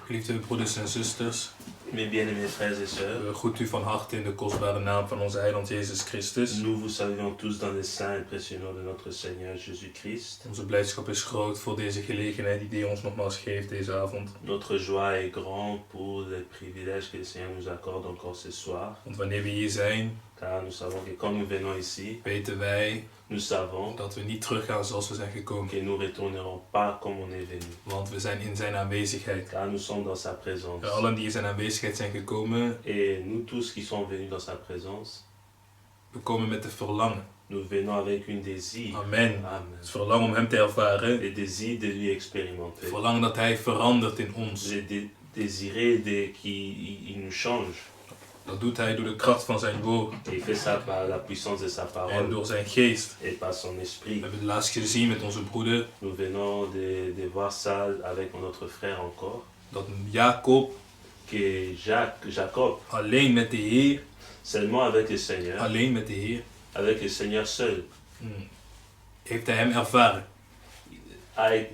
Geliefde broeders en zusters, Mes bien-aimés frères et sœurs, we groeten u van harte in de kostbare naam van onze heiland Jezus Christus. nous vous saluons tous dans le saint et précieux nom de notre Seigneur Jésus-Christ. Onze blijdschap is groot voor deze gelegenheid die hij ons nogmaals geeft deze avond. Notre joie est grande pour les privilèges que le Seigneur nous accorde encore ce soir, Want wanneer we hier zijn, car nous savons que quand nous venons ici, weten wij nous savons dat we niet teruggaan zoals we zijn gekomen. que nous ne retournerons pas comme on est venu, Want we zijn in zijn aanwezigheid. car nous sommes dans sa présence. Allen die in zijn aanwezigheid zijn gekomen, Et nous tous qui sommes venus dans sa présence, we komen met de verlangen. nous venons avec un désir. Amen. Amen. Het verlangen om hem te ervaren. Le désir de lui expérimenter. Het verlangen dat hij verandert in ons. Le désir qu'il nous change. Dat doet hij door de kracht van zijn woord Et il fait ça par la puissance de sa en parole door zijn geest. et par son esprit. We hebben het laatst gezien met onze broeder Nous venons de voir ça avec notre frère encore, dat Jacob que Jacob, alleen met de Heer, seulement avec le Seigneur, alleen met de Heer, avec le Seigneur seul, heeft hij hem ervaren.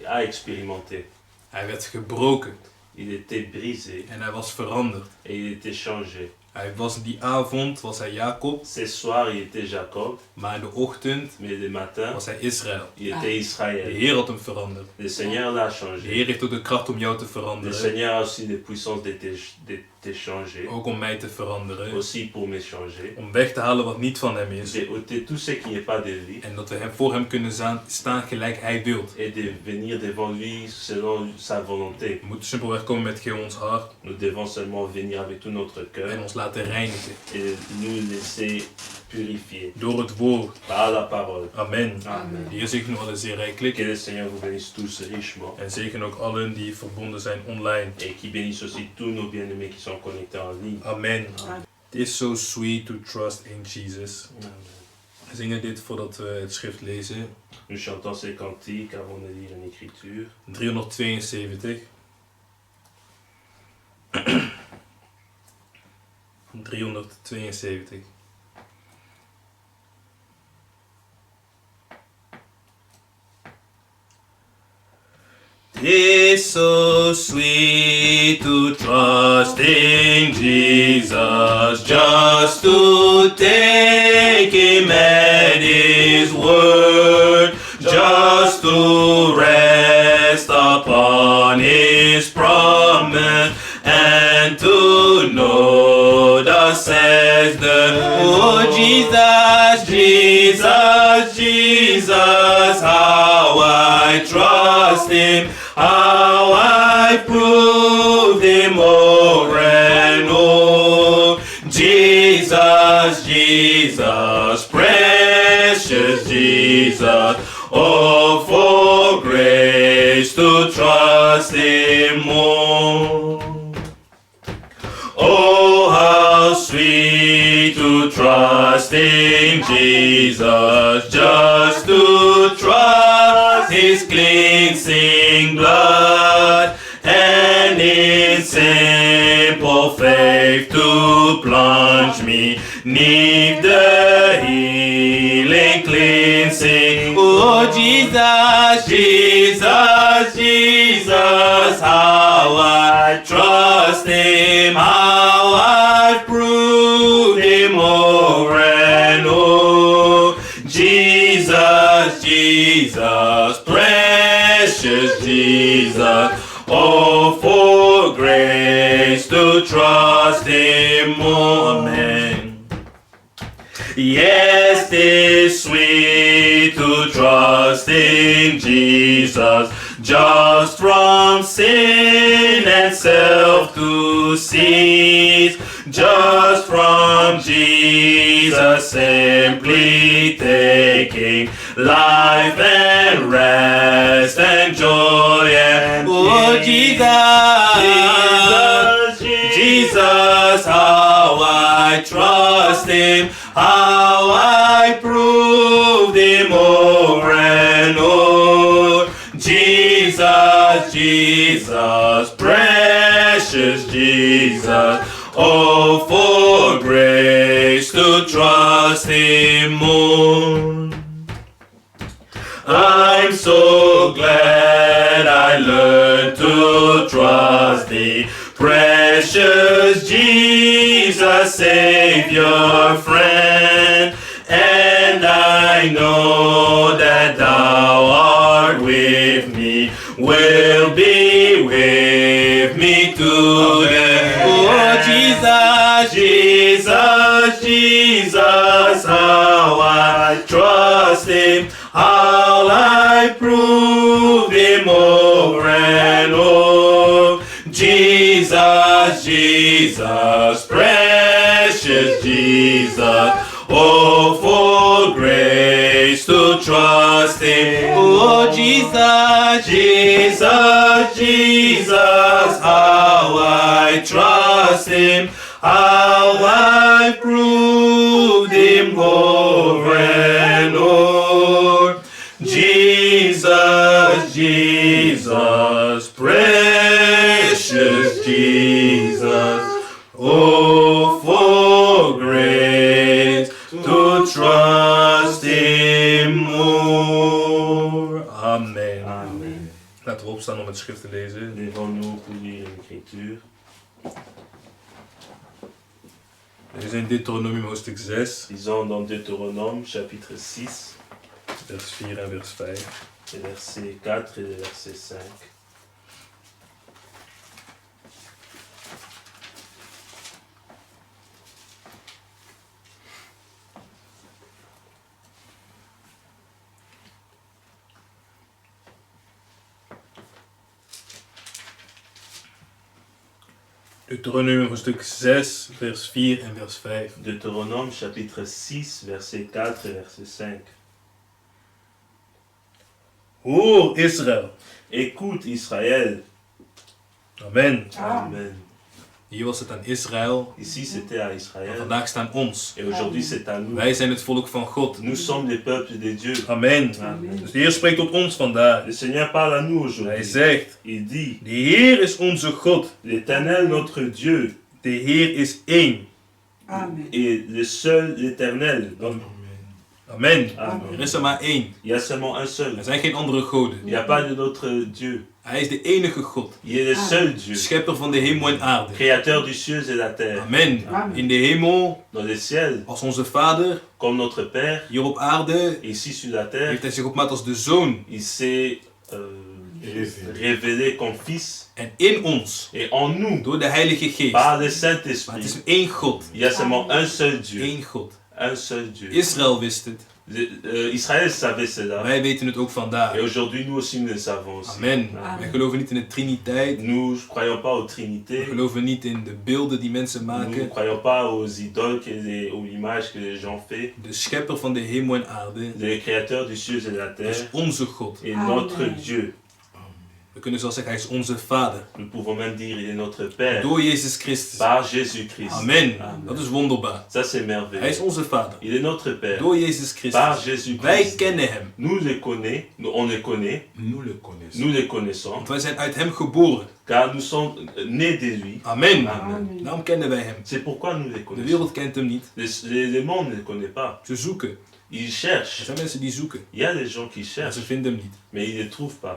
a expérimenté. Hij werd gebroken Il était brisé en hij was veranderd. et il était changé. Die avond was hij Jacob, Ce soir, il était Jacob, maar in de ochtend mais le matin, was hij Israël. il était De Israël. Heer had hem veranderd. Le Seigneur l'a De changé. Heer heeft ook de kracht om jou te Le veranderen. Seigneur a aussi la puissance de te changer, Ook om mij te veranderen. aussi pour me changer, Om weg te halen wat niet van hem is. de ôter tout ce qui n'est pas de lui En dat we voor hem kunnen staan gelijk hij wilt. et de venir devant lui selon sa volonté. We moeten simpelweg komen met heel ons hart Nous devons seulement venir avec tout notre en cœur ons laten reinigen. et nous laisser purifier Door het woord. par la parole. Amen. Amen. De Heer zegen allen zeer rijkelijk. Que le Seigneur vous bénisse tous richement En zegen ook allen die verbonden zijn online. et qui bénisse aussi tous nos bien-aimés qui sont connectés en ligne. Amen. Het is so sweet to trust in Jesus. Amen. We zingen dit voordat we het schrift lezen. Nous chantons ces cantiques avant de lire une écriture. 372. 372. It's so sweet to trust in Jesus, just to take Him at His word, just to rest upon His promise, and to know thus says the oh Jesus, Jesus, Jesus, how I trust Him. How I prove Him over and over. Jesus, Jesus, precious Jesus. Oh, for grace to trust Him more. Oh, how sweet to trust in Jesus, just to trust His cleansing blood, and in simple faith to plunge me neath the healing cleansing. Oh, Jesus, Jesus, Jesus, how I trust Him, how I prove Him over and over. Jesus, Jesus, precious Jesus, oh, for grace to trust Him more. Amen. Yes, 'tis sweet to trust in Jesus, just from sin and self to cease, just from Jesus simply taking life and rest and joy and oh Jesus, Jesus, how I trust Him, how I proved Him over and over. Jesus, Jesus, precious precious Jesus. Oh, for grace to trust Him more. I'm so glad I learned to trust Thee, precious Jesus, Savior, friend. And I know that Thou art with me, will be with me to the end. Oh, Jesus, Jesus, Jesus, how I trust Him, how I prove Him over and over. Jesus, Jesus, precious Jesus, oh, for grace to trust Him. Oh, Jesus, Jesus, Jesus, how I trust Him, how I proved Him over and over. Jesus, Jesus, precious Jesus, oh, for grace to trust Him more. Amen. Amen. Laten we opstaan om het schrift te lezen. Levons-nous pour lire l'écriture. We zijn in Deuteronomium hoofdstuk 6, Lisons dans Deutéronome chapitre 6, vers 4 en vers 5. les versets 4 et le verset 5. Deuteronomium hoofdstuk 6, vers 4 en vers 5. Deutéronome chapitre 6, verset 4 et verset 5. Hoor Israël. Écoute Israël. Amen. Amen. Hier was het aan Israël. Ici c'était à En Israël. vandaag staan ons. Et aujourd'hui c'est à nous. Wij zijn het volk van God. Nous sommes les peuples de Dieu. Amen. Amen. Dus de Heer spreekt tot ons vandaag. Le Seigneur parle à nous Hij aujourd'hui. zegt, Il dit, de Heer is onze God. l'Éternel notre Dieu De Heer is één. Amen. est le seul, l'Éternel. Amen. Amen. Er is er maar één. Il y a seulement un seul. Er zijn geen andere goden. Il n'y a pas d'autre Dieu. Hij is de enige God. Il est le seul Dieu, Schepper van de hemel en aarde. créateur du ciel et de la terre. Amen. Amen. In de hemel, Dans le ciel, als onze Vader. comme notre Père, Hier op aarde ici sur la terre, heeft hij zich opgemaakt als de Zoon. il s'est révélé comme Fils. En in ons, Et en nous, door de Heilige Geest. par le Maar het Saint-Esprit, is één God. il y a seulement un seul Dieu. Eén God. Un seul Dieu. Israël wist het. Israël savait cela. Wij weten het ook vandaag. Et aujourd'hui, nous aussi, nous le savons aussi. Amen. Amen. Wij geloven niet in de Triniteit. Nous ne croyons pas aux We trinités. geloven niet in de beelden die mensen Nous ne maken. croyons pas aux idoles, aux images que les gens font. De schepper van de hemel en aarde Le créateur du ciel et de la is terre onze God. est Amen. notre Dieu. We kunnen zelfs zeggen, hij is onze Vader. Nous pouvons même dire il est notre Père. Door Jezus Christus. Par Jésus-Christ. Amen. Amen. Dat is wonderbaar. Ça c'est Hij is merveilleux. onze Vader. Il est notre Père. Door Jezus Par Christus. Jésus-Christ. Wij kennen hem. Nous les connaissons, on les connaît, Nous le connaissons. nous les connaissons, Want wij zijn uit hem geboren. car nous sommes nés de lui. Amen. Amen. Daarom kennen wij hem. C'est pourquoi nous les De connaissons. wereld kent hem niet. Le monde ne les connaît pas. Ze zoeken. Ils Er cherchent. zijn mensen die zoeken. Il y a des gens qui Maar cherchent, ze vinden hem niet. mais ils ne les trouvent pas.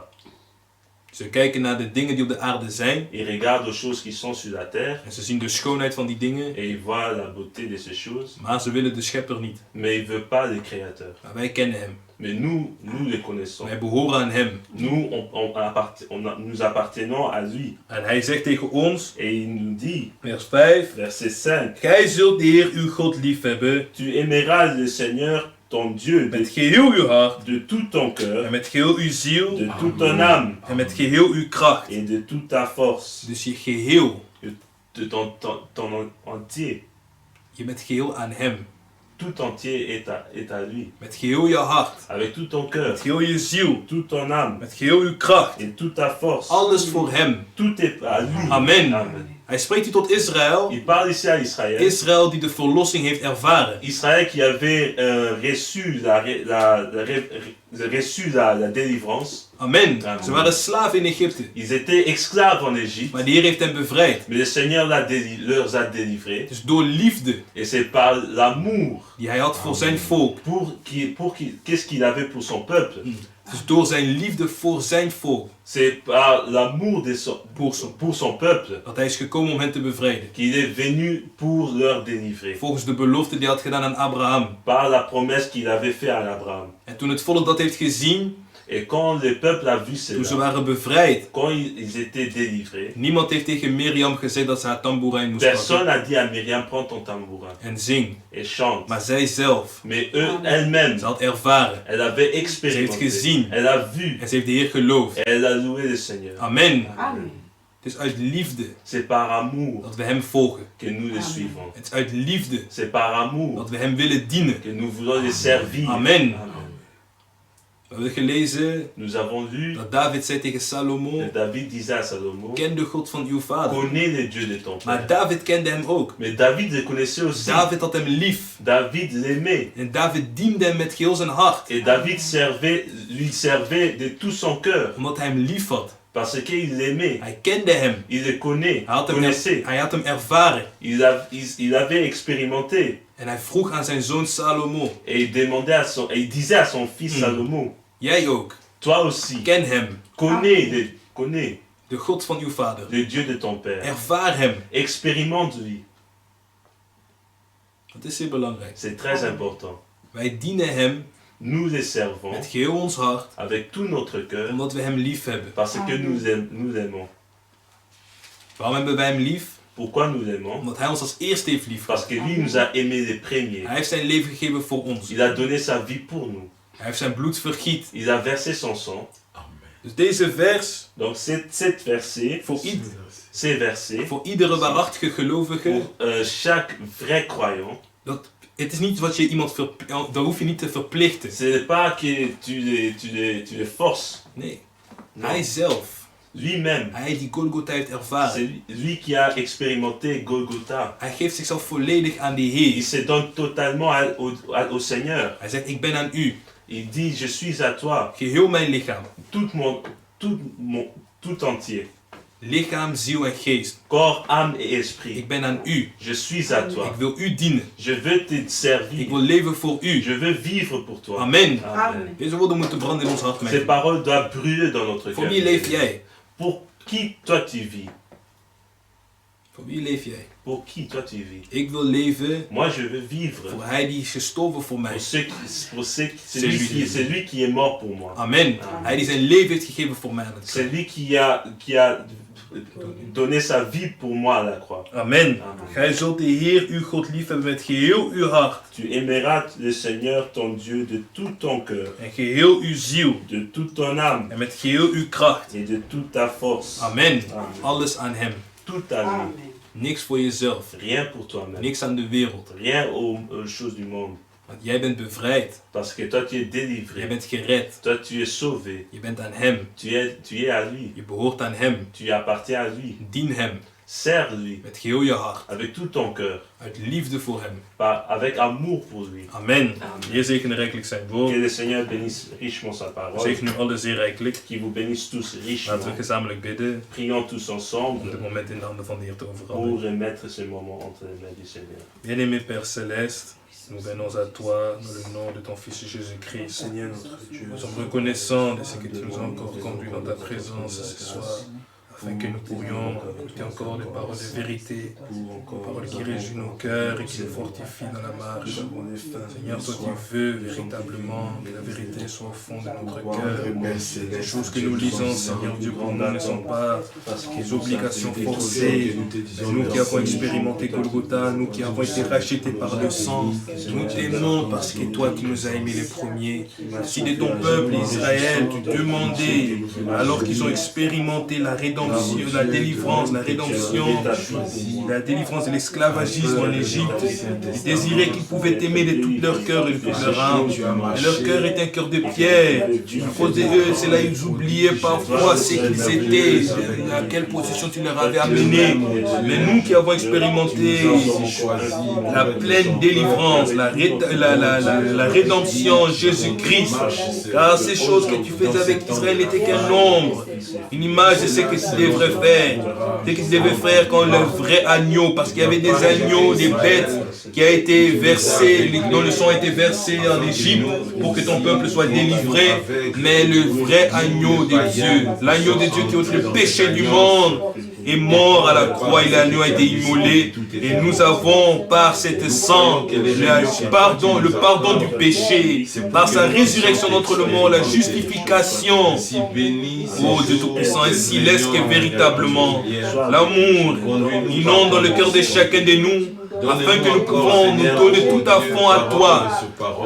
Ze kijken naar de dingen die op de aarde zijn. Ils regardent aux choses qui sont sur la terre En ze zien de schoonheid van die dingen. et ils voient la beauté de ces choses, Maar ze willen de schepper niet. mais ils ne veulent pas le Créateur. Maar wij kennen hem. Mais nous les connaissons. Wij behoren aan hem. Nous, nous appartenons à lui. En hij zegt tegen ons, Et il nous dit, vers 5. verset 5, Gij zult de Heer uw God liefhebben. tu aimeras le Seigneur ton Dieu Met geheel uw hart. de tout ton cœur, En met geheel uw ziel. de toute ton âme En met geheel uw kracht. et de toute ta force, Dus je geheel. de ton entier. Je bent geheel aan hem. Tout entier est à lui. Met geheel je hart. Avec tout ton cœur, Met geheel je ziel. toute ton âme Met geheel uw kracht. et toute ta force. Alles voor hem. Tout est à lui. Amen. Amen. Hij spreekt hier tot Israël. Il parle ici à Israël. Israël die de verlossing heeft ervaren. Israël qui avait reçu la délivrance Amen. Amen. Ze waren slaven in Egypte. Ils étaient esclaves en Égypte, Maar de Heer heeft hen bevrijd. mais le Seigneur leur a délivrés. Dus door liefde Et c'est par l'amour die hij had voor zijn volk. qu'est-ce qu'il avait pour son peuple. Dus door zijn liefde voor zijn volk. C'est par l'amour pour son peuple Dat hij is gekomen om hen te bevrijden. qu'il est venu pour leur délivrer. Volgens de belofte die hij had gedaan aan Abraham. Par la promesse qu'il avait faite à Abraham. En toen het volk dat heeft gezien. Et quand le peuple a vu Toen ze cela, waren bevrijd. quand ils étaient délivrés, Niemand heeft tegen Mirjam gezegd dat ze haar tamboerijn moest personne pakken. n'a dit à Myriam, prends ton tambourin En zing. et chante. Maar zij zelf. Mais elle-même, Ze had ervaren. elle avait Ze heeft expérimenté, gezien. elle a vu, En ze heeft de Heer geloofd. et elle a loué le Seigneur. Amen. Amen. Het is uit liefde C'est par amour dat we hem volgen. que nous le Amen. suivons. Het is uit liefde C'est par amour dat we hem willen dienen. que nous voulons les servir. Amen. Amen. We hebben gelezen Nous avons lu dat David zei tegen Salomo. que David disait à Salomon, Ken de God van uw vader. connais le Dieu de ton Maar père. David kende hem ook. Mais David le connaissait aussi. David had hem lief. David l'aimait. En David diende hem met geheel zijn hart. Et David lui servait de tout son cœur. Omdat hij hem lief had. Parce qu'il l'aimait. Hij kende hem. Il le Hij had connaissait. hem ervaren. Il avait expérimenté. En hij vroeg aan zijn zoon Salomo. Et il disait à son fils Salomon, Jij ook. toi aussi, Ken hem. connais De God van uw vader. le Dieu de ton père. Ervaar hem. Expérimente-lui. Dat is zeer belangrijk. C'est très important. Wij dienen hem Nous les servons met geheel ons hart. avec tout notre cœur Omdat we hem lief hebben. parce que nous l'aimons. Waarom hebben wij hem lief? Pourquoi nous l'aimons? Omdat hij ons als eerste heeft lief. Parce que lui nous a aimés les premiers. Hij heeft zijn leven gegeven voor ons. Il a donné sa vie pour nous. Hij heeft zijn bloed vergiet. Il a versé son sang. Dus deze vers Donc cette verset, ces versets, voor iedere waarachtige gelovige. pour chaque vrai croyant, Het is niet wat je iemand dat hoef je niet te verplichten. ce n'est pas que tu les forces. Nee. Non. Hij zelf. Lui-même, Hij die Golgotha heeft ervaren. c'est lui qui a expérimenté Golgotha. Hij geeft zichzelf volledig aan de Il Heer. se donne totalement au Seigneur. Hij zegt, ik ben aan u. Il dit, je suis à toi, Geheel mijn lichaam. tout entier. Lichaam, ziel en geest. Corps, âme et esprit. Ik ben aan u. Je suis à toi. Ik wil u dienen. Je veux te Ik servir. wil leven voor u. Je veux vivre pour toi. Amen. Amen. Deze woorden moeten branden in ons hart. Ces Mijn. paroles doivent brûler dans notre Voor cœur. wie leef jij? Pour qui toi tu vis? Voor wie leef jij? Pour qui toi tu vis? Ik wil leven Moi je veux vivre voor hij die is gestorven voor mij. c'est lui qui est mort pour moi. Amen. Hij die zijn leven heeft gegeven voor mij aan het C'est kruis. lui qui a donné sa vie pour moi à la croix. Amen. Amen. Gij zult de Heer uw God liefhebben met geheel uw hart. Tu aimeras le Seigneur ton Dieu de tout ton cœur, En geheel uw ziel. de toute ton âme En met geheel uw kracht. et de toute ta force. Amen. Amen. Alles aan hem. Tout à lui. Amen. Niks voor jezelf. Rien pour toi-même. Niks aan de wereld. Rien aux choses du monde. Want jij bent bevrijd. Parce que toi tu es Jij délivré. bent gered. Toi tu es sauvé. Je bent aan hem. Tu es à lui. Je behoort aan hem. Tu appartiens à lui. Dien hem. Sers-lui Met geheel je hart. avec tout ton cœur. Uit liefde voor hem. Avec amour pour lui. Amen. Heer zegene rijkelijk zijn woord. Que le Seigneur bénisse richement sa parole. Zegen u alle zeer rijkelijk. Qu'il vous bénisse tous Laten we richement. gezamenlijk bidden. Prions tous Om ensemble dit moment in de handen van de Heer te pour overhandigen. remettre ce moment entre les mains du Seigneur. Bien-aimé Père Céleste, nous venons à toi dans le nom de ton Fils Jésus-Christ. Seigneur notre Dieu, Nous sommes reconnaissants de ce que tu nous as encore conduit dans ta présence ce soir, afin que nous pourrions écouter encore des paroles de vérité, des paroles qui réjouissent nos cœurs et qui nous fortifient dans la marche. Seigneur, toi tu veux véritablement que la vérité soit au fond de notre cœur. Les choses que nous lisons, Seigneur Dieu, pour nous ne sont pas des obligations forcées. Mais nous qui avons expérimenté Golgotha, nous qui avons été rachetés par le sang, nous t'aimons parce que toi qui nous as aimés les premiers. Si de ton peuple Israël, tu demandais, alors qu'ils ont expérimenté la rédemption la délivrance, la rédemption, la délivrance de l'esclavagisme en Égypte. Ils désiraient qu'ils pouvaient t'aimer de tout leur cœur et de toute leur âme. Et leur cœur est un cœur de pierre. À cause de eux, c'est là ils oubliaient parfois ce qu'ils étaient, à quelle position tu leur avais amené. Mais nous qui avons expérimenté la pleine délivrance, la rédemption en Jésus-Christ, car ces choses que tu faisais avec Israël n'étaient qu'un nombre, une image de ce que tu devrais faire, ce que tu devais faire quand le vrai agneau, parce qu'il y avait des agneaux, des bêtes qui a été versé, dont le sang a été versé en Égypte pour que ton peuple soit délivré, mais le vrai agneau de Dieu, l'agneau de Dieu qui ôte le péché du monde, est mort à la croix et l'agneau a été immolé. Et nous avons par cette sang le pardon du péché, par sa résurrection d'entre le mort, la justification. Oh Dieu Tout-Puissant, ainsi laisse que véritablement l'amour inonde dans le cœur de chacun de nous, afin que nous pouvons nous donner tout à fond à toi.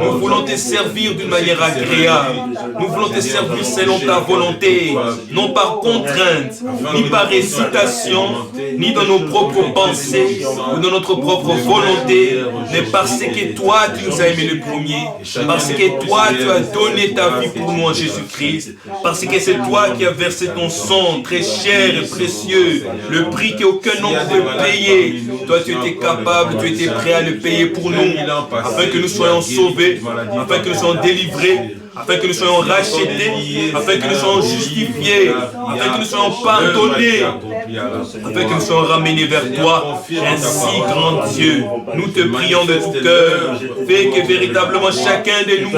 Nous voulons te servir d'une manière agréable. Nous voulons te servir selon ta volonté, non par contrainte, ni par hésitation, ni dans nos propres pensées ou dans notre propre volonté, mais parce que toi, tu nous as aimés le premier, parce que toi, tu as donné ta vie pour nous en Jésus-Christ, parce que c'est toi qui as versé ton sang très cher et précieux, le prix qu'aucun homme ne peut payer. Toi, tu étais capable, tu étais prêt à le payer pour nous, afin que nous soyons sauvés, afin que nous soyons délivrés, afin que nous soyons rachetés, afin que nous soyons justifiés, afin que nous soyons pardonnés, afin que nous soyons ramenés vers toi. Ainsi, grand Dieu, nous te prions de tout cœur. Fais que véritablement chacun de nous,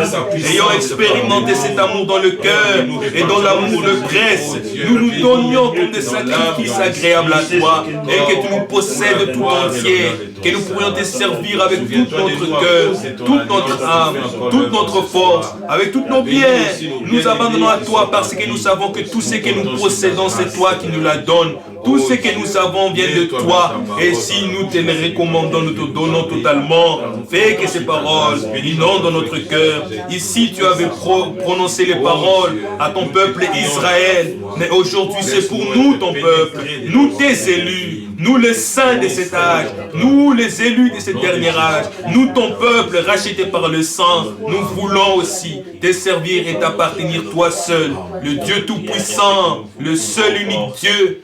ayant expérimenté cet amour dans le cœur et dans l'amour le presse, nous nous donnions comme des sacrifices agréables à toi et que tu nous possèdes tout entier, que nous pourrions te servir avec tout notre cœur, toute notre âme, toute notre force, avec toutes nos biens. Nous abandonnons à toi parce que nous savons que tout ce que nous possédons, c'est toi qui nous la donnes. Tout ce que nous avons vient de toi. Et si nous te les recommandons, nous te donnons totalement. Fais que ces paroles inondent dans notre cœur. Ici, tu avais prononcé les paroles à ton peuple Israël. Mais aujourd'hui, c'est pour nous, ton peuple. Nous, tes élus. Nous, les saints de cet âge. Nous, les élus de ce dernier âge. Nous, ton peuple, racheté par le sang. Nous voulons aussi te servir et t'appartenir, toi seul. Le Dieu Tout-Puissant. Le seul unique Dieu.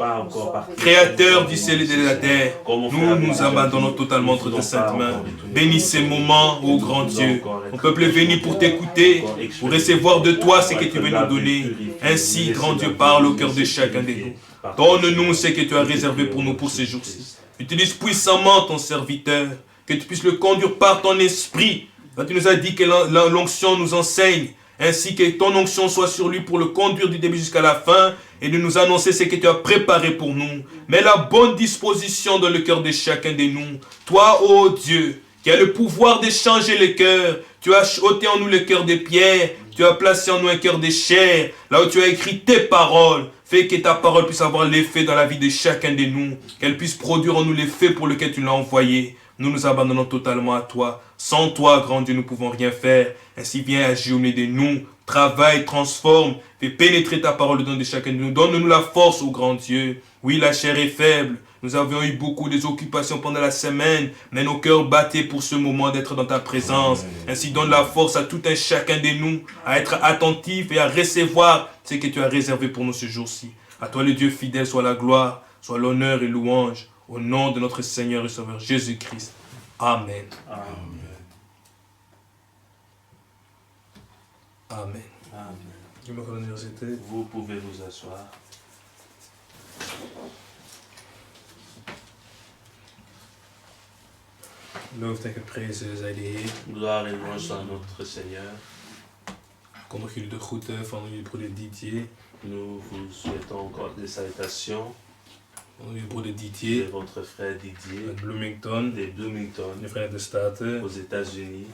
Créateur du ciel et de la terre, nous nous abandonnons totalement entre tes saintes mains. Bénis ces moments, ô grand Dieu. Ton peuple est venu pour t'écouter, pour recevoir de toi ce que tu veux nous donner. Ainsi, grand Dieu, parle au cœur de chacun de nous. Donne-nous ce que tu as réservé pour nous pour ces jours-ci. Utilise puissamment ton serviteur, que tu puisses le conduire par ton esprit. Quand tu nous as dit que l'onction nous enseigne, ainsi que ton onction soit sur lui pour le conduire du début jusqu'à la fin et de nous annoncer ce que tu as préparé pour nous. Mais la bonne disposition dans le cœur de chacun de nous. Toi, ô Dieu, qui as le pouvoir de changer les cœurs, tu as ôté en nous le cœur de pierre, tu as placé en nous un cœur de chair, là où tu as écrit tes paroles. Fais que ta parole puisse avoir l'effet dans la vie de chacun de nous, qu'elle puisse produire en nous l'effet pour lequel tu l'as envoyé. Nous nous abandonnons totalement à toi. Sans toi, grand Dieu, nous ne pouvons rien faire. Ainsi, viens agir au milieu de nous. Travaille, transforme. Fais pénétrer ta parole dans de chacun de nous. Donne-nous la force, ô grand Dieu. Oui, la chair est faible. Nous avions eu beaucoup d'occupations pendant la semaine, mais nos cœurs battaient pour ce moment d'être dans ta présence. Ainsi, donne la force à tout un chacun de nous à être attentif et à recevoir ce que tu as réservé pour nous ce jour-ci. À toi, le Dieu fidèle, soit la gloire, soit l'honneur et louange. Au nom de notre Seigneur et Sauveur Jésus-Christ. Amen. Amen. Amen. Amen. Vous pouvez vous asseoir. Loof en geprezen zij de Heer. Gloire et louange à notre Seigneur. Ik kondig jullie de groeten van jullie broeder Didier. Nous vous souhaitons encore des salutations. Van jullie broeder De Didier. votre frère Didier. Uit Bloomington. De Bloomington. In de Verenigde Staten. Aux États-Unis.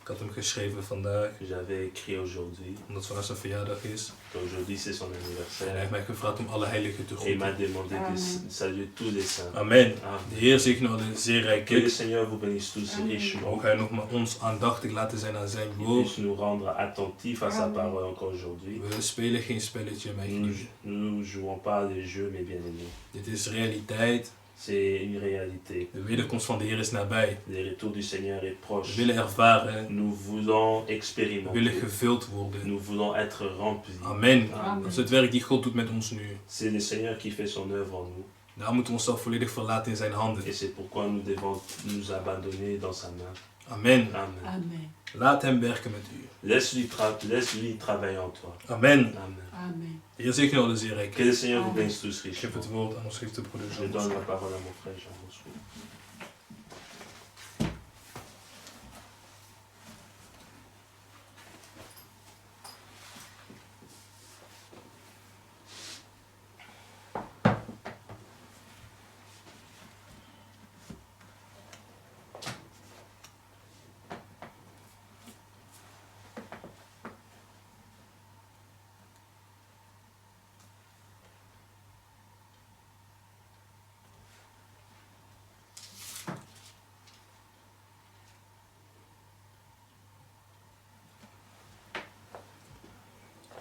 Ik had hem geschreven vandaag, J'avais écrit aujourd'hui. omdat vandaag zijn verjaardag is. Aujourd'hui, c'est son En hij anniversaire. heeft mij gevraagd om alle heiligen te Et il m'a groeten. demandé de saluer tous les saints. Amen. Amen. De Heer zegene alle zeer Que le rijkelijk. Seigneur vous bénisse tous richement. Ook hij nog maar ons aandachtig laten zijn aan zijn Qu'il woord. puisse nous rendre attentifs à sa parole encore aujourd'hui. We spelen geen spelletje, mijn Nous geliefden. ne jouons pas des jeux, mais bien aimés. Dit is realiteit. C'est une réalité. De wederkomst van de Heer is nabij. Le retour du Seigneur est We proche. willen ervaren. Nous voulons We expérimenter. willen gevuld worden. Nous voulons être remplis. Amen. Amen. Dat is het werk die God doet met ons nu. C'est le Seigneur qui fait son œuvre en nous. Daar moeten we onszelf volledig verlaten in zijn handen. Et c'est pourquoi nous devons nous abandonner dans sa main. Amen. Amen. Amen. Laat hem werken met u. Laisse-lui travailler en toi. Amen. Amen. Amen. De Heer zegene alle zeer Que rijkelijk. le Seigneur vous Amen. bénisse tous Ik geef richement. het woord aan ons geliefde broeder Je Jean. donne la parole à mon frère Jean Bosco.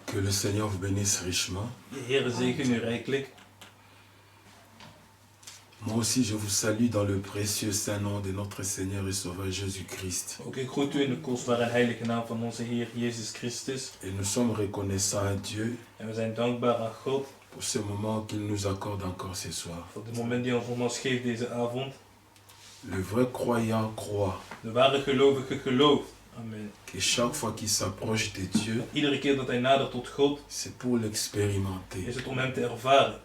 Que le Seigneur vous bénisse richement. De Heer zegene u rijkelijk. Moi aussi, je vous salue dans le précieux saint nom de notre Seigneur et Sauveur Jésus-Christ. Ook ik groet u in de kostbare en heilige naam van onze Heer Jezus Christus. Et nous sommes reconnaissants à Dieu En we zijn dankbaar aan God pour ce moment qu'il nous accorde encore ce soir. voor het moment die ons ons geeft deze avond. Le vrai croyant croit De ware gelovige gelooft. Amen. que chaque fois qu'il s'approche de Dieu, Iedere keer dat hij nadert tot God, c'est pour l'expérimenter. is het om hem te ervaren.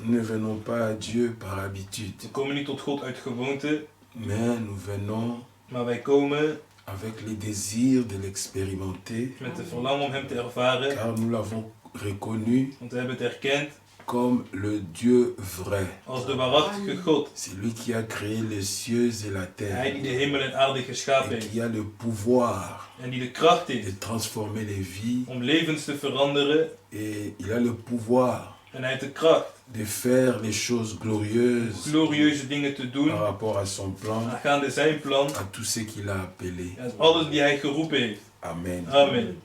Nous ne venons pas à Dieu par habitude, We komen niet tot God uit gewoonte, mais nous venons maar wij komen avec le désir de l'expérimenter, met de verlangen om hem te ervaren. car nous l'avons reconnu Want we hebben het erkend comme le Dieu vrai. als de waarachtige God. C'est lui qui a créé les cieux et la Hij terre die de hemel en aarde geschapen et heeft. qui a le pouvoir En die de kracht heeft de transformer les vies om levens te veranderen. et il a le pouvoir En hij heeft de kracht de faire les choses glorieuses glorieuze dingen te doen. par rapport à son plan, Aangaande zijn plan. à tout ce qu'il a appelé. En alles die hij geroepen heeft. Amen. Amen.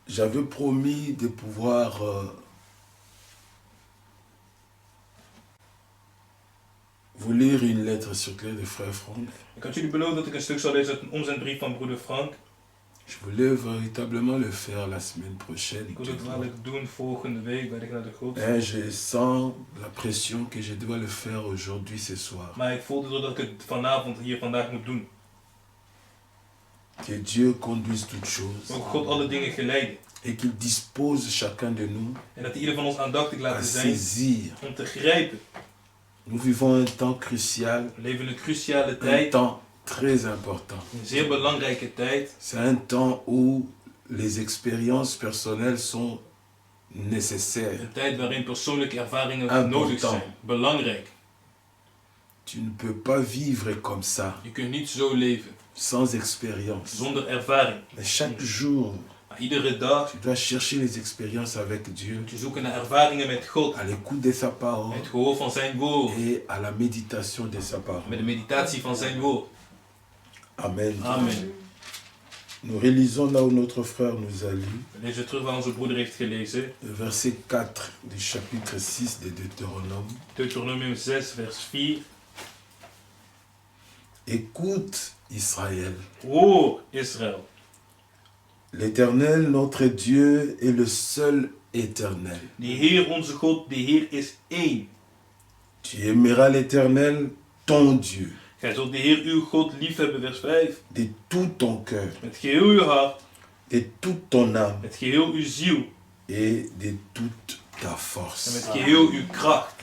J'avais promis de pouvoir vous lire une lettre circulaire de frère Franck. Ik had jullie beloofd dat ik een stuk zou lezen uit een omzendbrief van broeder Frank. Je voulais véritablement le faire la semaine prochaine. Ik wil het eigenlijk doen volgende week bij de Genade Gods. Et je sens la pression que je dois le faire aujourd'hui, ce soir. Maar ik voelde dat ik het vanavond hier vandaag moet doen. Que Dieu conduise toutes choses Ook God alle dingen geleiden. et qu'il dispose chacun de nous En dat ieder van ons aandachtig à laten zijn saisir. om te grijpen. Nous vivons un temps crucial, We leven in een cruciale un tijd. temps très important. Een zeer belangrijke tijd. C'est un temps où les expériences personnelles sont nécessaires. Een tijd waarin persoonlijke ervaringen nodig zijn. Belangrijk. Tu ne peux pas vivre comme ça, Je kunt niet zo leven. sans expérience. Zonder ervaring. Mais chaque jour, Maar iedere dag tu dois chercher les expériences avec Dieu, moet je zoeken naar ervaringen met God. à l'écoute de sa parole Het gehoor van zijn woord. et à la méditation de sa Met parole. de meditatie van zijn woord. Amen. Amen. Nous relisons là où notre frère nous a lu, We lezen terug waar onze broeder heeft gelezen. le verset 4 du chapitre 6 de Deutéronome. Deuteronomium 6 vers 4. Écoute Israël, Hoor Israël. l'Éternel notre Dieu est le seul éternel. De Heer onze God, de Heer is één. Tu aimeras l'Éternel ton Dieu Gij zult de Heer uw God liefhebben, vers 5. de tout ton cœur, Met geheel uw hart, de toute ton âme met geheel uw ziel et de toute ta en force. met geheel uw kracht.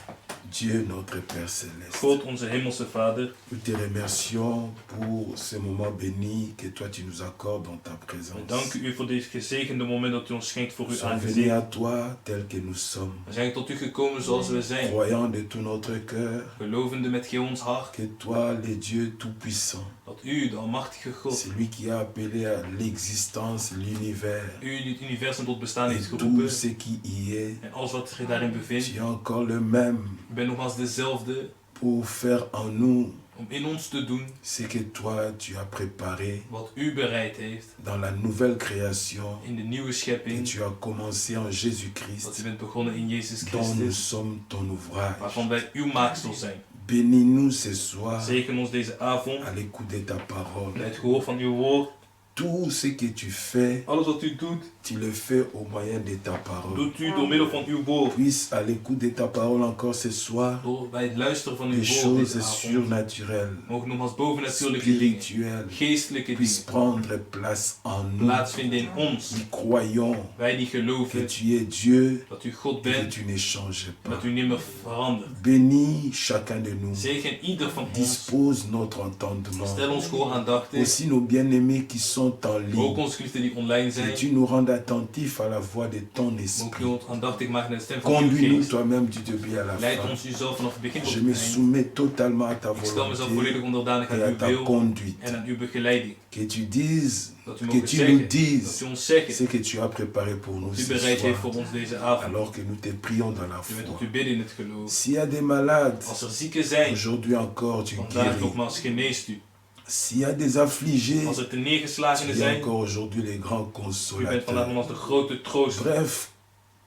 Dieu notre Père Céleste, God onze hemelse Vader, nous te remercions pour ce moment béni que toi tu nous accordes dans ta we présence. danken u voor dit gezegende moment dat u ons schenkt voor Nous uw sommes venus à aangezicht. toi tel que nous sommes, We zijn tot u gekomen zoals we zijn, croyant de tout notre cœur gelovende met heel ons hart que toi, le Dieu Tout-Puissant, dat u, de almachtige God, c'est lui qui a appelé à l'existence l'univers u die het universum tot bestaan et heeft tout geroepen ce qui y est. en alles wat zich daarin bevindt. Tu es encore le même U bent nogmaals dezelfde pour faire en nous om in ons te doen ce que toi tu as préparé wat u bereid heeft dans la nouvelle création in de nieuwe que schepping, tu as commencé en dat Jésus-Christ, u bent begonnen in Jezus dont nous Christus, sommes ton ouvrage. waarvan wij uw maaksel zijn. Bénis-nous ce soir Zegen ons deze avond à l'écoute de ta parole. bij het gehoor van uw woord. Tout ce que tu fais, Alles wat u doet, tu le fais au moyen de ta parole. doet u door middel van uw woord. Puisse à l'écoute de ta parole encore ce soir, Door bij het luisteren van uw des woord choses deze avond, surnaturelles, mogen nogmaals bovennatuurlijke dingen, spirituelles, geestelijke puissent dingen, prendre place en nous. plaatsvinden in ons. Nous croyons Wij die que geloven tu es Dieu dat u God et que bent, tu ne changes en pas. dat u niet meer verandert. Bénis chacun de nous. Zegen ieder van ons. Dispose notre entendement. Stel ons gehoor aandachtig. Aussi nos bien-aimés qui sont en Ook ligne. onze geliefden die online Que zijn. tu nous rendes attentifs à la voix de ton Mogen u esprit. ons aandachtig maken naar de stem van uw Conduis-nous geest. toi-même du début à la Leid fin. ons uzelf vanaf het begin tot Je het me eind. soumets totalement à ta Ik stel mezelf volonté volledig onderdanig et aan à uw ta wil conduite. en aan uw begeleiding. Que tu dises, Dat u que mogen tu nous zeggen, dat dises u ons zegt ce que tu as préparé pour nous wat u ce bereid heeft voor soir, ons deze avond. alors que nous te prions dans la U bent tot foi. u bidden in het geloof. S'il y a des malades, Als er zieken zijn, aujourd'hui encore tu vandaag guéris. nogmaals geneest u. S'il y a des affligés, Als er tu neergeslagenen es zijn, encore aujourd'hui les grands u bent vandaag consolateurs. nogmaals de grote troost. Bref,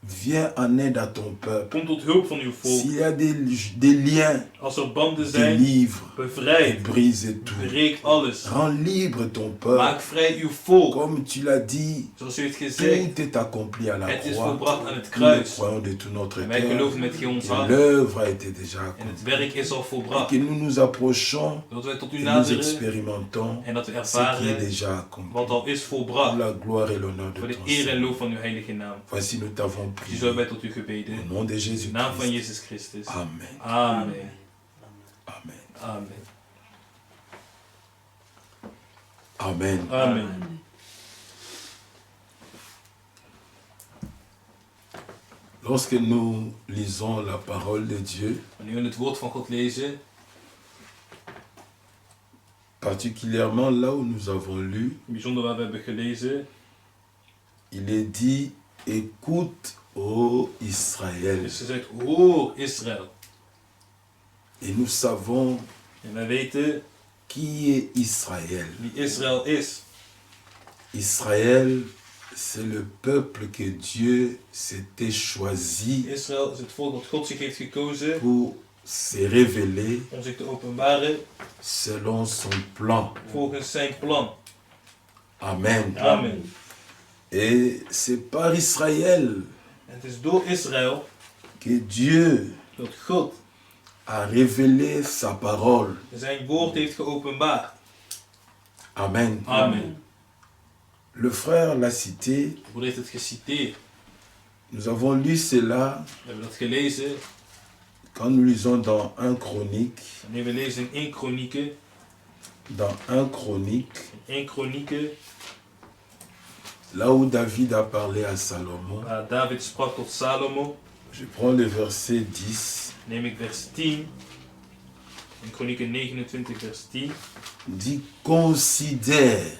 viens en aide à ton peuple. Kom tot hulp van uw volk. S'il y a des liens, Als er banden zijn, délivre et bevrijd, brise tout. breek alles. Rends libre ton peuple. Maak vrij uw volk. Comme tu l'as dit, Zoals u heeft gezegd, tout est accompli à la het is croix. volbracht aan het Nous kruis. croyons de tout notre En wij cœur geloven met heel ons que hart. l'œuvre a été déjà En accomplie. het werk is al Et volbracht. que nous nous approchons Dat wij tot u et nous naderen expérimentons en dat we ce qui est ervaren déjà accompli. wat al is Pour volbracht. la gloire et l'honneur Voor de de ton eer en Saint. lof van uw heilige naam. Voici nous t'avons Die prié. zullen wij tot u gebeden. Au nom de In de naam van Jésus-Christ. Jezus Christus. Amen. Amen. Amen. Amen. Amen. Amen. Lorsque nous lisons la parole de Dieu, Wanneer we het woord van God lezen, particulièrement là où nous avons lu, bijzonder waar we hebben gelezen, il est dit, écoute, ô Israël. is gezegd, hoor Israël. Et nous savons En wij weten qui est Israël. wie Israël is. Israël, c'est le peuple que Dieu s'était choisi Israël is het volk dat God zich heeft gekozen pour se révéler om zich te openbaren selon son plan. volgens zijn plan. Amen. Amen. Et c'est par Israël En het is door Israël que Dieu dat God a révélé sa parole. zijn woord heeft geopenbaard. Amen. Amen. Le frère l'a cité, Hoe heeft het geciteerd? nous avons lu cela We hebben dat gelezen. quand nous lisons dans 1 Chronique, Wanneer we lezen in 1 Kronieken. dans 1 Chronique, In 1 Kronieken, là où David a parlé à Salomon. waar David sprak tot Salomo. Je prends le verset 10, Neem ik vers 10. In Kronieken 29 vers 10. dit considère,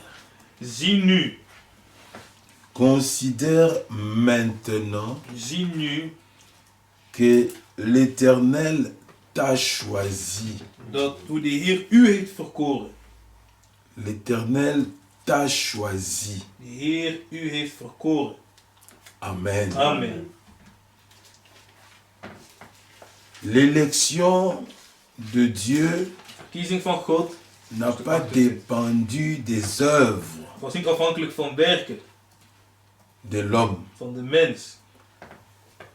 considère maintenant Zie nu que l'Éternel t'a choisi. dat hoe de Heer u heeft verkoren. L'Éternel t'a choisi. De Heer u heeft verkoren. Amen. Amen. L'élection de Dieu Verkiezing van God n'a pas dépendu des œuvres was niet afhankelijk van werken de l'homme. van de mens.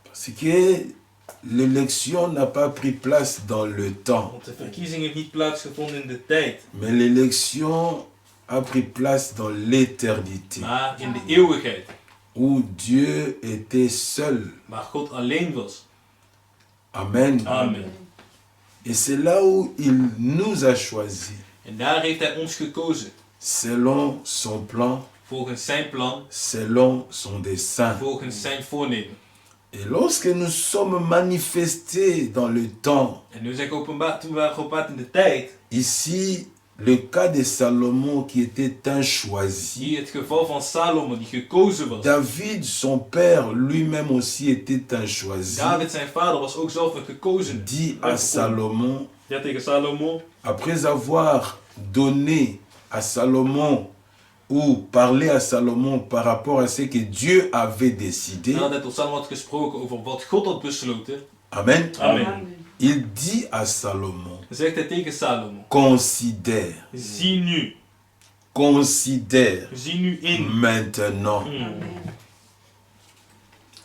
Parce que l'élection n'a pas pris place dans le temps, Want de verkiezing heeft niet plaatsgevonden in de tijd, mais l'élection a pris place dans l'éternité, maar in de eeuwigheid. où Dieu était seul. Waar God alleen was. Amen. Amen. Et c'est là où il nous a choisis, En daar heeft hij ons gekozen. selon son plan, Volgens zijn plan, selon son dessein. volgens zijn voornemen. Et lorsque nous sommes manifestés dans le temps, En nu zeg ik openbaar, toen we waren geopenbaard in de tijd. ici, le cas de Salomon qui était un choisi. Hier het geval van Salomo die gekozen was. David, son père, lui-même aussi était un choisi. David, zijn vader, was ook zelf een gekozen. Dit à Salomon, Ja, tegen Salomo. après avoir donné à Salomon ou parlé à Salomon par rapport à ce que Dieu avait décidé, Nadat hij tot Salomo had gesproken over wat God had besloten. Amen, Amen. il dit à Salomon, Zegt hij tegen Salomo. considère, Zie nu. considère Zie nu in. maintenant, Hmm.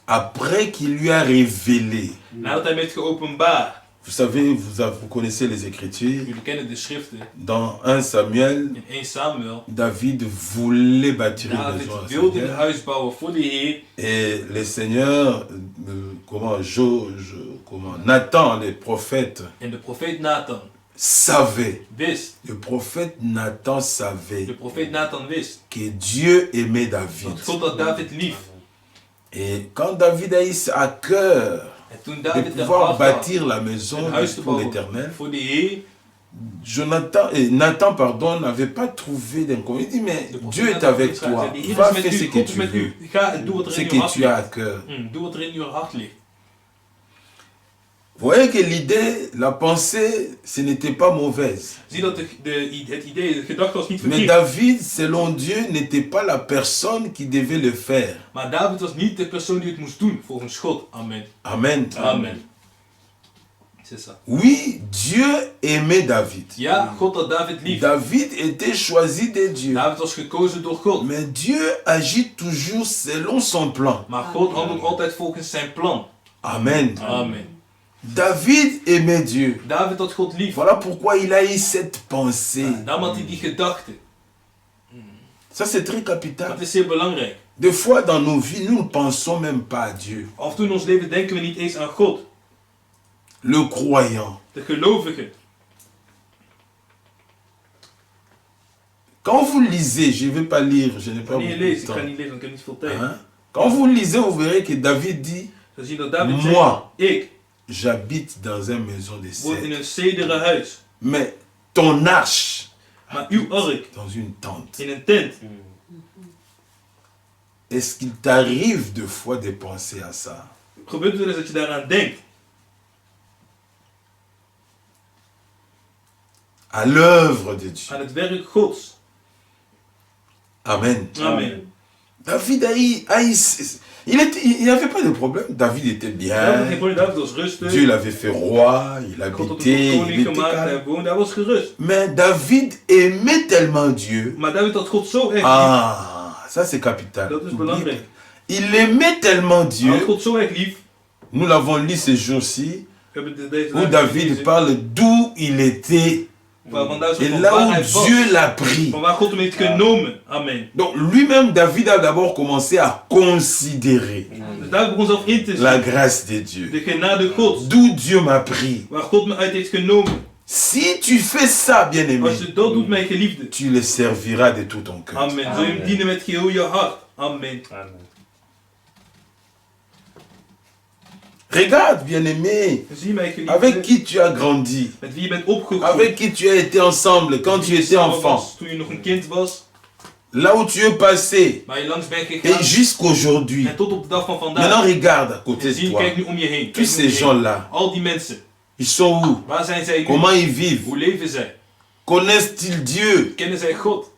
après qu'il lui a révélé. Nadat hij met geopenbaard. Vous savez, vous connaissez les Écritures. Jullie kennen de schriften. Dans 1 Samuel, In 1 Samuel. David voulait bâtir une David maison à wilde een Seigneur. huis bouwen voor de Heer. Et le Seigneur, Nathan, le prophète, En de profeet Nathan savait. wist. Le prophète Nathan De savait profeet Nathan wist. que Dieu aimait David. Dat God had David lief. Et quand David a eu à cœur En toen de David er pouvoir had bâtir la maison een huis te pour bouwen l'Éternel, voor de Heer. Nathan, n'avait pas trouvé d'inconvénient. Il dit, mais De profeet Dieu est Nathan avec heeft gezegd, toi. de Heer Va is met faire ce u, que God is tu met veux. u. Ga en doe wat er Ce in uw que hart tu as à ligt. cœur. Doe wat er in uw hart ligt. Vous voyez que l'idée, la pensée, ce n'était pas mauvaise. Zie dat het idee, de gedachte was niet Mais verkeerd. David, selon Dieu, n'était pas la personne qui devait le faire. Maar David was niet de persoon die het moest doen, volgens God. Amen. Amen. Amen. C'est ça. Oui, Dieu aimait David. Ja, God had David lief. David était choisi de Dieu. David was gekozen door God. Mais Dieu agit toujours selon son plan. Maar God handelt altijd volgens zijn plan. Amen. Amen. David aimait Dieu. David had God lief. Voilà pourquoi il a eu cette pensée. Daarom had hij die gedachte. Ça, c'est très capital. Dat is zeer belangrijk. Des fois, dans nos vies, nous ne pensons même pas à Dieu. Af en toe in ons leven denken we niet eens aan God. Le croyant. De gelovige. Quand vous lisez, je ne vais pas lire, je n'ai pas Wanneer je beaucoup leest, de ik temps. ga niet lezen, want ik heb niet veel tijd. Hein? Quand vous lisez, vous verrez que David dit, Dan zie je dat David Moi. zegt, ik j'habite dans une maison de woon in cèdre. een cederen huis. Mais ton arche Maar uw ark dans une tente. in een tent. Est-ce qu'il t'arrive de fois de penser à ça? Gebeurt het wel eens dat je daaraan denkt? À l'œuvre de Dieu. Aan het werk Gods. Amen. Amen. David il n'avait pas de problème. David était David bien. geen probleem, David was rustig. Dieu l'avait fait roi, il God had hem tot habitait, il koning était gemaakt, calme. hij woonde, hij was gerust. Mais David aimait tellement Dieu. Maar David had God zo erg lief. Ah, ça c'est capital. Dat is belangrijk. Il aimait tellement Hij had Dieu. God zo erg lief. Nous l'avons lu ces jours-ci, We hebben deze où dagen David gelezen, parle d'où il était van David et van là waar où hij was. Dieu l'a pris. Van waar God hem heeft genomen. Amen. Donc lui-même, David a d'abord commencé à considérer Dus David begon zelf in te la zien. grâce de Dieu. De genade Gods. D'où Dieu m'a pris. Waar God me uit heeft genomen. Si tu fais ça, bien-aimé, Als je dat doet, mijn geliefde. tu le serviras de tout ton cœur. Amen. Zul je hem dienen met geheel je hart. Amen. Amen. Regarde, bien-aimé, Zie mijn geliefde. avec qui tu as grandi, Met wie je bent opgegroeid. avec qui tu as été ensemble quand Met tu wie je étais samen enfant, was Toen je nog een kind was. là où tu es passé, Waar je langs bent et gegaan. jusqu'aujourd'hui. En tot op de dag van vandaag. Maintenant, regarde à côté En de zie, toi. kijk nu om je heen. Kijk Tous nu om ces je heen. gens-là, Al die mensen. ils sont où? Waar zijn zij nu? Comment ils vivent? Hoe leven zij? Connaissent-ils Dieu? Kennen zij God?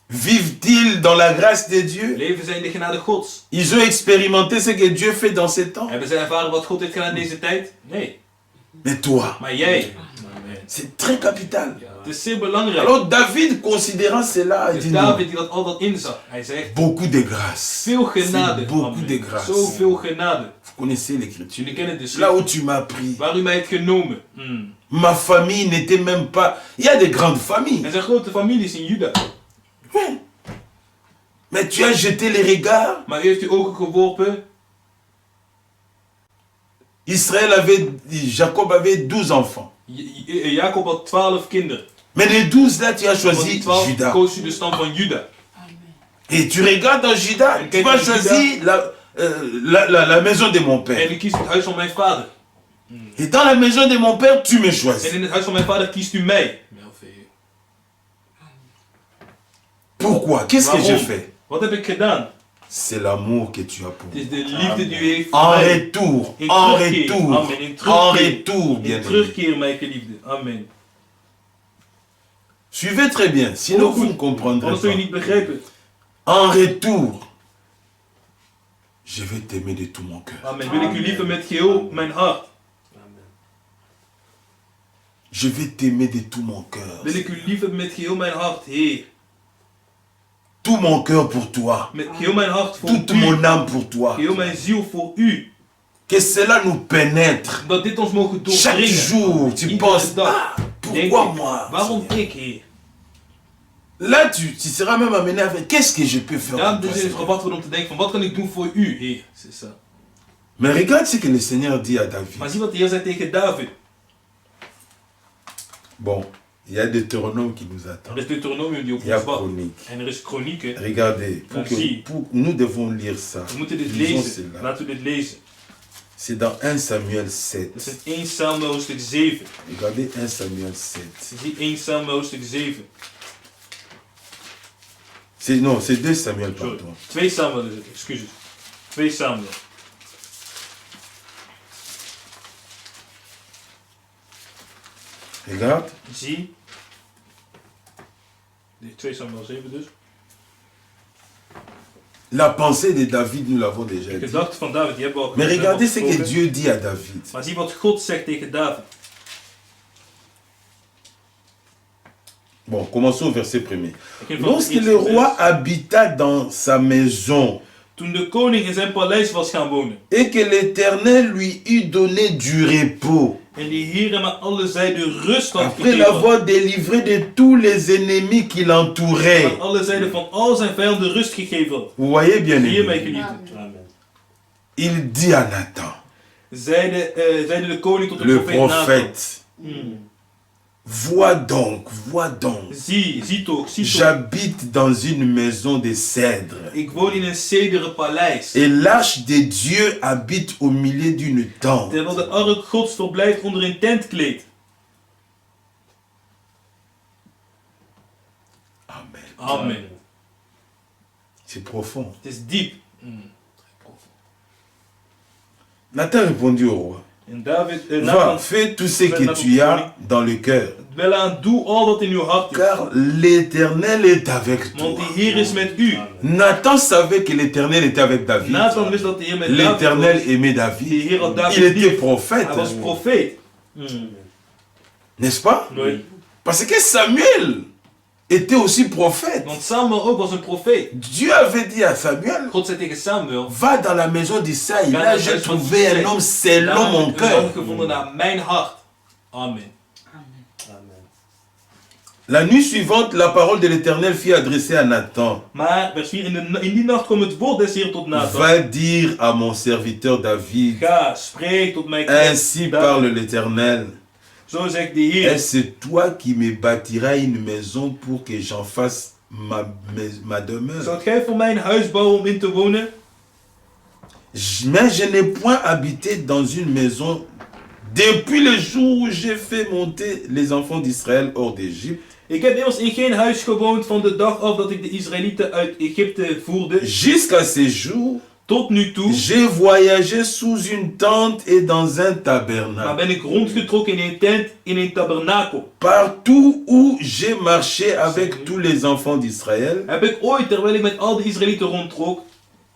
Vivent-ils dans la grâce de Dieu? Leven zij in de genade Gods? Ils ont expérimenté ce que Dieu fait dans ces temps. Hebben zij ervaren wat God heeft gedaan in deze tijd? Nee. Mais toi, Maar jij? c'est très capital. Het is zeer belangrijk. Alors David, considérant cela, il Dus dit non, David die dat al dat inzag. Hij zegt, beaucoup de grâce. veel genade. C'est beaucoup Amen. de grâce. Zoveel genade. Vous connaissez l'écriture. Jullie kennen de Là schrift. où tu m'as pris, Waar u mij heeft genomen. ma famille n'était même pas... Il y a des grandes familles. Er zijn grote families in Juda. Ouais. Mais tu as jeté les regards Maar u heeft uw ogen geworpen Jacob avait 12 enfants. Jacob had 12 kinderen. Mais les 12 là, tu as Van die choisi 12 Judas. koos je de stam van Juda. Et tu regardes dans Judas, En tu kijk vas naar choisir la maison de mon En père. ik kies het huis van mijn vader. Et dans la maison de mon père, tu me En choisis. in het huis van mijn vader kiest u mij. Pourquoi? Qu'est-ce que j'ai fait? Wat heb ik gedaan? C'est l'amour que tu as pour Het is moi. de liefde die u heeft voor En mij. retour, In en terugkeer. retour, Amen. In en terugkeer. retour, bien In aimé. terugkeer, mijn geliefde. Amen. Suivez très bien, sinon vous ne comprendrez Anders zul je pas. niet begrijpen. En retour, je vais t'aimer de tout mon cœur. Amen. Wil ik u liefde met geheel mijn hart. Je vais t'aimer de tout mon cœur. Wil ik u liefde met geheel mijn hart, Heer. Tout mon cœur pour toi. Met geheel mijn hart voor Toute u. mon âme pour toi. Geheel mijn ziel voor u. Que cela nous pénètre. Dat dit ons mogen Chaque doordringen. jour, tu Iedere penses, dag. Denk pourquoi ik, moi? waarom Seigneur? ik, Heer? Là, tu seras même amené avec qu'est-ce que je peux faire Ja, pour toi, dus is Seigneur? gebracht worden om te denken van wat kan ik doen voor u, Heer? C'est ça. Mais regarde ce que le Seigneur dit à David. Maar zie wat de Heer zei tegen David. Bon, il y a Deutéronome qui nous attend. Er is Deuteronomium die op Il y a ons wacht. Chronique. En er is Kronieken. Regardez, Merci. nous devons lire ça. We moeten dit Lisons lezen. cela. Laten we dit lezen. C'est dans 1 Samuel Dat 7. is in 1 Samuel hoofdstuk 7. Regardez 1 Samuel 7. Zie 1 Samuel hoofdstuk 7. Non, c'est 2 Samuel, Sorry. pardon. 2 Samuel is het, excuses. 2 Samuel. Regarde. Zie. 2 Samuel 7 dus. La pensée de David, nous l'avons déjà De dit. gedachten van David, die hebben we al Mais regardez ce que gesproken. Dieu dit à David. Maar zie wat God zegt tegen David. Bon, commençons au verset 1er. Ik ging van Lorsque het le eerste roi vers. habita dans sa maison Toen de koning in zijn paleis was gaan wonen. et que l'Éternel lui eut donné du repos, En die Heer hem aan alle zijden rust had après gegeven. l'avoir délivré de tous les ennemis qui l'entouraient. Aan alle zijden van al zijn vijanden rust gegeven had. Vous voyez bien, Heer, mijn aimé. geliefde. Amen. Il dit à Nathan, Zeide de koning tot de le profeet Nathan. prophète, vois donc, Zie toch. j'habite dans une maison de cèdre. Ik woon in een cederen paleis. Et l'arche de Dieu habite au milieu d'une tente. Terwijl de ark Gods verblijft onder een tentkleed. Amen. Amen. C'est profond. Het is diep. Nathan répondit au roi, En David, va, Nathan, fais tout ce que tu as dans le cœur, welaan, doe al wat in uw hart is. car l'Éternel est avec Want toi. de Heer is met u. Nathan savait que l'Éternel était avec David. Nathan wist dat de Heer met David L'Éternel was. aimait De David. Heer had David Il était lief. prophète, Hij was profeet. n'est-ce pas? Nee. Parce que Samuel était aussi prophète. Want Samuel ook was een profeet. Dieu avait dit à Samuel, God zei tegen Samuel. va dans la maison d'Isaïe. Ga Là, naar j'ai het huis van trouvé Isaïe. un homme selon Daar mon heb ik een man cœur. gevonden naar mijn hart. Amen. La nuit suivante, la parole de l'Éternel fut adressée à Nathan. Maar, vers 4, in die nacht kwam het woord des Heer tot Nathan. Va dire à mon serviteur David, Ga, spreek tot mijn knecht ainsi David. parle l'Éternel. Zo zegt de Heer. Est-ce toi qui me bâtiras une maison pour que j'en fasse ma demeure? Zou gij voor mij een huis bouwen om in te wonen? Mais je n'ai point habité dans une maison depuis le jour où j'ai fait monter les enfants d'Israël hors d'Égypte, Ik heb immers in geen huis gewoond van de dag af dat ik de Israëlieten uit Egypte voerde. jusqu'à ce jour. Tot nu toe. J'ai voyagé sous une tente et dans un Maar tabernacle. ben ik rondgetrokken in een tent, in een tabernakel. Partout où j'ai marché avec tous les enfants d'Israël. Heb ik ooit, terwijl ik met al de Israëlieten rondtrok,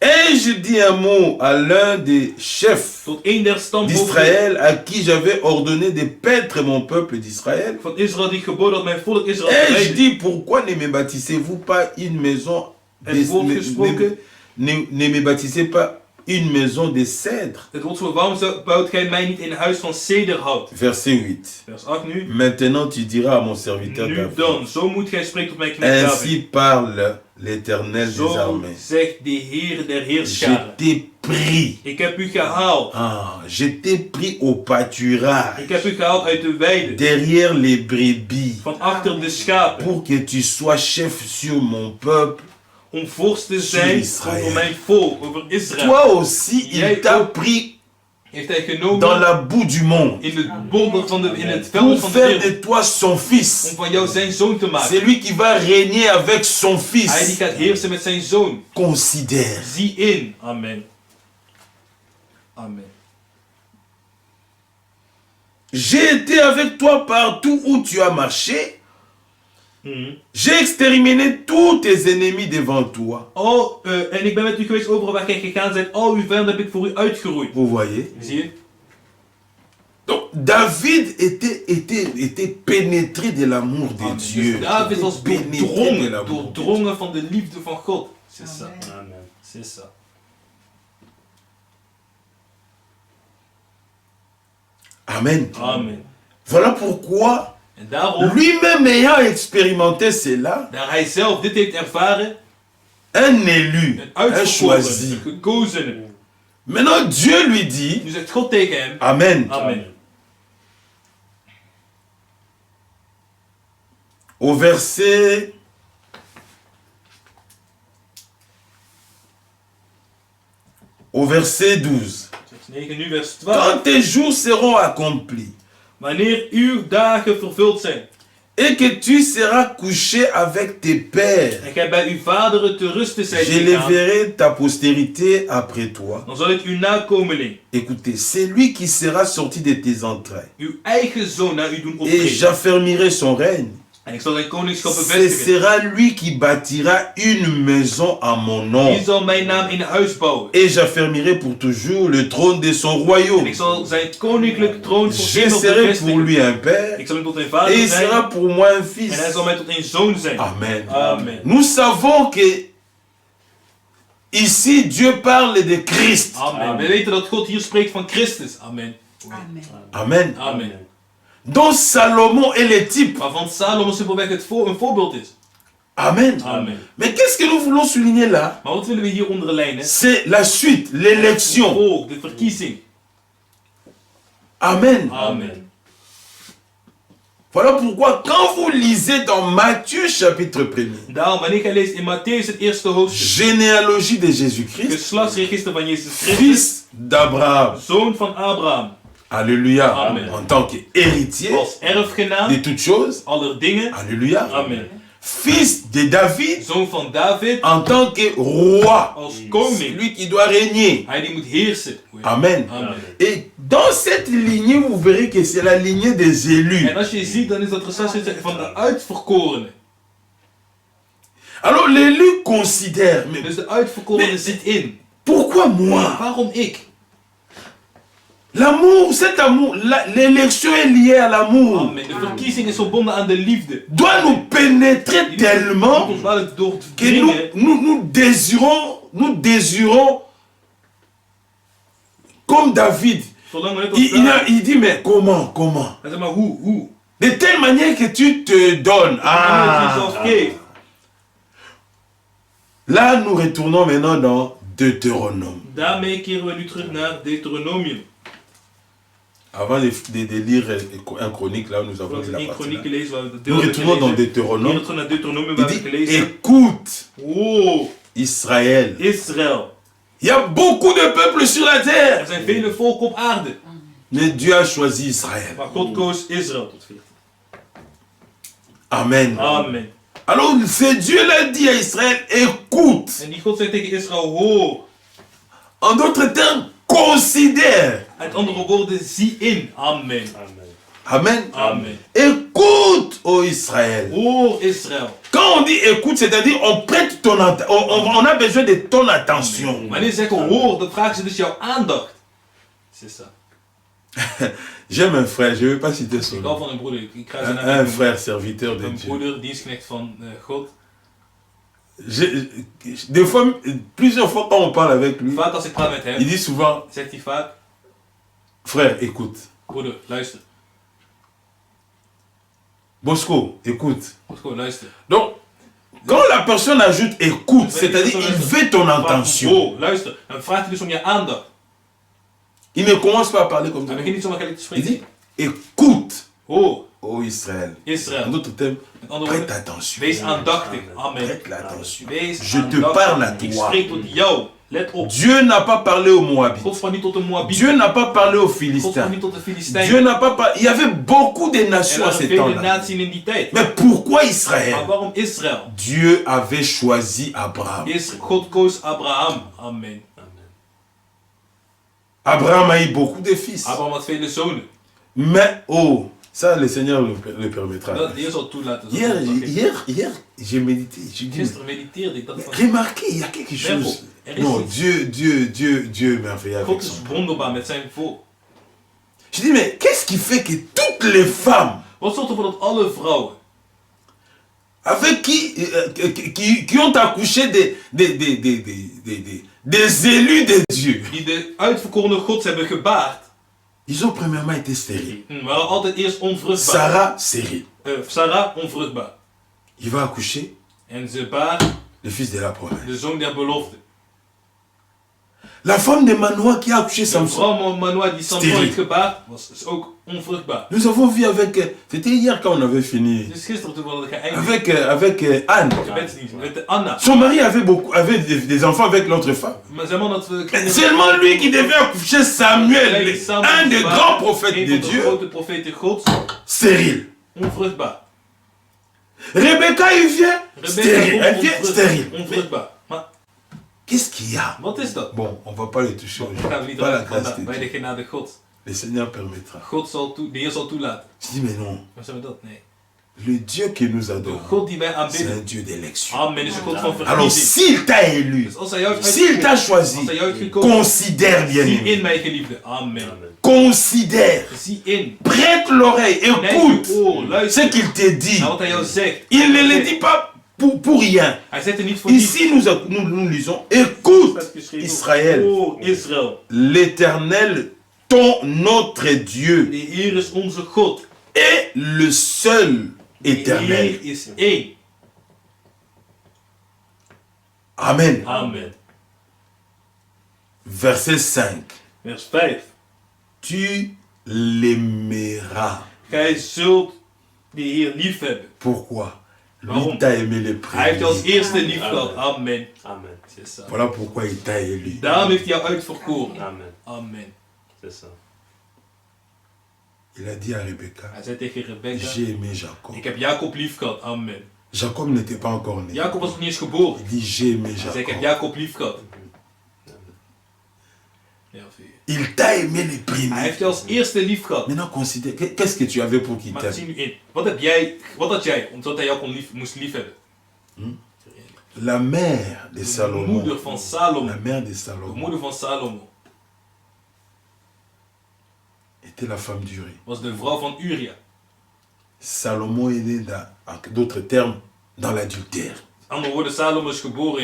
Et je dis un mot à l'un des chefs tot een der stamhoofden d'Israël à qui j'avais ordonné de paître mon peuple d'Israël. van Israël die geboden had mijn volk Israël te Et je leiden. dis, pourquoi ne me bâtissez-vous pas une maison Het woord gesproken. ne me bâtissez pas une maison de cèdre. Het wordt zo, waarom bouwt gij mij niet in een huis van cederhout? Verset 8. Vers 8 nu. Maintenant tu diras à mon serviteur Nu David, dan, zo moet gij spreken tot mijn knecht David. ainsi parle l'Éternel des Zo armées. zegt de Heer der Je Heerscharen. t'ai pris. Ik heb u gehaald. Ah, je t'ai pris au pâturage, Ik heb u gehaald uit de weide. derrière les brebis, Van achter de schapen. pour que tu sois chef sur mon peuple. Om vorst te zijn Israël. over mijn volk, over Israël. Toi aussi, il Jij t'a ook. pris Heeft hij dans genomen la boue du monde in het bodem van de, in het pour veld van de faire wereld. de toi son Om fils. van jou zijn zoon te maken. C'est lui qui va régner avec son Hij die fils. gaat heersen met zijn zoon. Considère. Zie in. Amen. Amen. J'ai été avec toi partout où tu as marché. J'ai exterminé tous tes ennemis devant toi. En ik ben met u geweest overal waar gij gegaan bent. Al uw vijanden heb ik voor u uitgeroeid. Vous voyez? Zie je? Donc David était pénétré de l'amour de Amen. Dieu. Dus David was Pénétré de doordrongen, l'amour. doordrongen van de liefde van God. C'est ça. Amen. C'est ça. Amen. Amen. Voilà pourquoi, En daarom, lui-même ayant expérimenté cela, daar hij zelf dit heeft ervaren, un élu, een un choisi. uitverkorene, een gekozene. Maintenant, Dieu lui dit, Nu zegt God tegen hem, Amen. Amen. Au verset au verset 12. Vers 9, nu vers 12. Quand tes jours seront accomplis Wanneer uw dagen vervuld zijn et que tu seras couché avec tes pères, en gij bij uw vaderen te rusten zijt je gegaan, leverai ta postérité après toi. dan zal ik uw nakomeling, Écoutez, c'est lui qui sera sorti de tes entrailles. uw eigen zoon naar u doen Et optreden. j'affermirai son règne. En ik zal zijn koningschap Ce bevestigen. sera lui qui bâtira une maison à mon nom. Die zal mijn naam in een huis bouwen. Et j'affermirai pour toujours le trône de son En royaume. ik zal zijn koninklijke troon voor Je immer serai pour bevestigen. lui un père Ik zal hem tot een et vader il sera zijn. pour moi un En hij fils. zal mij tot een zoon zijn. Amen. Amen. Nous savons que ici Dieu parle de Christ. Amen. We weten dat God hier spreekt van Christus. Amen. Amen. Amen. Amen. Donc Salomon est le type. Waarvan Salomo simpelweg een voorbeeld is. Amen. Amen. Mais qu'est-ce que nous voulons souligner là? Maar wat willen we hier onderlijnen? C'est la suite, l'élection. Volk, de verkiezing. Amen. Amen. Voilà pourquoi quand vous lisez dans Matthieu chapitre 1er, Daarom, wanneer gij leest in Matthäus het eerste hoofdstuk, généalogie de Jésus-Christ, geslachtsregister van Jezus Christus, fils d'Abraham. zoon van Abraham, Alléluia. Amen. En tant qu'héritier als erfgenaam de toutes choses. aller dingen. Alléluia. Amen. Fils de David Zoon van David, en tant que roi. als C'est koning. lui qui doit régner. Hij die moet heersen. Amen. Amen. Et dans cette lignée, vous verrez que c'est la lignée des élus. En als je ziet, dan is dat geslacht van de uitverkorenen. Alors l'élu considère, mais Dus de uitverkorene zit in. pourquoi moi? Waarom ik? L'amour, cet amour, l'élection est liée à l'amour. Amen. De verkiezing is verbonden aan de liefde. Doit nous pénétrer Die tellement moet ons laten que doordringen. nous désirons, comme David, Zolang we net als David. il dit, mais comment? Hij zegt maar hoe? De telle manière que tu te donnes. Ah. Jezelf geeft. Là, nous retournons maintenant dans Deutéronome. Daarmee keren we nu terug naar Deuteronomium. Avant de lire un chronique, là où nous avons Voordat lu we la één partie. chroniek Là. lezen waar we de deel Nous hebben retournons dans gelezen. Deutéronome. Hier terug naar Deuteronomium Il waar we dit, gelezen. écoute, Wow, Israël. Israël. Il y a beaucoup de peuples sur la Er terre. zijn vele volken op aarde. Mais Dieu a choisi Israël. Maar God koos Israël tot 14. Amen. Amen. Alors, c'est Dieu l'a dit à Israël, écoute. En die God zegt tegen Israël, hoor. En d'autres termes, considère. Met andere woorden, zie in. Amen. Amen. Amen. Écoute, ô Israël. Hoor Israël. Quand on dit écoute, c'est-à-dire on prête ton on a besoin de ton attention. Wanneer ze zeggen hoor, dan vragen ze dus jouw aandacht. C'est ça. J'aime un frère, je ne vais pas citer son Ik hou nom. van een broeder. Ik ga zijn naam Un niet noemen. frère serviteur de Een Dieu. broeder, dienstknecht van God. Des fois, plusieurs fois quand on parle avec lui, Vaak als ik praat met il hem, dit souvent, zegt hij vaak, frère, écoute. broeder, luister. Bosco, écoute. Bosco, luister. Donc, Quand la personne ajoute écoute, c'est-à-dire il veut ton attention. Oh, luister. Dan vraagt hij dus om je aandacht. Il ne commence pas à parler comme ça. Hij begint niet zomaar gelijk te Il spreken. dit écoute, Oh, ô Israël. En Israël. d'autres termes, Met andere prête woorden, attention. wees aandachtig. Amen. Prête l'attention. Wees Je te aandachtig. parle à Ik toi. spreek tot jou. Let op. Dieu n'a pas parlé aux Moabites. God sprak niet tot de Moabieten. Dieu n'a pas parlé aux God sprak Philistins. niet tot de Dieu Filistijnen. n'a pas parlé. Il y avait beaucoup de Er nations à waren ce vele temps-là. naties in die tijd. Mais pourquoi Maar Israël? waarom Israël? Dieu avait choisi Abraham. God koos Abraham. Amen. Abraham a eu beaucoup de fils. Abraham had vele zonen. Mais, oh, ça le Seigneur le permettra. Dat de Heer zal toelaten. Hier, j'ai médité. Je dis, Gisteren mediteerde ik dat van... remarquez, il y a quelque chose. Non, Dieu merveilleux avec God son is peuple. wonderbaar met zijn volk. Je dis, mais qu'est-ce qui fait que toutes les femmes Wat zorgt ervoor dat alle vrouwen avec qui ont accouché des élus de Dieu, die de uitverkorene Gods hebben gebaard, ils ont premièrement été stériles. waren altijd eerst onvruchtbaar. Sarah, stérile. Sarah, onvruchtbaar. Il va accoucher En ze baart le fils de la promesse. de zoon der belofte. La femme de Manoah qui a accouché De Samson. vrouw Manoah die Samson Steriel. heeft gebaard, is ook onvruchtbaar. Nous avons vu avec... C'était hier quand on avait fini. Dus gisteren toen we hadden geëindigd Avec Anne. met de Anna. Son mari avait des enfants avec l'autre femme. Maar zijn man had Seulement lui qui devait accoucher Samuel, un des grands prophètes de een van de Dieu, grote profeten Gods, stérile. onvruchtbaar. Rebecca, il vient stérile. Elle vient Rebecca stérile. onvruchtbaar. Maar Qu'est-ce qu'il y a? wat is dat? Bon, on ne va pas le toucher Dat gaan we aujourd'hui. niet Pas la eruit grâce vandaag, de bij de Dieu. genade Gods. Le Seigneur permettra. De Heer zal toelaten. Je dis, mais non. Wat zijn we dat? Nee. Le Dieu que nous De adorons, God die wij c'est aanbidden. un Dieu d'élection. Amen is een God van Alors, verkiezing. s'il t'a élu, Dus als hij jou heeft s'il t'a uitgekozen, choisi, als hij jou heeft gekozen, considère bien zie aimé. in mij geliefde. Amen. Considère. Zie in. Prête l'oreille, écoute Nee, oh, ce luister qu'il te dit. naar wat hij jou zegt. Il ne le dit pas pour rien. Hij zegt er niet voor niets. Ici, nous lisons, écoute Israël, Oh, Israël. l'Éternel, notre Dieu, De Heer is onze God. est le seul De éternel. Heer is één. Amen. Amen. Verset 5. Vers 5. Tu l'aimeras. Gij zult de Heer lief hebben. Pourquoi? Lui Waarom? t'a aimé le Hij heeft je als premier. eerste lief gehad. Amen. Amen. C'est ça. Voilà pourquoi il t'a élu. Daarom heeft hij jou uitverkoren. Amen. Amen. C'est ça. Il a dit à Rebecca, Hij zei tegen Rebecca, j'ai aimé Jacob. ik heb Jacob lief gehad. Amen. Jacob n'était pas encore né. Jacob was nog niet eens geboren. Il dit, j'ai aimé Hij zei, ik heb Jacob. Jacob lief gehad. Ja, zie je. Il t'a aimé le Hij premier. heeft je als eerste lief gehad. Maintenant, considère, qu'est-ce que tu avais pour qu'il Maar t'aime? zie nu in. Wat had jij, omdat hij jou moest lief hebben? La mère de De Salomon. moeder van Salomo. La mère de De Salomon moeder van Salomo était la femme d'Uri. was de vrouw van Uria. Salomon est né, en d'autres termes, dans l'adultère. Andere woorden, Salomo is geboren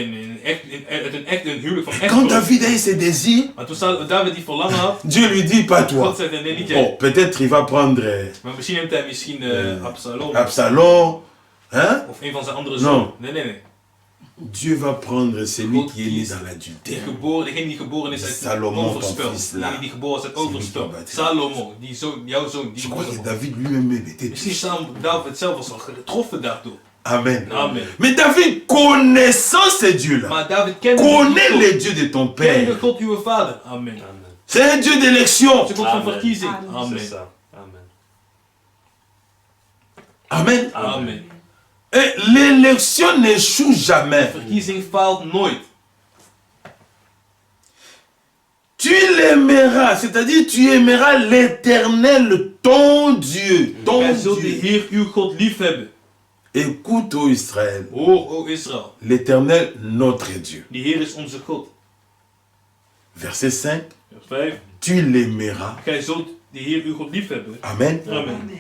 uit een huwelijk van Et quand echtgenoot. David a eu ses désirs, Maar toen David die verlangen had, Dieu lui dit, pas toi. God zei nee, niet jij. Bon, peut-être il va prendre Maar misschien neemt hij misschien Absalom. Absalom. Hein? Of een van zijn andere Non. zonen. Nee. Dieu va prendre celui God qui est né kiest dans die l'adultère. degene die geboren is uit Salomon, overspel. ton fils, là. Degene die geboren is uit Celui overspel. qui va Salomo, jouw zoon. Je crois que David lui-même était Misschien touché. David zelf was al getroffen daardoor. Amen. Amen. Mais David, connaissant ce Dieu-là, Maar David kende connais God. le Dieu de ton Ken de père. God uw vader. Amen. Amen. C'est un Dieu d'élection. Het is een God van Amen. verkiezing. Amen. Amen. C'est ça. Amen. Amen. Amen. Et l'élection n'échoue jamais. Verkiezing faalt nooit. Tu l'aimeras, c'est-à-dire tu aimeras l'Éternel, ton Dieu. Ton Gij zult de Dieu. Heer uw God lief hebben. Écoute, ô Israël, Hoor, o Israël. l'Éternel, notre Dieu. Die Heer is onze God. Verset 5. Vers 5. Tu l'aimeras. Gij zult de Heer uw God lief hebben. Amen. Amen.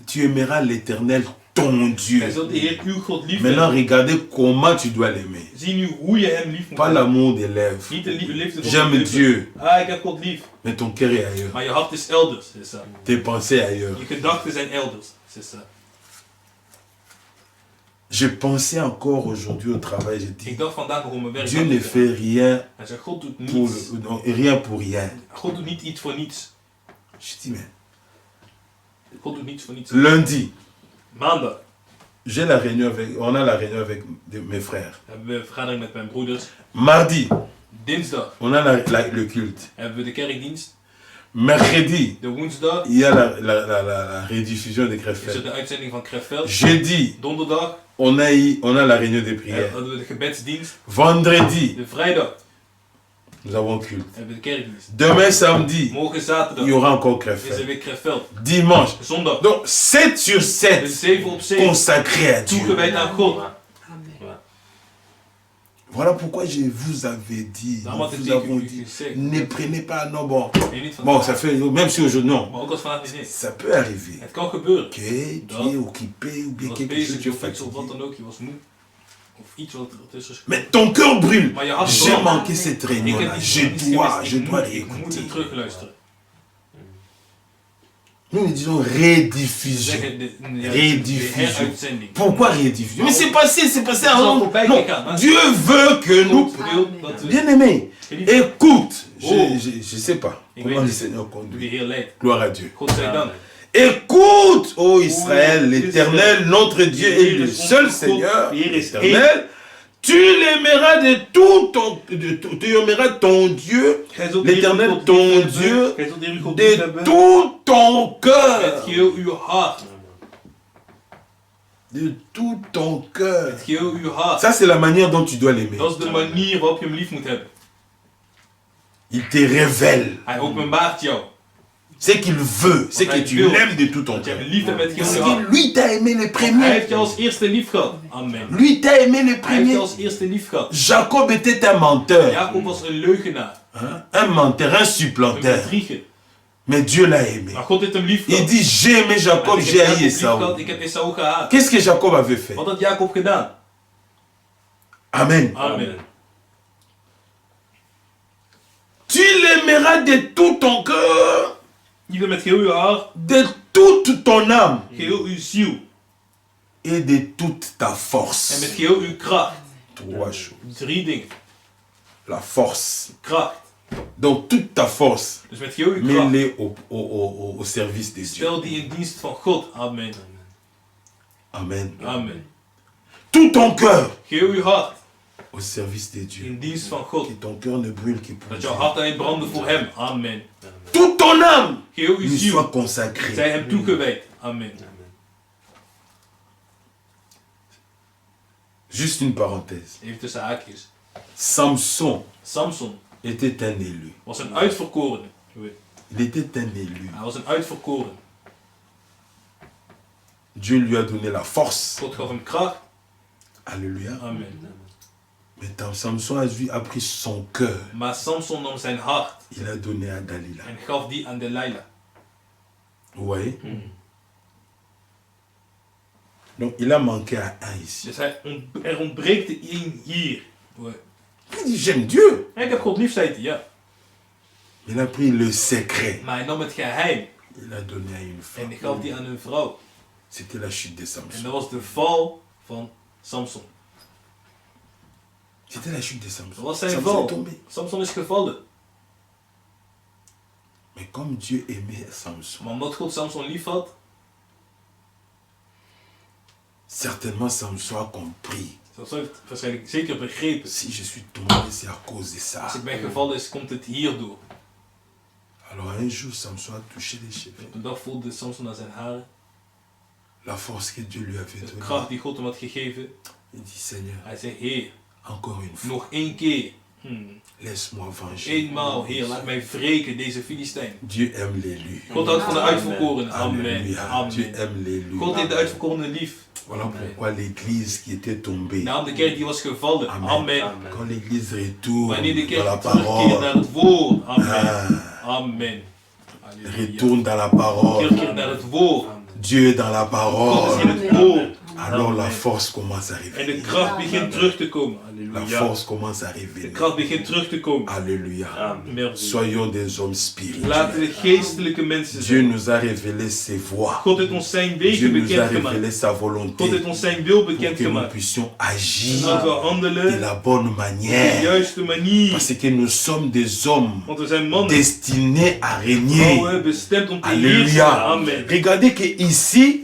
Tu aimeras l'Éternel, ton Gij Dieu. zult de Heer uw God lief Maintenant, hebben. regardez comment tu dois l'aimer. Zie nu hoe je hem lief moet Pas hebben. l'amour des lèvres. Niet de liefde van J'aime de lippen. Dieu, Ah, ik heb God lief. mais ton cœur est ailleurs. Maar je hart is elders. C'est ça. Tes pensées ailleurs. Je gedachten zijn elders. C'est ça. Je pensais encore aujourd'hui au travail, je dis, Ik dacht vandaag nog om mijn werk Dieu aan te ne doen. fait rien Hij zei, God doet pour, niets. rien pour rien. God doet niet iets voor niets. Je dis, mais God doet niets voor niets. lundi, Maandag j'ai la réunion on a la réunion avec mes frères. hebben we een vergadering met mijn broeders. Mardi, Dinsdag on a le culte. hebben we de kerkdienst. Mercredi, De woensdag il y a la rediffusion de is er Krefeld. de uitzending van Krefeld. Jeudi, Donderdag on a la réunion des prières. hadden we de gebedsdienst. Vendredi, De vrijdag nous avons culte. hebben we de kerkdienst. Demain samedi, Morgen il zaterdag y aura encore is er Krefeld. weer Krefeld. Dimanche. Zondag Donc 7 sur dus 7 7 op 7 consacrés à Dieu. toegewijd aan God. Voilà pourquoi je vous avais dit, Daarom had ik nous tegen avons u dit, gezegd. ne prenez pas, non bon, Nee, niet van bon ça fait, même si aujourd'hui non, maar ook als vandaag niet is. ça peut arriver Het kan gebeuren. que tu es occupé ou Je bien was quelque chose, bezig tu es of iets of wat fatigué. dan ook. Je was moe. Of iets wat er tussen is gekomen. Mais ton cœur brûle. Maar je hart J'ai brandt. manqué cette Ik réunion-là. heb iets Je gemist. dois Ik moet het réécouter. terugluisteren. Nous disons Ze rediffusion. zeggen de Rediffusion. heruitzending. Pourquoi rediffusion? Mais c'est passé Ça avant. faut pas Non, quelqu'un, hein. Dieu veut que nous. God wil dat we... Bien aimé, Geliefd, écoute. Oh. Je sais pas Ik comment weet le niet. Seigneur hoe de conduit. Heer leidt. Gloire à Dieu. God zij dank. Écoute, ô Israël, Oh, l'Éternel, notre Dieu de est Heer le is seul onze God, Seigneur, de Heer is l'Éternel. Tu l'aimeras de tout ton, tu aimeras ton Dieu, Gij zult de Heer l'Éternel, uw God ton liefhebben. Dieu, Gij zult de Heer uw God de liefhebben. tout ton Met cœur. geheel uw hart. De tout ton cœur. Met geheel uw hart. Ça, c'est la manière dont tu dois l'aimer. Dat is de manier waarop je hem lief moet hebben. Il te révèle Hij openbaart jou. ce qu'il veut, c'est que tu l'aimes de tout ton Dat je cœur. hem lief hebt met Parce geheel je hart. que lui t'a aimé les Hij premiers. heeft jou als eerste lief gehad. Amen. Lui t'a aimé les Hij heeft premiers. jou als eerste lief gehad. Jacob était un menteur, Jacob was een leugenaar. hein, un menteur, un Een supplanteur. bedrieger. Mais Dieu l'a aimé. Maar God heeft hem lief Il gehad. dit, j'ai aimé Jacob, Ik j'ai heb haï Jacob lief Esaü. gehad, ik heb Esau gehaat. Qu'est-ce que Jacob avait fait? Wat had Jacob gedaan? Amen. Amen. Tu l'aimeras de tout ton cœur, Liefde met geheel uw hart, de toute ton âme geheel uw ziel et de toute ta en met force. geheel uw kracht. Trois choses. 3 dingen. La force. Kracht. Donc toute ta force, Dus met geheel uw kracht. mets-les au service de Dieu. Stel die in dienst van God. Amen. Amen. Amen. Tout ton cœur Geheel uw hart au service de Dieu. in dienst van God. Que ton cœur ne brûle que pour Dat Dieu. jouw hart alleen brandde voor hem. Amen. Toute ton âme Geheel uw lui ziel. soit consacrée. Zij hem toegewijd. Amen. Juste une parenthèse. Even tussen haakjes. Samson Samson était un élu. was een uitverkorene. Il était un élu. Hij was een uitverkoren. Dieu lui a donné la force. God gaf hem kracht. Alléluia. Amen. Mais Samson a pris son cœur. Maar Samson nam zijn hart Il a donné à Dalila. en gaf die aan Delilah. Vous voyez? Donc il a manqué à un ici. Dus er ontbreekt er één hier. Ouais. Il dit j'aime Dieu. En ik heb God lief, zei hij, ja. Il a pris le secret. Maar hij nam het geheim Il a donné à une en femme. hij gaf die aan een vrouw. C'était la chute de En Samson. dat was de val van Samson. C'était la chute de Dat Samson. was zijn Samson est val. tombé. Samson is gevallen. Mais comme Dieu aimait Samson, Maar omdat God Samson lief had, certainement Samson a compris. Samson heeft waarschijnlijk zeker begrepen. Si je suis tombé, c'est à cause de ça. Als ik ben gevallen is, komt het hierdoor. Alors un jour, Samson a touché les cheveux. Op een dag voelde Samson aan zijn haren. La force que Dieu lui avait De donnée. kracht die God hem had gegeven. Il dit Seigneur, Hij zei, Heer, encore une fois, nog één keer. laisse-moi venger. Eenmaal, Heer, laat mij wreken, deze Filistijn. Dieu aime l'élu. God houdt van de uitverkorenen. Amen. Alléluia. Dieu Amen. aime l'élu. God heeft de uitverkorenen lief. Voilà pourquoi l'église qui était tombée, Naam de kerk die was gevallen. Amen. Amen. quand l'église retourne Wanneer de dans la kerk terugkeert naar parole, het woord. Amen. ah, Amen. Halleluja. retourne dans la parole, Terugkeert naar het woord. Dieu est dans la God is parole. in het woord. alors la Amen. force commence à En de révéler. kracht begint terug te komen. La Halleluja. force commence à De révéler. kracht begint terug te komen. Alléluia. Amen. Merci. Soyons des hommes spirituels. Laten we geestelijke mensen Dieu zijn. nous a révélé ses voies. God heeft ons zijn Dieu wegen nous a bekendgemaakt. révélé sa volonté God heeft ons zijn wil pour que nous bekendgemaakt. puissions En agir dat we de handelen la bonne op de manière. juiste manier. Parce que nous sommes des hommes Want we zijn mannen, destinés à régner. vrouwen, bestemd om te Alléluia. heersen. Amen. Regardez que ici,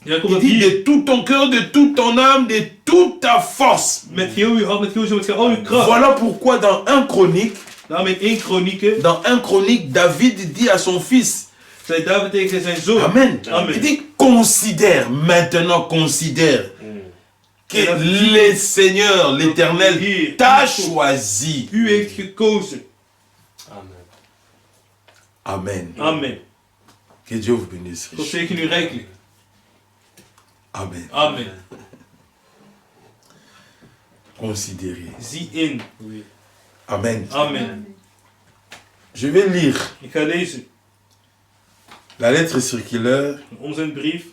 Ja, komt il dat dit hier. de tout ton cœur, de toute ton âme, de toute ta force. Met heel uw hart, met heel uw ziel, met al uw kracht. Voilà pourquoi dans 1 Chronique, Daarom in 1 Kronieken dans 1 Chronique, David dit à son fils, zei David tegen zijn zoon. Amen. Amen. Il dit, considère, maintenant considère que le Seigneur, l'Éternel, t'a choisi. U heeft gekozen. Amen. Amen. Amen. Que Dieu vous bénisse. God zegen u rijkelijk. Amen. Amen. Considérez. Zie in. Amen. Amen. Je vais lire Ik ga lezen la lettre circulaire een omzendbrief.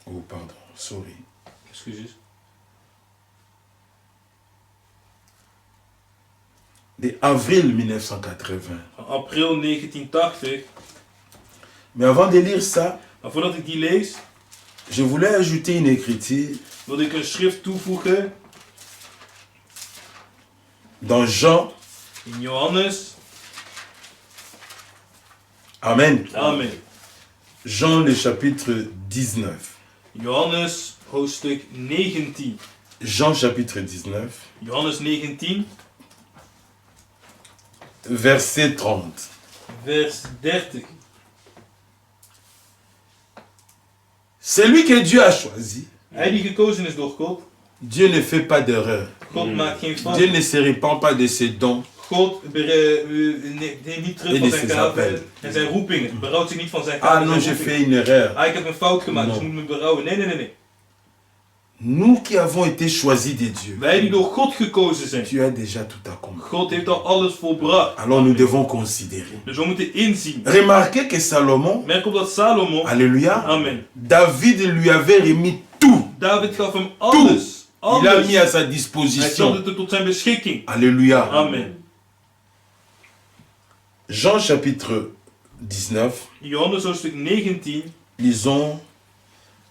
Oh, pardon, sorry. Excuses. De avril 1980. Van april 1980. Mais avant de lire ça, Maar voordat ik die lees, je voulais ajouter une écriture wilde ik een schrift toevoegen dans Jean. in Johannes. Amen. Amen. Jean le chapitre 19. Johannes hoofdstuk 19. Jean chapitre 19, Johannes 19, verset 30. vers 30. Celui que Dieu a choisi, Hij die gekozen is door God. Dieu ne fait pas d'erreur. God maakt geen Dieu fout. ne se répand pas de ses dons. God neemt niet terug En van is zijn zijn gaven appel. en zijn roepingen. Berouwt zich niet van zijn Ah gaven non, en j'ai zijn fait roepingen. une erreur. Ah, ik heb een fout gemaakt, dus Non. ik moet me berouwen. Nee, nee, nee, nee. Nous qui avons été choisis de Dieu, Wij die door God gekozen zijn. Dieu a déjà tout accompli. God heeft al alles volbracht. Alors nous devons considérer. Dus we moeten inzien. Remarquez que Salomon, Merk op dat Salomo. alléluia, Amen. David lui avait remis tout. David gaf hem alles. Il a mis à Alles. sa Hij disposition. stelde het tot zijn beschikking. Alléluia. Amen. Jean chapitre 19, Johannes hoofdstuk 19. lisons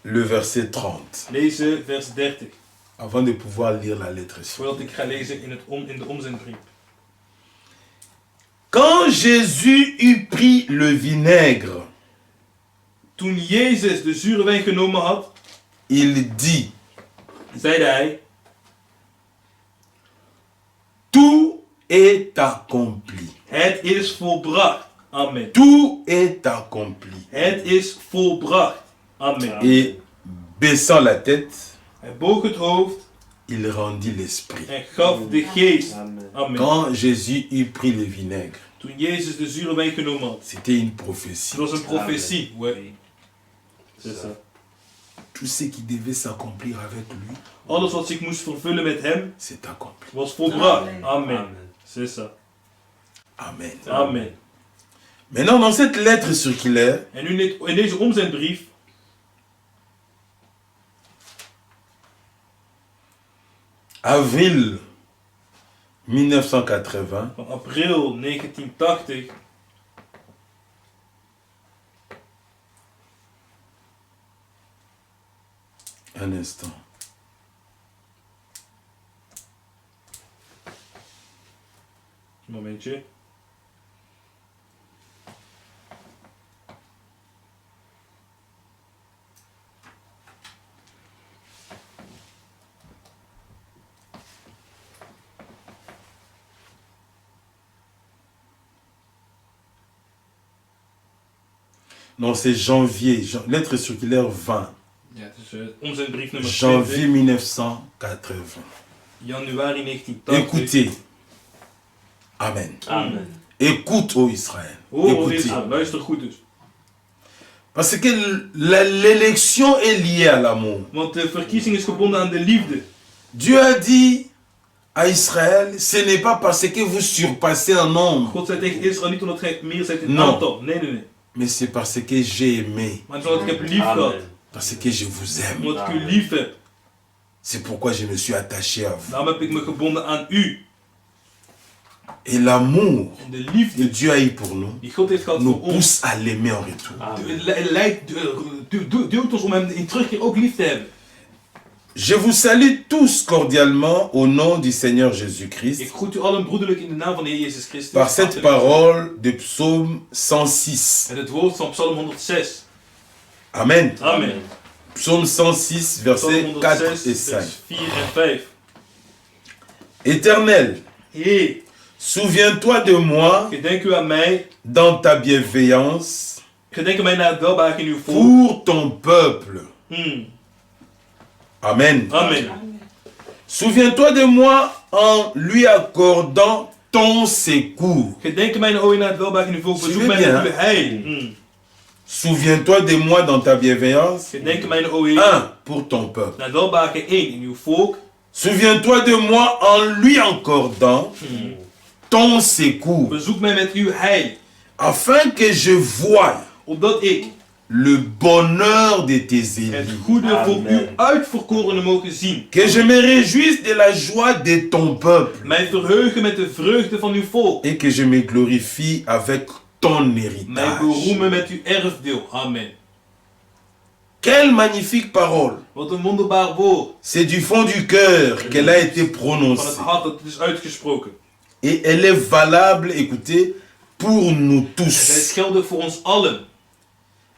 le verset 30. Lezen vers 30. Avant de pouvoir lire la lettre. Voordat ik ga lezen in de omzendbrief. Quand Jésus eut pris le vinaigre, Toen Jezus de zure wijn genomen had, il dit, zeide hij: tout est accompli. Het is volbracht. Amen. Tout est accompli. Het is volbracht. Amen. Et baissant la tête, Hij boog het hoofd il rendit l'esprit. en gaf de geest. Amen. Amen. Quand Jésus eut pris le vinaigre, Toen Jezus de zure wijn genomen had. c'était une prophétie. Het was een profetie. Amen. Ouais. C'est ça. Tout ce qui devait s'accomplir avec lui, Alles wat zich moest vervullen met hem, c'est accompli. was volbracht. Amen. Amen. Amen. C'est ça. Amen. Amen. Maintenant, dans cette lettre circulaire, En nu in deze omzendbrief, avril 1980, van april 1980, un instant. een momentje. Non, c'est janvier, lettre circulaire 20, Ja, het is omzendbrief nummer janvier 20, 1980. januari 1980. Écoutez. Amen. Amen. Écoute, ô Israël. Oh, Écoutez. Israël, luister goed dus. Parce que l'élection est liée à l'amour. Want de verkiezing is gebonden aan de liefde. Dieu a dit à Israël, ce n'est pas parce que vous surpassez en nombre, God zei tegen Israël niet omdat gij meer zijt in Non. aantal. Nee, nee, nee. mais c'est parce que j'ai aimé, Maar het is omdat ik heb lief gehad. Amen. parce que je vous aime. Omdat ik u lief heb. C'est pourquoi je me suis attaché à vous. Daarom heb ik me gebonden aan u. Et l'amour En de que liefde Dieu a eu pour nous die God heeft gehad nous voor ons. pousse à l'aimer en retour. Duwt ons om hem in terugkeer ook lief te hebben. Je vous salue tous cordialement au nom du Seigneur Ik Jésus-Christ groet u allen broederlijk in de naam van de Heer Jezus Christus. par cette parole de psaume 106. Met het woord van Psalm 106. Amen. Amen. Psaume 106, versets Psalm 4 106, et 5. vers 4 en 5. Éternel, Heer, souviens-toi de moi gedenk u aan mij. dans ta bienveillance Gedenk aan mij naar het welbehagen in uw volk. pour ton peuple. Amen. Amen. Souviens-toi de moi en lui accordant ton secours. Gedenk aan mij naar het welbehagen in uw volk. Je Bezoek veux mij bien, met uw heil. Souviens-toi de moi dans ta bienveillance. Gedenk aan mij, o Heer, 1. Pour ton peuple. naar het welbehagen 1 in uw volk. Souviens-toi de moi en lui accordant ton secours. Bezoek mij met uw heil. Afin que je voie Opdat ik le bonheur de tes het élus. goede voor Amen. uw uitverkorenen mogen zien. Que je me réjouisse de la joie de ton peuple. Mij verheugen met de vreugde van uw volk. Et que je me glorifie avec ton Mij héritage. beroemen met uw erfdeel. Amen. Quelle magnifique parole. Wat een wonderbaar woord. C'est du fond du cœur qu'elle a été Van het prononcée. hart dat het is uitgesproken. Et elle est valable, écoutez, pour nous En zij tous. gelden voor ons allen.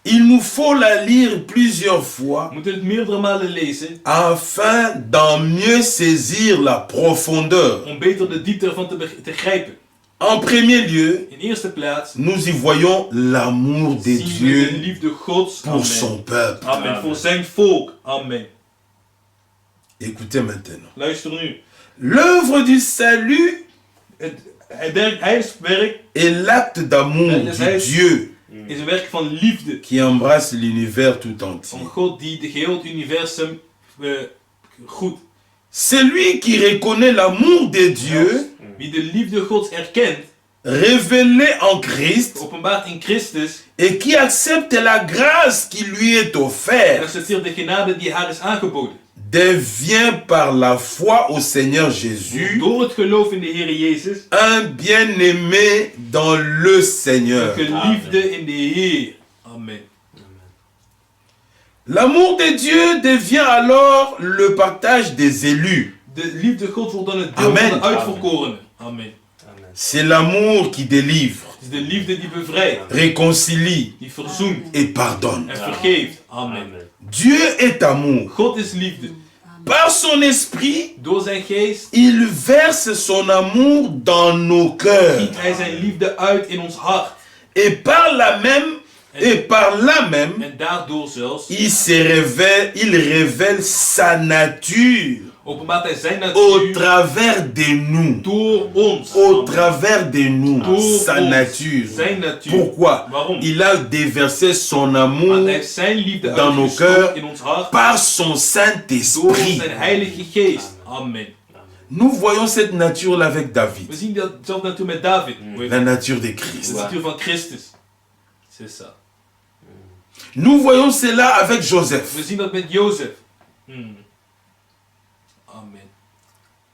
Il nous faut la lire plusieurs fois We moeten het meerdere malen lezen. afin d'en mieux saisir la profondeur. Om beter de diepte ervan te grijpen. En premier lieu, In eerste plaats nous y voyons l'amour de zien we de Dieu liefde Gods. pour Amen. son peuple. Amen. Voor zijn volk. Amen. Écoutez maintenant. Luister nu. L'œuvre du salut Het heilswerk est l'acte d'amour En de hij- Dieu is een werk van liefde. qui embrasse l'univers tout entier. Van God die de geheel het universum goed. Celui qui reconnaît l'amour de Dieu Wie de liefde Gods erkent, révélé en Christ openbaart in Christus, et qui accepte la grâce qui lui est en offerte accepteert de genade die haar is aangeboden. devient par la foi au Seigneur Jésus Door het geloof in de Heer Jezus, un bien-aimé dans le Seigneur. een geliefde in de Heer. Amen. L'amour de Dieu devient alors le partage des élus. De liefde Gods wordt dan het deel Amen. van de uitverkorenen. Amen. Amen. C'est l'amour qui délivre, Het is de liefde die bevrijdt, réconcilie die verzoent et pardonne. en vergeeft. Amen. Amen. Dieu est amour. God is liefde. Par son esprit, Door zijn geest il verse son amour dans nos cœurs. giet hij zijn liefde uit in ons hart. Et par là même, En daardoor zelfs il révèle sa nature openbaart hij zijn au natuur travers de nous. door ons. Au Amen. travers de nous, Door sa ons. nature. Zijn natuur. Pourquoi? Waarom? Il a déversé son Want amour hij heeft zijn liefde dans nos uitgestort cœurs in ons hart par son door Saint-Esprit. zijn heilige geest. Amen. Nous voyons cette nature-là avec We David, zien datzelfde natuur met David. la nature de De Christ. natuur van Christus. C'est ça. Nous voyons cela avec Joseph. We zien dat met Jozef. Amen.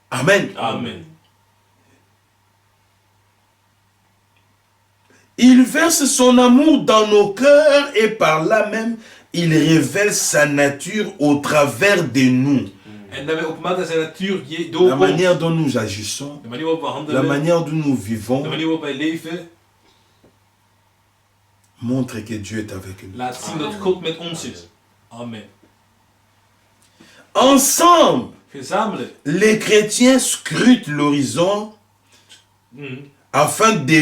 Amen. Amen. Il verse son amour dans nos cœurs et par là même, il révèle sa nature au travers de nous. En daarmee openbaart hij zijn natuur door La ons. manière dont nous agissons, De manier waarop we la handelen. manière dont nous De vivons, manier waarop wij leven. montre que Dieu est avec nous. Laat zien dat God met ons is. Amen. Ensemble, Gezamenlijk. les chrétiens scrutent l'horizon afin de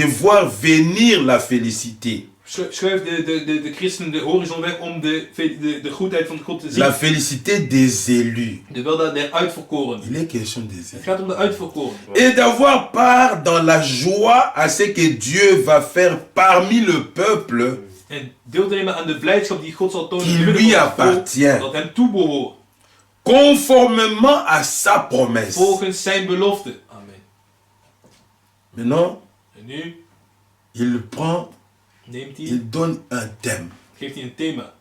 voir venir la félicité. Schuift de christenen de horizon weg om de goedheid van God te zien. La félicité des élus. De weldaad der uitverkorenen. Il est question des Het élus. gaat om de uitverkorenen. Et d'avoir part dans la joie à ce que Dieu va faire parmi le peuple En deel te nemen aan de blijdschap die God zal tonen. qui te midden lui van het volk appartient, Dat hem toebehoort. conformément à sa promesse. Volgens zijn belofte. Amen. Maintenant, En nu il prend, neemt hij, il donne un thème. geeft hij een thema.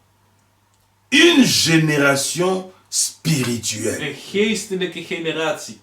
Une génération spirituelle. Een geestelijke generatie.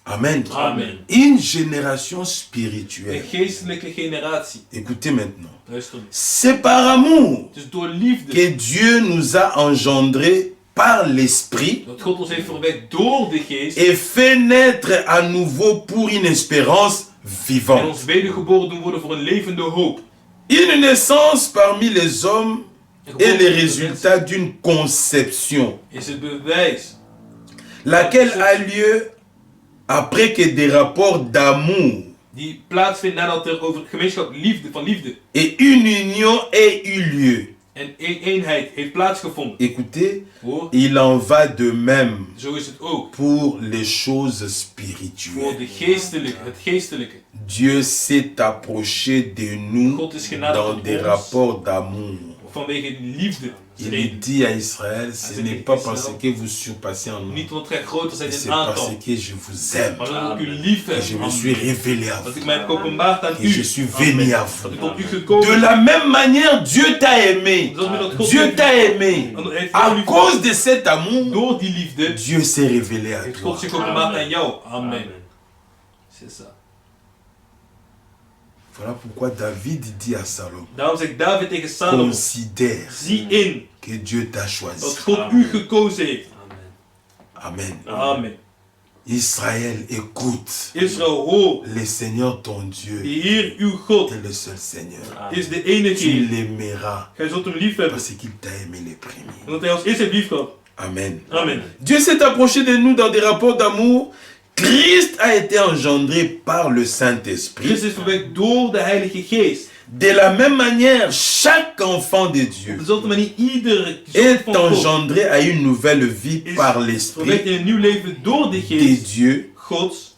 Amen. Amen. Une génération Een spirituelle. geestelijke generatie. Écoutez maintenant. Luister nu. C'est par amour Het is door liefde que Dieu nous a engendrés par l'Esprit dat God ons heeft verwekt door de geest. et fait naître à nouveau pour une espérance En vivante. ons wedergeboren doen worden voor een levende hoop. Une naissance parmi les hommes Een est le geboorte résultat d'une conception, is het bewijs. laquelle a lieu après que des rapports d'amour Die plaatsvindt nadat er over gemeenschap van liefde et une union ait eu lieu. en eenheid heeft plaatsgevonden. Écoutez, Hoor, il en va de même zo is het ook. pour les choses Voor spirituelles. de geestelijke, het geestelijke. Dieu s'est approché de nous God is genadig dans tot des ons. rapports d'amour. Vanwege liefde. Il dit à Israël, ce n'est pas parce que vous surpassez en Niet nombre, omdat gij groter zijn mais in c'est parce aantal. que je vous aime, Maar dat ik u lief que heb. je me suis révélé à Dat vous, ik mij heb geopenbaard aan que u. je suis venu à Dat vous. ik tot u De gekomen la même manière, Dieu t'a aimé. Zoals met dat God Dieu heeft- t'a aimé. À cause de cet amour, Door die liefde Dieu s'est révélé à heeft toi. God zich geopenbaard aan jou. Amen. Amen. C'est ça. Voilà pourquoi David dit à Salomon, Daarom zegt David tegen Salomo. considère Zie in que Dieu t'a dat choisi. God u gekozen heeft. Amen. Amen. Amen. Israël, écoute. Israël, hoor. Le Seigneur ton De Dieu Heer, uw God, est le seul Seigneur. is de enige Tu Heer. l'aimeras Gij zult hem lief hebben. parce qu'il t'a aimé les premiers. Omdat hij ons eerst heeft lief gehad. Amen. Amen. Dieu s'est approché de nous dans des rapports d'amour. Christ a été engendré par le Saint-Esprit. Christus is verwekt door de Heilige Geest. De la même manière, chaque enfant de Dieu Op dezelfde manier, iedere zoon est van God engendré à une nouvelle vie is par verwekt l'Esprit in een nieuw leven door de de Geest Dieu. Gods.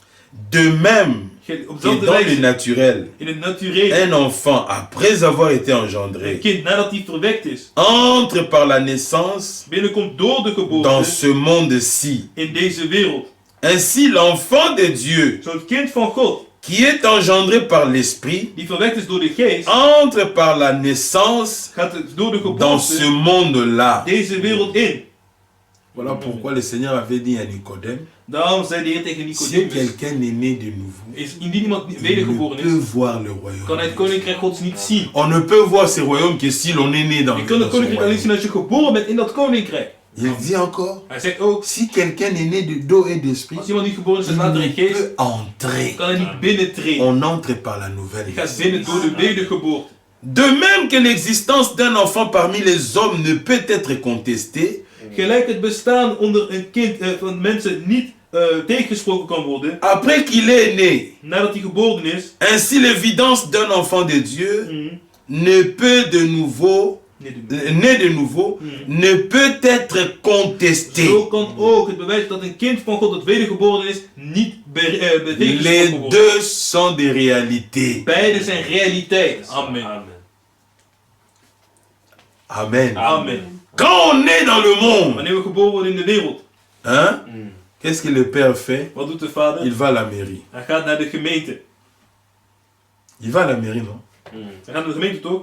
De même Op que dezelfde dans le wijze, naturel, in het naturele, un enfant, après avoir été een engendré, kind nadat hij verwekt is, entre par la naissance binnenkomt door de dans geboorte ce monde-ci. in deze wereld. Ainsi, l'enfant de Dieu, Zo'n kind van God, qui est engendré par l'Esprit, die verwekt is door de Geest, entre par la naissance gaat door de dans ce geboorte monde-là. deze wereld in. Voilà pourquoi le Seigneur avait dit à Nicodème, Daarom zei de Heer tegen si Nicodemus, quelqu'un est né de nouveau, indien iemand il wedergeboren ne peut is, voir le kan hij het royaume. koninkrijk Gods niet zien. On ne peut voir ce royaume que si l'on est né dans Je kan het ce koninkrijk alleen zien royaume. als je geboren bent in dat koninkrijk. Il dit encore, Hij zegt ook, si quelqu'un est né de d'eau et d'esprit, als iemand niet geboren is il uit water en ne geest, peut entrer. kan hij niet binnentreden. On entre par la nouvelle Je gaat naissance. binnen door de wedergeboorte. De même que l'existence d'un enfant parmi les hommes ne peut être contestée, Gelijk het bestaan onder een kind van mensen niet tegengesproken kan worden, après qu'il est né, nadat hij geboren is, ainsi l'évidence d'un enfant de Dieu mm, ne peut de nouveau, nee, doe- né de nouveau, ne peut être contesté. zo kan ook het bewijs dat een kind van God dat wedergeboren is, niet Les tegengesproken worden. deux sont des réalités. Beide zijn realiteit. Amen. Amen. Amen. Quand on est dans le monde, Wanneer we geboren worden in de wereld, hein, qu'est-ce que le père fait? wat doet de vader? Il va à la mairie. Hij gaat naar de gemeente. Il va à la mairie, non? Hij gaat naar de gemeente toch?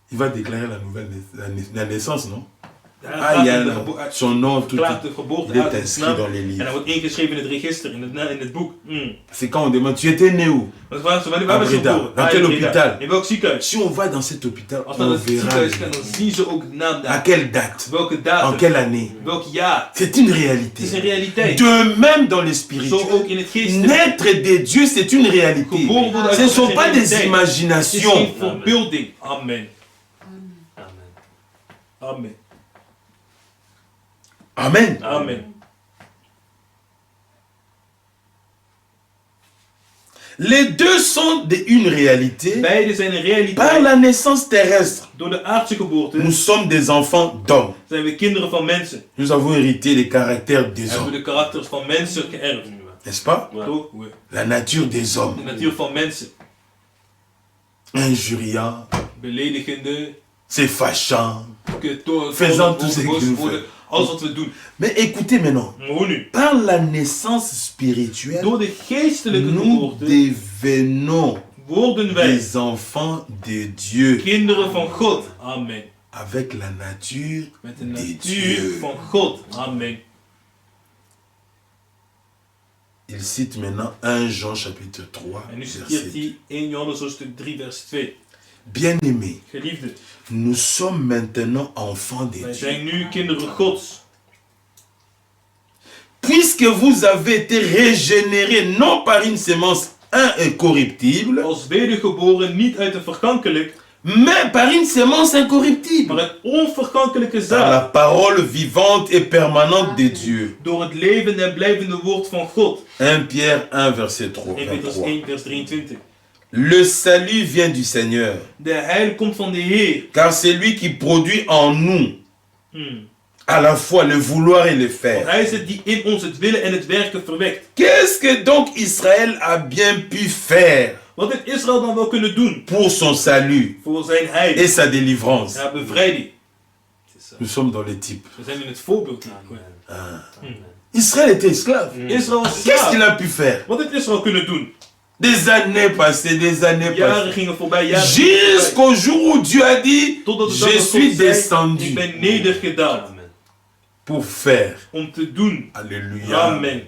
Il va déclarer la nouvelle la naissance, non? Hij Ah, gaat il y a naar de un- gebo- hij son nom, tout, klaart de geboorte il est uit in inscrit naam. dans les En hij livres. wordt ingeschreven in het register, in het boek. C'est quand on demande, tu étais né où? Waar ben je À Breda. geboren? Dans Ah, quel in Breda. hôpital? In welk ziekenhuis? Si on va dans cet hôpital, Als we naar on het verra ziekenhuis gaan, dan zien ze ook de naam à daar. quelle date, Welke en datum, quelle année. welk jaar. C'est une Het réalité. is een realiteit. De même dans les Zo spirituels. ook in het geestelijke. Naître de Dieu, c'est une réalité. Geboren worden uit Ce ne God sont is pas een des realiteit. Het is geen imaginations. verbeelding. Amen. Amen. Amen. Amen. Les deux sont une réalité. Beide zijn een Par realiteit. la naissance terrestre, Door de aardse geboorte nous sommes des enfants d'hommes. zijn we kinderen van mensen. Nous avons hérité les caractères des Hebben we hommes. de karakters van mensen geërfd. N'est-ce pas? Toch? Oui. La nature des De hommes. natuur van mensen. injuriant, beledigende, se fâchant, faisant tout ce que nous faisons. Alles wat we doen. Mais écoutez maintenant, Maar hoe nu? par la naissance spirituelle, Door de geestelijke nous geboorte devenons worden wij des enfants de Dieu kinderen van God. Amen. avec la nature Met de de natuur Dieu. van God. Amen. Il cite maintenant 1 Jean chapitre 3, En nu verset citeert 2. hij 1 Johannes hoofdstuk 3 vers 2. Bien-aimés, Geliefde, nous sommes maintenant enfants de wij Dieu. zijn nu kinderen Gods. Puisque vous avez été régénérés non par une semence incorruptible, Als wedergeboren niet uit een vergankelijk, mais par une semence incorruptible, maar uit onvergankelijke par la zaad. parole vivante et permanente de Dieu. Door het levende en blijvende woord van God. 1 Pierre 1, verset 1 Petrus 23. 1 vers 23. Le salut vient du Seigneur, De heil komt van de Heer. car c'est lui qui produit en nous à la fois le vouloir et le Want faire. hij is het die in ons het willen en het werken verwekt. Qu'est-ce que donc Israël a bien pu faire Wat heeft Israël dan wel kunnen doen pour son salut voor zijn heil et sa délivrance? en bevrijding? Nous sommes dans les types. We zijn in het voorbeeld. Israël était esclave. Israël was Qu'est-ce qu'il slaaf. a pu faire? Wat heeft Israël kunnen doen? Des années passées, des années Jaren passées. gingen voorbij, jaren gingen voorbij. Jusqu'au jour où Dieu a dit, Totdat de dag je dat suis God zei, descendu ik ben nedergedaald Amen. pour faire. om te doen. Alléluia. Amen.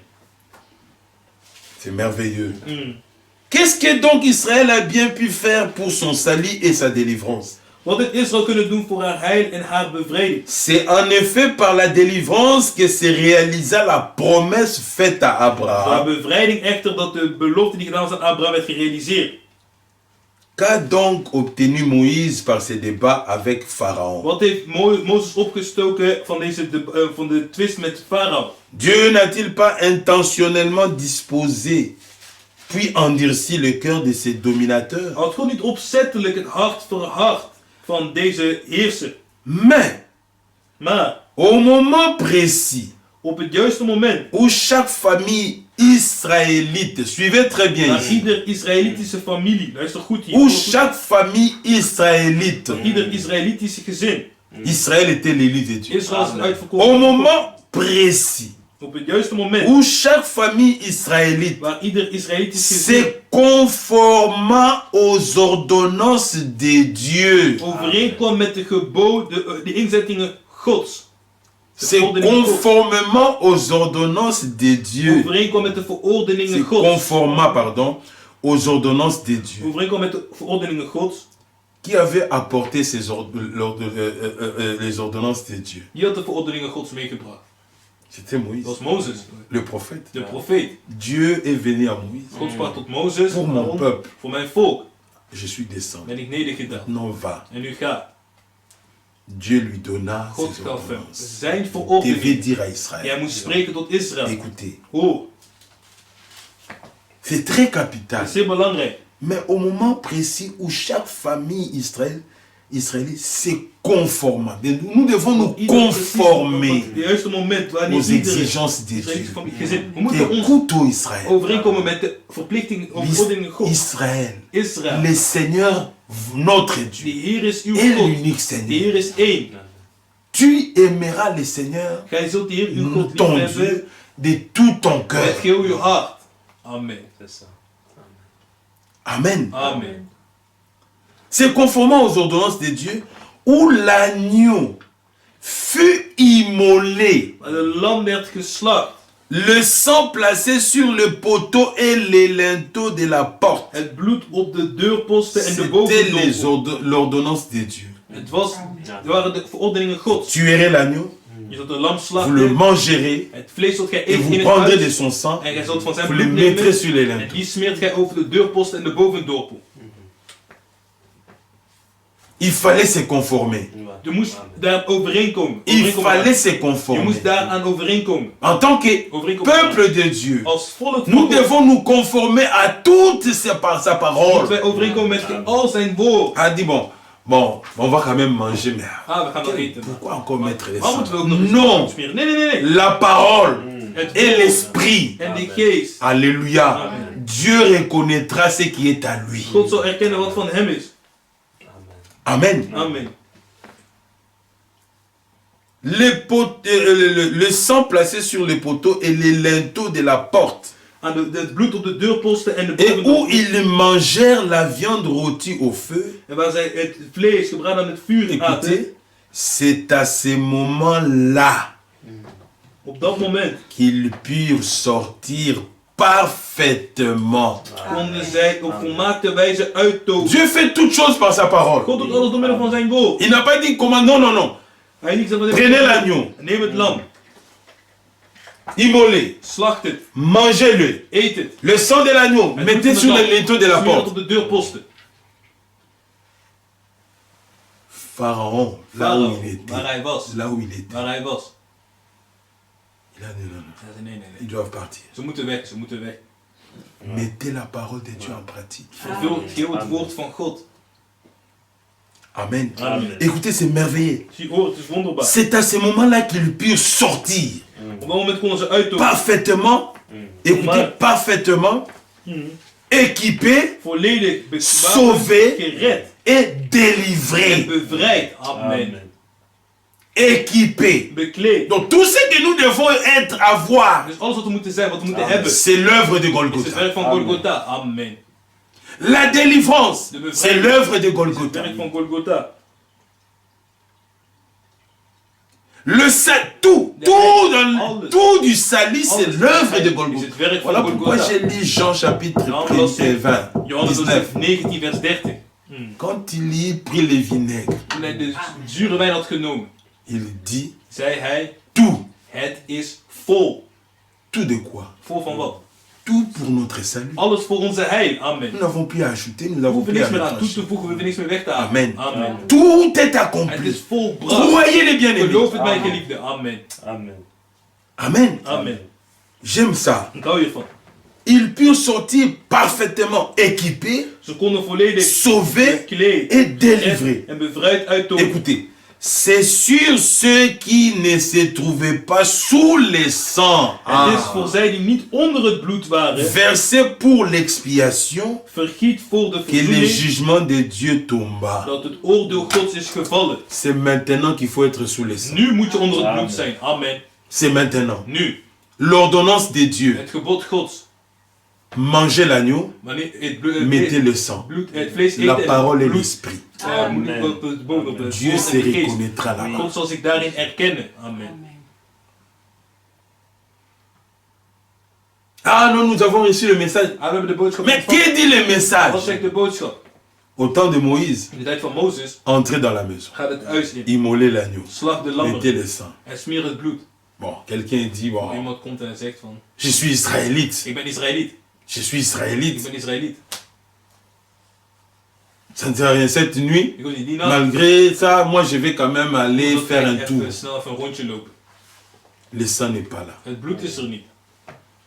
C'est merveilleux. Mm. Qu'est-ce que donc Israël a bien pu faire pour son salut et sa délivrance? Wat heeft Israël kunnen doen voor haar heil en haar bevrijding? C'est en effet par la délivrance que se réalisa la promesse faite à Door haar Abraham. bevrijding echter dat de belofte die gedaan was aan Abraham werd gerealiseerd. Qu'a donc obtenu Moïse par ses débats avec Pharaon? Wat heeft Mozes opgestoken van de twist met Farao? Dieu n'a-t-il pas intentionnellement disposé puis endurci le cœur de ses dominateurs? Had God niet opzettelijk het hart verhard van deze heerser? Mais Maar au moment précis op het juiste moment, où chaque famille israélite, suivez très bien waar ici, ieder Israëlitische familie, luister goed hier, où chaque famille israélite, ieder Israëlitische gezin, Israël était l'élu de Dieu. Israël is een Au uitverkoren. moment précis Op het juiste moment, où chaque famille israélite waar ieder Israëlitisch gezin se conformant aux ordonnances de Dieu, overeenkwam met de geboden, de inzettingen Gods. De c'est verordeningen Gods. conformément aux ordonnances de Dieu, Overeenkwam met de verordeningen c'est Gods. conformant, pardon, aux ordonnances de Dieu. Overeenkwam met de verordeningen Gods. Qui avait apporté les ordonnances de Dieu? Die had de verordeningen Gods meegebracht. C'était Moïse, Dat was Mozes, le prophète. de profeet. Dieu est venu à Moïse. God sprak tot Mozes, Pour mon waarom? peuple, Voor mijn volk je suis descendu. ben ik nedergedaald. Non, va. En nu ga. Dieu lui donna God ses gaf hem ordonnances. zijn Il devait verordening. dire à Jij Israël, moest spreken tot Israël. écoutez, Hoor, c'est très dat capital. is heel belangrijk. Mais au moment précis où chaque famille israélite se conforme, nous devons nous conformer Op het juiste moment wanneer aux iedere exigences de Israëlitische Dieu. familie gezin. We moeten ons Écoute, ô Israël, overeenkomen met de verplichtingen of verordeningen Gods. Israël, Israël, le Seigneur, notre de Dieu, Heer is uw est God. l'unique De Seigneur. Heer is één. Tu aimeras le Seigneur, Gij zult de Heer uw God ton liefhebben Dieu, de tout ton met cœur. heel uw hart. Amen. C'est ça. Amen. Amen. C'est conformément aux ordonnances de Dieu où l'agneau fut immolé, Maar de lam werd geslacht. le sang placé sur le poteau et les linteaux de la porte. Het bloed op de deurposten en de C'était bovendorpel. l'ordonnance de Dieu. Het waren de verordeningen Gods. Tuerez l'agneau, Je zult de lam vous le slachten. mangerez Het vlees zult gij et eten vous in het prendrez de huis. son sang, En gij zult van zijn vous le bloed mettrez nemen. sur les En linteaux. die smeert gij over de deurposten en de bovendorpel. Il fallait se conformer. Je moest daar overeenkomen. Il fallait se Je conformer. moest daaraan overeenkomen. En tant que Overeenkomen. peuple de Dieu, Als volk nous van God devons nous conformer à toute sa moeten parole. wij overeenkomen met al zijn woord. A dit bon, on va quand même manger, mais Ah, we gaan nog eten. pourquoi encore mettre les Waarom sangs? moeten we ook nog eens Non, smeren? Nee, nee, nee, nee. la parole Het et woord l'esprit. en de geest. Alléluia. Amen. Dieu reconnaîtra ce qui est à lui. God zal erkennen wat van hem is. Amen. Amen. Le sang placé sur les poteaux et les linteaux de la porte. Aan het bloed op de deurposten en de Et où boventoppen. ils mangèrent la viande rôtie au feu. En waar zij het vlees gebraden aan het vuur aten. Écoutez, c'est à ces moments-là Op dat moment qu'ils purent sortir parfaitement. konden zij op volmaakte wijze uittogen. Dieu fait toutes choses par sa parole. God doet alles door middel van zijn woord. Il n'a pas dit comment, non, non, non. Hij heeft niet gezegd, Prenez l'agneau, neem het lam, immolez, slacht het, mangez-le. eet het. Le sang de l'agneau, Het mettez bloed sur van het les linteaux de la lam, smeer het porte. op de deurposten. Pharaon, là où il Waar était, hij was. là où il était, Waar hij was. il a dit non, non, Hij zei, nee, nee, ils nee. doivent partir. Ze moeten weg, ze moeten weg. Mettez la parole de Dieu en pratique. Vervul het woord van God. Amen. Amen. Écoutez, c'est merveilleux. Zie, hoor, het is wonderbaar. C'est à ce moment-là qu'ils purent sortir Op dat moment konden ze uittogen. parfaitement, écoutez, Ouais. parfaitement, équipés Volledig Sauvé. gered et en délivrés. bevrijd. Amen. Amen. Équipés. Bekleed. Donc tout ce que nous devons être, avoir, Dus alles wat we moeten zijn, wat we moeten Amen. hebben, c'est l'œuvre de is het Golgotha. werk van Amen. Golgotha. Amen. La délivrance, De bevrijding. c'est l'œuvre de Het Golgotha. werk van Golgotha. Le tout, tout du salut, c'est Alles l'œuvre de is Golgotha. het werk Voilà van pourquoi Golgotha. j'ai lu Jean chapitre Daarom 20, las ik 19. Johannes 19 vers 30. Quand il y prit les vinaigres, Toen hij de zure wijn had genomen, il dit zei hij, tout. het is vol. Tout de quoi? Vol van wat? Tout pour notre salut. Alles voor onze heil. Amen. Nous n'avons plus à ajouter, nous We n'avons hoeven plus à niks meer aan toe retrancher. te voegen, we hoeven niks meer weg te halen. Amen. Amen. Tout est Het accompli. is volbracht. Croyez les bien-aimés. Geloof het, mijn Amen. geliefde. Amen. Amen. Amen. Amen. J'aime ça. Ik hou hiervan. Ils purent sortir parfaitement équipés, Ze konden volledig sauvés gekleed et délivrés. en bevrijd uittogen. Écoutez, c'est sur ceux qui ne se trouvaient pas sous les sangs, Het is voor zij die niet onder het bloed waren, versés pour l'expiation, vergiet voor de que le verzoening, jugement de Dieu tomba. dat het oordeel Gods is gevallen. C'est maintenant qu'il faut être sous les sangs. Nu moet je onder het Amen. bloed zijn. Amen. C'est maintenant. Nu. L'ordonnance de Dieu. Het gebod Gods. Mangez l'agneau, Wanneer het mettez le sang. het vlees eten La en parole et het bloed l'esprit. moet niet op het boven op het Dieu woord se en de geest. reconnaîtra là-bas. God zal zich daarin erkennen. Amen. Ah non, nous avons reçu le message. Ah, we hebben de boodschap Mais ontvangen. qui dit le Wat message? zegt de boodschap? Au temps de Moïse, In de tijd van Mozes entrez dans la maison, gaat het huis in. immolez l'agneau, Slag de mettez lammer le sang. en smeer het bloed. Bon, quelqu'un dit, bon, Iemand komt en zegt van, je suis israélite. ik ben Israëliet. Je suis Ik israélite. ben Israëliet. Ça ne sert à rien cette nuit. Ik wil niet die nacht. Malgré ça, moi je vais quand même aller Omdat faire un ik tour. even snel even een rondje lopen. Le sang n'est pas là. Het bloed is er niet.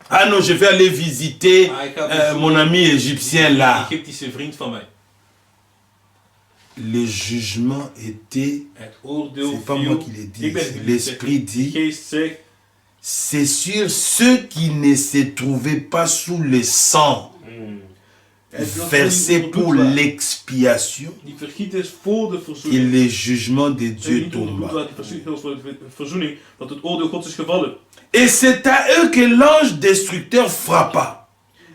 Ah non, je vais aller visiter Maar ik ga bezoeken mon ami égyptien een là. Egyptische vriend van mij. Le jugement était, Het oordeel c'est pas moi viel. qui l'ai dit, Ik ben c'est het niet, l'esprit de dit, geest zegt, c'est sur ceux qui ne se trouvaient pas sous le sang, het was versé niet onder pour bloed waren. l'expiation, Die vergiet is voor de et verzoening. le jugement de Nee, Dieu niet onder bloed tomba. waren, die vergiet is voor de verzoening. Dat het oordeel Gods is gevallen. Et c'est à eux que l'ange destructeur frappa.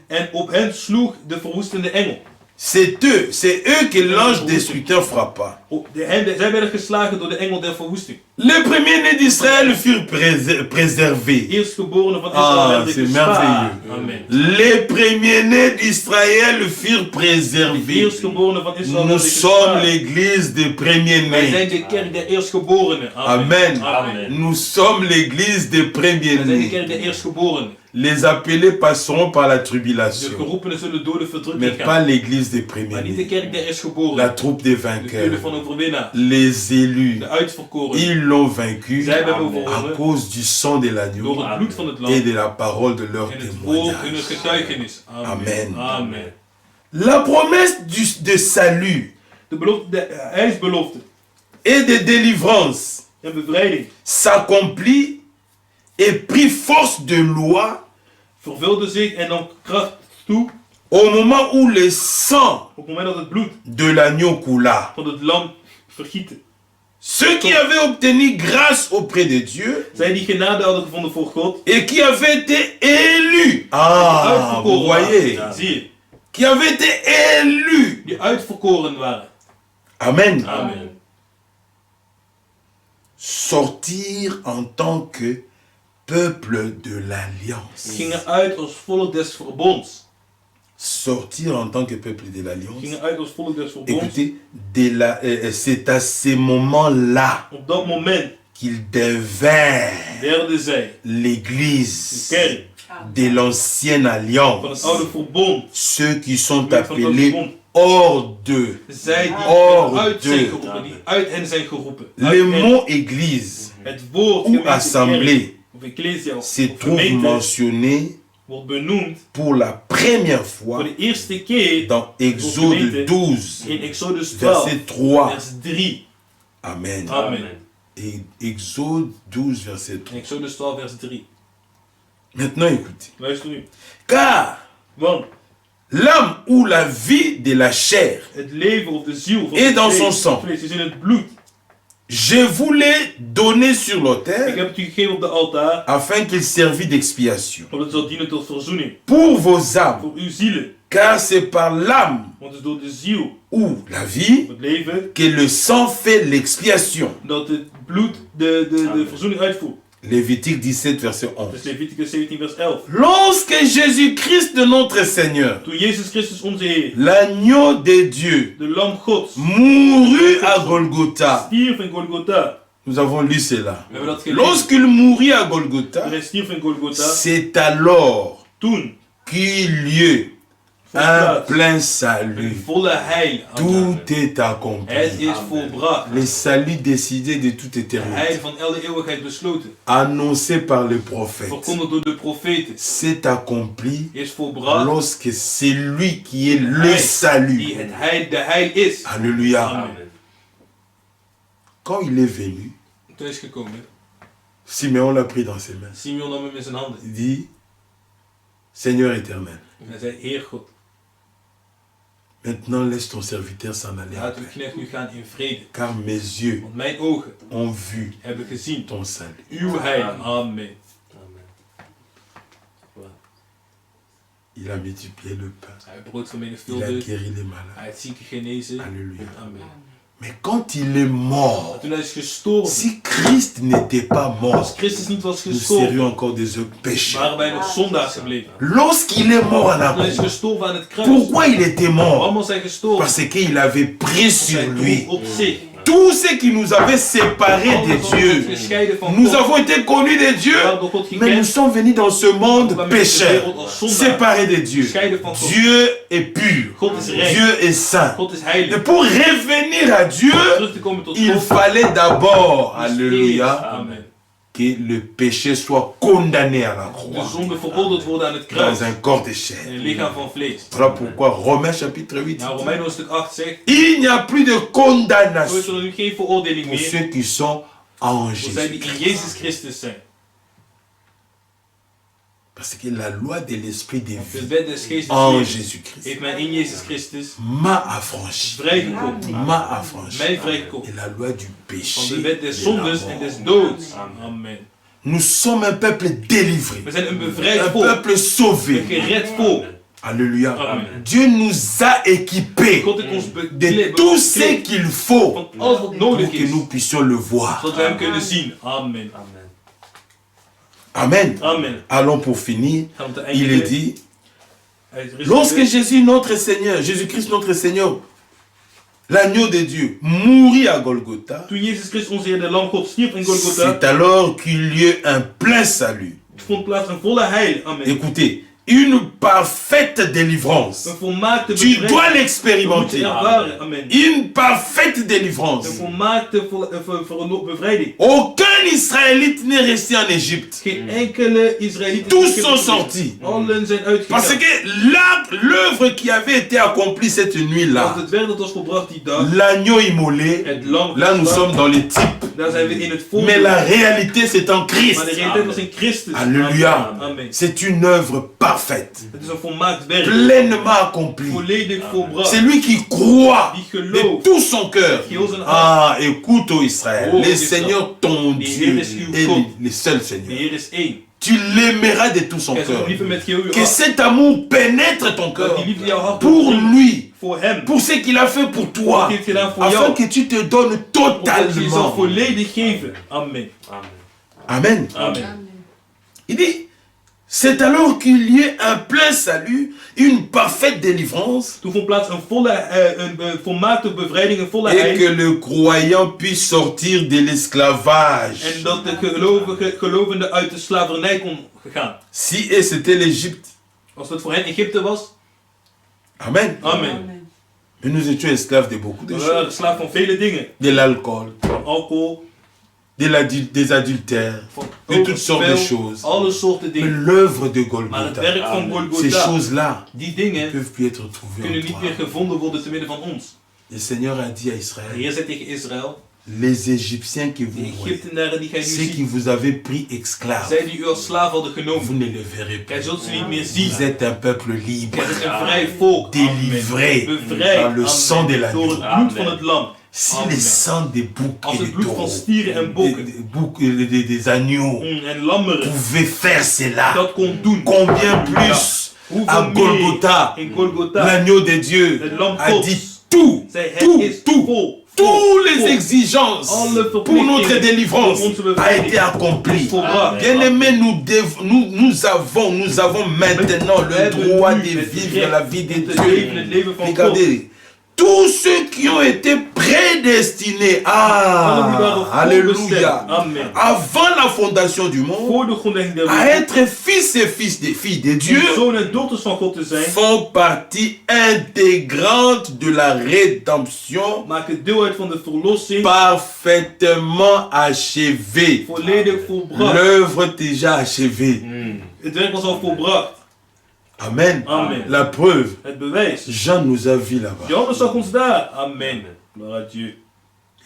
En op hen sloeg de verwoestende engel. C'est eux que l'ange destructeur frappa. Zij werden geslagen door de engel der verwoesting. Les premiers-nés d'Israël furent préservés. Eerstgeborenen van Ah, Israël werden c'est gespaard. merveilleux. Amen. Les premiers-nés d'Israël furent De préservés. eerstgeborenen van Israël Nous werden sommes gespaard. l'église des Wij premiers-nés. zijn de kerk der eerstgeborenen. Amen. Amen. Nous sommes l'église des Wij zijn de premiers-nés. kerk der eerstgeborenen. Les appelés passeront par la De tribulation, geroepenen zullen door de mais verdrukking pas gaan. l'église des Maar niet de premiers-nés. kerk der La eerstgeborenen. troupe des De kudde vainqueurs, van overwinnaars. les élus, De uitverkorenen. ils l'ont vaincu Zij hebben Amen. à overwonnen cause du sang de door l'agneau het bloed van het et lam. de la parole de leur En het woord hun témoignage. getuigenis. Amen. Amen. La promesse de salut De belofte, de eisbelofte et de délivrance en bevrijding s'accomplit et prit force de loi vervulde zich en nam kracht toe Au moment où le sang Op het moment dat het bloed de l'agneau coula, van het lam vergieten. ceux qui avaient obtenu grâce auprès de Dieu Zij die genade hadden gevonden voor God. et qui avaient été élus. Ah, vous voyez. Zie je. Qui avaient été élus. Die uitverkoren waren. Amen. Amen. Sortir en tant que peuple de l'alliance. Gingen uit als volk des verbonds. Sortir en tant que peuple de l'alliance. Gingen uit als volk des verbonds. Écoutez, c'est à ces moments-là Op dat moment qu'ils devinrent werden zij de l'église kerk de l'ancienne van het alliance. oude verbond. Ceux qui sont Van het oude appelés verbond. hors d'eux. Zij die Hors uit zijn d'eux. geroepen, die uit hen zijn geroepen. Le Uit hen. mot église Het woord ou gemeente, assemblée kerk, of ecclesia of se trouve gemeente mentionné wordt benoemd pour la première voor fois de eerste keer dans Exode 12, in Exodus 12, verset 3. vers 3. Amen. Amen. Et Exode 12, verset In 3. Exodus 12, vers 3. Maintenant écoutez. Luister nu. Car Want l'âme ou la vie de la chair, het leven of de ziel van Et het dans vlees- son sang. vlees is in het bloed. je vous l'ai donné sur Ik l'autel heb het u gegeven op de altaar, afin qu'il servît d'expiation omdat het zal dienen tot verzoening. pour vos âmes. Voor uw zielen. Car c'est par l'âme Want het is door de ziel, ou la vie of het leven, que le sang fait l'expiation. dat het bloed de verzoening uitvoert. Lévitique 17, verset Dat 11. is Leviticus 17, vers 11. Lorsque Jésus-Christ de notre Seigneur, Toen Jezus Christus onze Heer, l'agneau de Dieu, de lam Gods, mourut à Golgotha, stierf in Golgotha. nous avons lu cela. We hebben dat gelezen. Lorsqu'il mourut à Toen Golgotha, hij stierf in Golgotha, c'est alors toen qu'il y eut un volbracht plein een salut. volle heil aan Tout est accompli. Het is volbracht. Le salut décidé de toute De éternité, heil van elke eeuwigheid besloten. annoncé par le prophète, Verkondigd door de profeten. s'est accompli Is volbracht. lorsque c'est lui qui est le Die salut. het heil, de heil is. Alléluia. Amen. Quand il est venu, Toen is gekomen. Simeon l'a pris dans ses mains. Simeon nam hem in zijn handen. Il dit, Seigneur éternel, En hij zei, Heer God, maintenant laisse ton serviteur s'en aller. laat uw knecht nu gaan in vrede. Car mes yeux Want mijn ogen ont vu hebben gezien ton salut. uw heil. Amen. Amen. Il a multiplié le pain. Hij heeft brood Il a vermenigvuldigd. guéri les malades. Hij heeft zieken genezen. Alléluia. Amen. Mais quand il est mort, Toen hij is gestorven. si Christ n'était pas Als mort, Christus niet was nous gestorven, serions encore des pécheurs. waren wij nog zondaars gebleven. Lorsqu'il est mort à la Toen hij is croix, gestorven aan het kruis. pourquoi il était mort? Waarom was hij gestorven? Parce qu'il avait pris sur Hij lui droeg op zich. tout ce qui nous avait séparés de Dieu. Gescheiden van Nous God. avons été connus de Dieu, We waren door God mais nous gekend. sommes venus dans ce monde pécheur, séparés de Dieu. Gescheiden van God. Dieu est pur, God is rein. Dieu est saint. God is Et heilig. pour revenir à Dieu, Terug te komen tot il God. fallait d'abord, is alléluia, eerst, Amen. que le péché soit condamné à la De croix, zonde veroordeeld worden aan het kruis. dans un corps de In chair. een lichaam van vlees. Voilà pourquoi Romains chapitre 8 Nou, Romeinen hoofdstuk 8 zegt, il n'y a plus de zo is condamnation er nu geen veroordeling pour meer ceux qui sont en voor zij die Jésus. in Jezus Christus zijn. Parce que la loi de l'esprit de De vie wet des geestes en levens Jésus-Christ heeft mij in Jezus Christus m'a affranchi. vrijgekomen. M'a affranchi. Mij vrijgekomen. Et la loi du Van péché. de wet des de la zondes en mort. des doods. Amen. Nous sommes un peuple délivré. We zijn een bevrijd Un volk. peuple Een sauvé. gered volk. Alléluia. Amen. Dieu nous a équipés God heeft ons de tout ce qu'il faut van alles wat pour nodig que is. nous puissions le voir. Zodat we hem kunnen zien. Amen. Amen. Amen. Amen. Allons pour finir. Gaan we te Il est eindigen. dit, Hij is lorsque gezegd, Jésus notre Seigneur, Jésus-Christ notre Seigneur, l'agneau de Dieu, mourit à Golgotha, Toen Jezus Christus onze Heer de Lam God stierf in Golgotha, c'est alors qu'il y eut un plein salut. vond plaats een volle heil. Amen. Écoutez, une parfaite délivrance. Een volmaakte Tu dois bevrijding. We moeten l'expérimenter. ervaren. Amen. Une parfaite délivrance. Een volmaakte bevrijding. Aucun Israélite n'est resté en Égypte. Geen enkele Israëliet. Tous sont sortis. Allen zijn uitgegaan. Parce que l'œuvre qui avait été accomplie cette nuit-là, Want het werk dat was volbracht die dag, l'agneau immolé, het lam, là nous sommes dans les types. daar zijn we in het Mais la voorbeeld. réalité c'est en Christ. Maar de realiteit was in Christus. Alléluia. Amen. C'est une œuvre parfaite, Het is een volmaakt werk. pleinement accomplie. Volledig volbracht. C'est lui qui croit Die de gelooft. tout son cœur. Die heel zijn hart. Ah, écoute, ô Israël, Oh, le Israël. Seigneur ton Die Dieu Heer is uw est God. le seul De Seigneur. Heer is één. Tu l'aimeras de tout son Gij zult cœur. hem liefde met geheel uw Que hart. cet amour pénètre ton Dat cœur die liefde jouw hart pour doordringt. lui, Voor hem. pour ce qu'il a fait pour Wat toi, hij heeft gedaan voor afin jou. que tu te donnes Opdat je jezelf totalement. volledig geven. Amen. Amen. Amen. Il dit, c'est alors qu'il y ait un plein salut, une parfaite délivrance, Toen vond plaats een volmaakte bevrijding, een volle et que einde. le croyant puisse sortir de l'esclavage. En dat de gelovende uit de slavernij kon gaan. Si et c'était l'Égypte. Als het voor hen Egypte was. Amen. Amen. Mais nous étions esclaves de beaucoup de We waren choses. slaaf van vele dingen. De l'alcool, Van alcohol, des adultères, van de toutes sortes de overspel, choses. alle soorten Mais dingen. l'œuvre de Maar het Golgotha, werk van ces Golgotha, choses-là die ne dingen peuvent plus être trouvées kunnen en niet meer toi. gevonden worden te midden van ons. Le Seigneur a dit à De Israël, Heer zei tegen Israël, les Égyptiens que de vous voyez, Egyptenaren die gij nu ceux qui ziet, vous avez pris esclaves, zij die u als slaaf hadden vous genomen, ne les verrez gij plus. zult ze niet meer zien. Vous êtes un peuple libre, Het is een vrij volk. délivré Bevrijd par le sang de door l'agneau. het bloed van het lam. Si Amen. les sangs des boucs Als et het des bloed van taureaux, stieren en bokken des agneaux en lammeren pouvaient faire cela, dat kon doen, combien plus à hoeveel meer Golgotha, in Golgotha, l'agneau de Dieu het lam a dit Gods, tout, zei het tout, is tout, vol. toutes les vol. exigences Alle pour notre verplichtingen délivrance voor onze a bevrijding été accomplie. volbracht. Bien-aimés, nous avons maintenant We le hebben droit nu de het vivre recht la vie de om te Dieu. leven het leven van God. Regardez, tous ceux qui ont été prédestinés, Allen die waren alléluia, voorbestemd. Amen. avant la fondation du monde, Voor de grondlegging der à wereld, être fils et filles de Dieu, om zoon en dochters van God te zijn, font partie intégrante de la rédemption, maken deel uit van de verlossing, parfaitement achevée. volledig volbracht. L'œuvre déjà achevée. Het werk was al volbracht. Amen. Amen. La preuve, Het bewijs. Jean nous a vu là-bas. Johannes zag ons daar. Amen. Gloire à Dieu.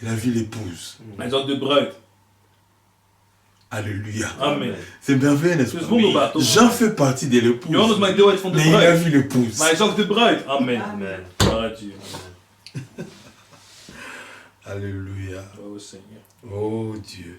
Il a vu l'épouse. Hij zag de bruid. Alléluia. Amen. C'est merveilleux, n'est-ce Het is pas? wonderbaar toch? Jean fait partie de l'épouse. Johannes maakt deel uit van de Mais il a bruid. vu l'épouse. Maar hij zag de bruid. Amen. Amen. Gloire à Dieu. Alléluia. Oh Seigneur. Oh Dieu.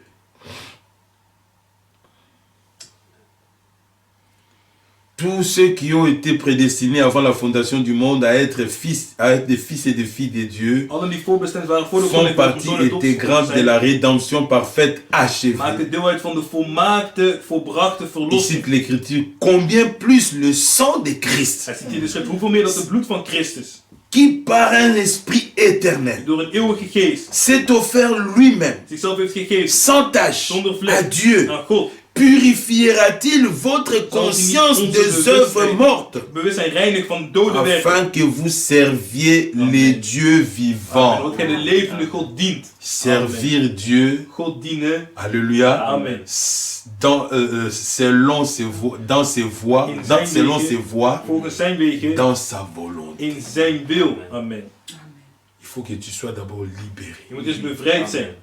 Tous ceux qui ont été prédestinés avant la fondation du monde à être des fils et des filles de Dieu Allen die voorbestemd waren voor de font grondlegging van partie zoon en dochters van intégrante God de la zijn, rédemption parfaite achevée. maken deel uit van de volmaakte, volbrachte Il verlossing. cite l'écriture, combien plus le sang de Christ, Hij ziet hier de schrift, hoeveel meer dat het bloed van Christus, qui par un esprit éternel door een eeuwige geest, s'est offert lui-même, zichzelf heeft gegeven sans tache, zonder à vlek Dieu, aan God. purifiera-t-il votre conscience des œuvres mortes, Bewustzijn reinig van dode werken. afin que vous serviez les dieux Amen. vivants. Dat gij de levende God dient. Servir Dieu, God dienen. alléluia, Amen. selon ses voies, dans ses voies, selon ses voies, Volgens zijn wegen. dans sa volonté. In zijn wil. Amen. Il faut que tu sois d'abord libéré. Je moet dus bevrijd zijn.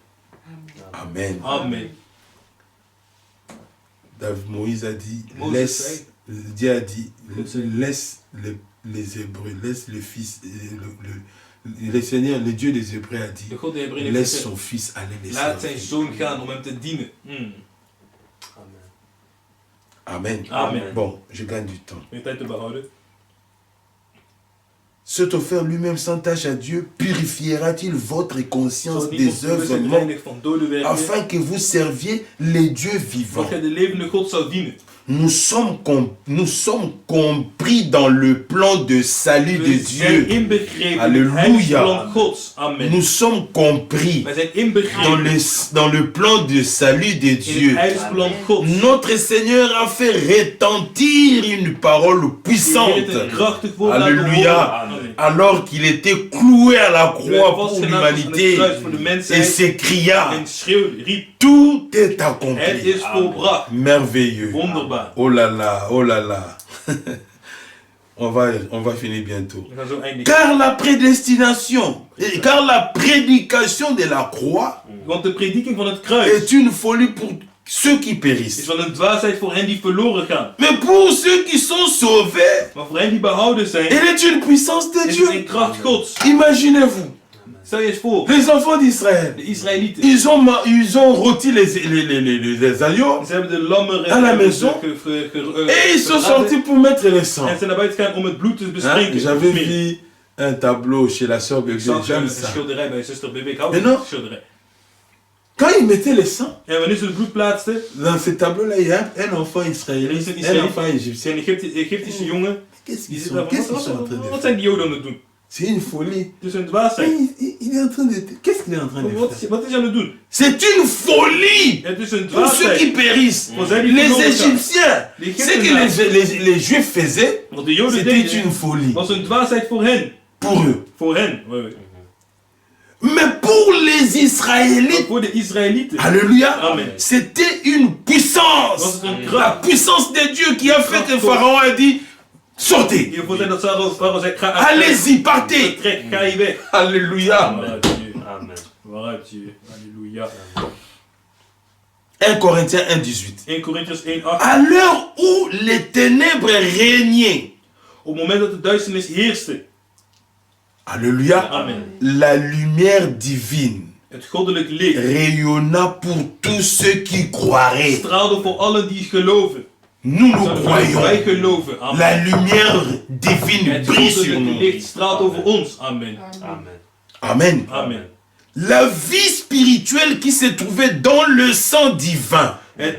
Amen. Amen. Moïse a dit, Moses Dieu a dit, laisse les Hébreux, laisse le fils, le Seigneur, le Dieu des Hébreux a dit, De God de Hebreeën heeft laisse gezegd, son fils aller les laat zijn servir. zoon gaan om hem te dienen. Amen. Amen. Bon, je gagne du temps. Om je tijd te behouden. S'est offert lui-même sans tâche à Dieu, purifiera-t-il votre conscience Zodat niet des ons œuvres bewustzijn mortes, reinig van dode werken. afin que vous serviez les dieux Zodat vivants. gij de levende God zou dienen. nous sommes compris dans le plan de salut de We zijn Dieu. inbegrepen in het Alléluia. heilsplan Gods. Amen. Nous sommes compris Wij zijn inbegrepen dans le plan de salut de in het Dieu. heilsplan Gods. Notre Seigneur a fait retentir une parole Die puissante. heeft een krachtig woord laten Alléluia. horen. Amen. Alors qu'il était cloué à la Hij werd croix pour vastgenageld aan het l'humanité kruis voor de et mensheid s'écria, en schreeuwde, riep, tout est het accompli. is volbracht. Merveilleux. Wonderbaar. Oh là là, oh là là. on va finir bientôt. We gaan zo eindigen. Car la prédestination, car la prédication de la croix Want de prediking van het kruis est une folie pour ceux qui is périssent. van een dwaasheid voor hen die verloren gaan. Mais pour ceux qui sont sauvés, Maar voor hen die behouden zijn, elle est une puissance de is het een Dieu. kracht Gods. Imaginez-vous, Stel je eens voor, les enfants d'Israël, de Israëlieten. ils ont rôti les agneaux Ze hebben de lammeren À la hebben maison. et ils sont sortis pour mettre le sang. En zijn naar buiten gegaan om het bloed te Hein? bespreken. J'avais vu un tableau chez la sœur Ik Bébé, zag j'aime een ça. schilderij bij zuster Bébé. Ik hou Mais van non. die schilderij. Quand ils mettaient le sang, En wanneer ze het bloed plaatsten, dans ce tableau-là, il y a un enfant er israélien, is een un Israëliet, enfant égyptien. zijn Egyptische jongen, Qu'est-ce die qu'ils zit daar sont, van, qu'est-ce qu'ils sont en train de wat faire? zijn die Joden aan het doen? C'est une folie. Het is een dwaasheid. Il est en train de... Qu'est-ce qu'il est en train de faire? Wat is hij aan het doen? C'est une folie Het is een pour ceux qui dwaasheid. périssent. Voor zij die Les verloren gaan. Égyptiens, ce que les Juifs faisaient, Wat de Joden c'était une deden, folie was een dwaasheid voor hen. pour eux. Voor hen. Oui, oui. Mais pour les Maar Israélites, voor de Israëlieten alléluia, Amen. c'était une was puissance. het een La kracht. puissance de Dieu qui a fait que Pharaon a dit, sortez, Die ervoor zijn dat Farao zei, ga allez-y, partez. vertrek, ga je weg. Alléluia. Waaruit je, Amen. waaruit je, halleluja. 1 Corinthiens 1,18. 1 Corinthians 1:8. À l'heure où les ténèbres régnaient, Op het moment dat de duisternis heerste, alléluia, amen, la lumière divine het goddelijk licht rayonna pour tous ceux qui croiraient. straalde voor allen die geloven. Nous Zouden croyons. wij geloven, amen. La lumière divine Het brille sur goddelijke nous. licht straalt over ons, amen. Amen. Amen. Amen. La vie spirituelle qui se trouvait dans le sang divin Het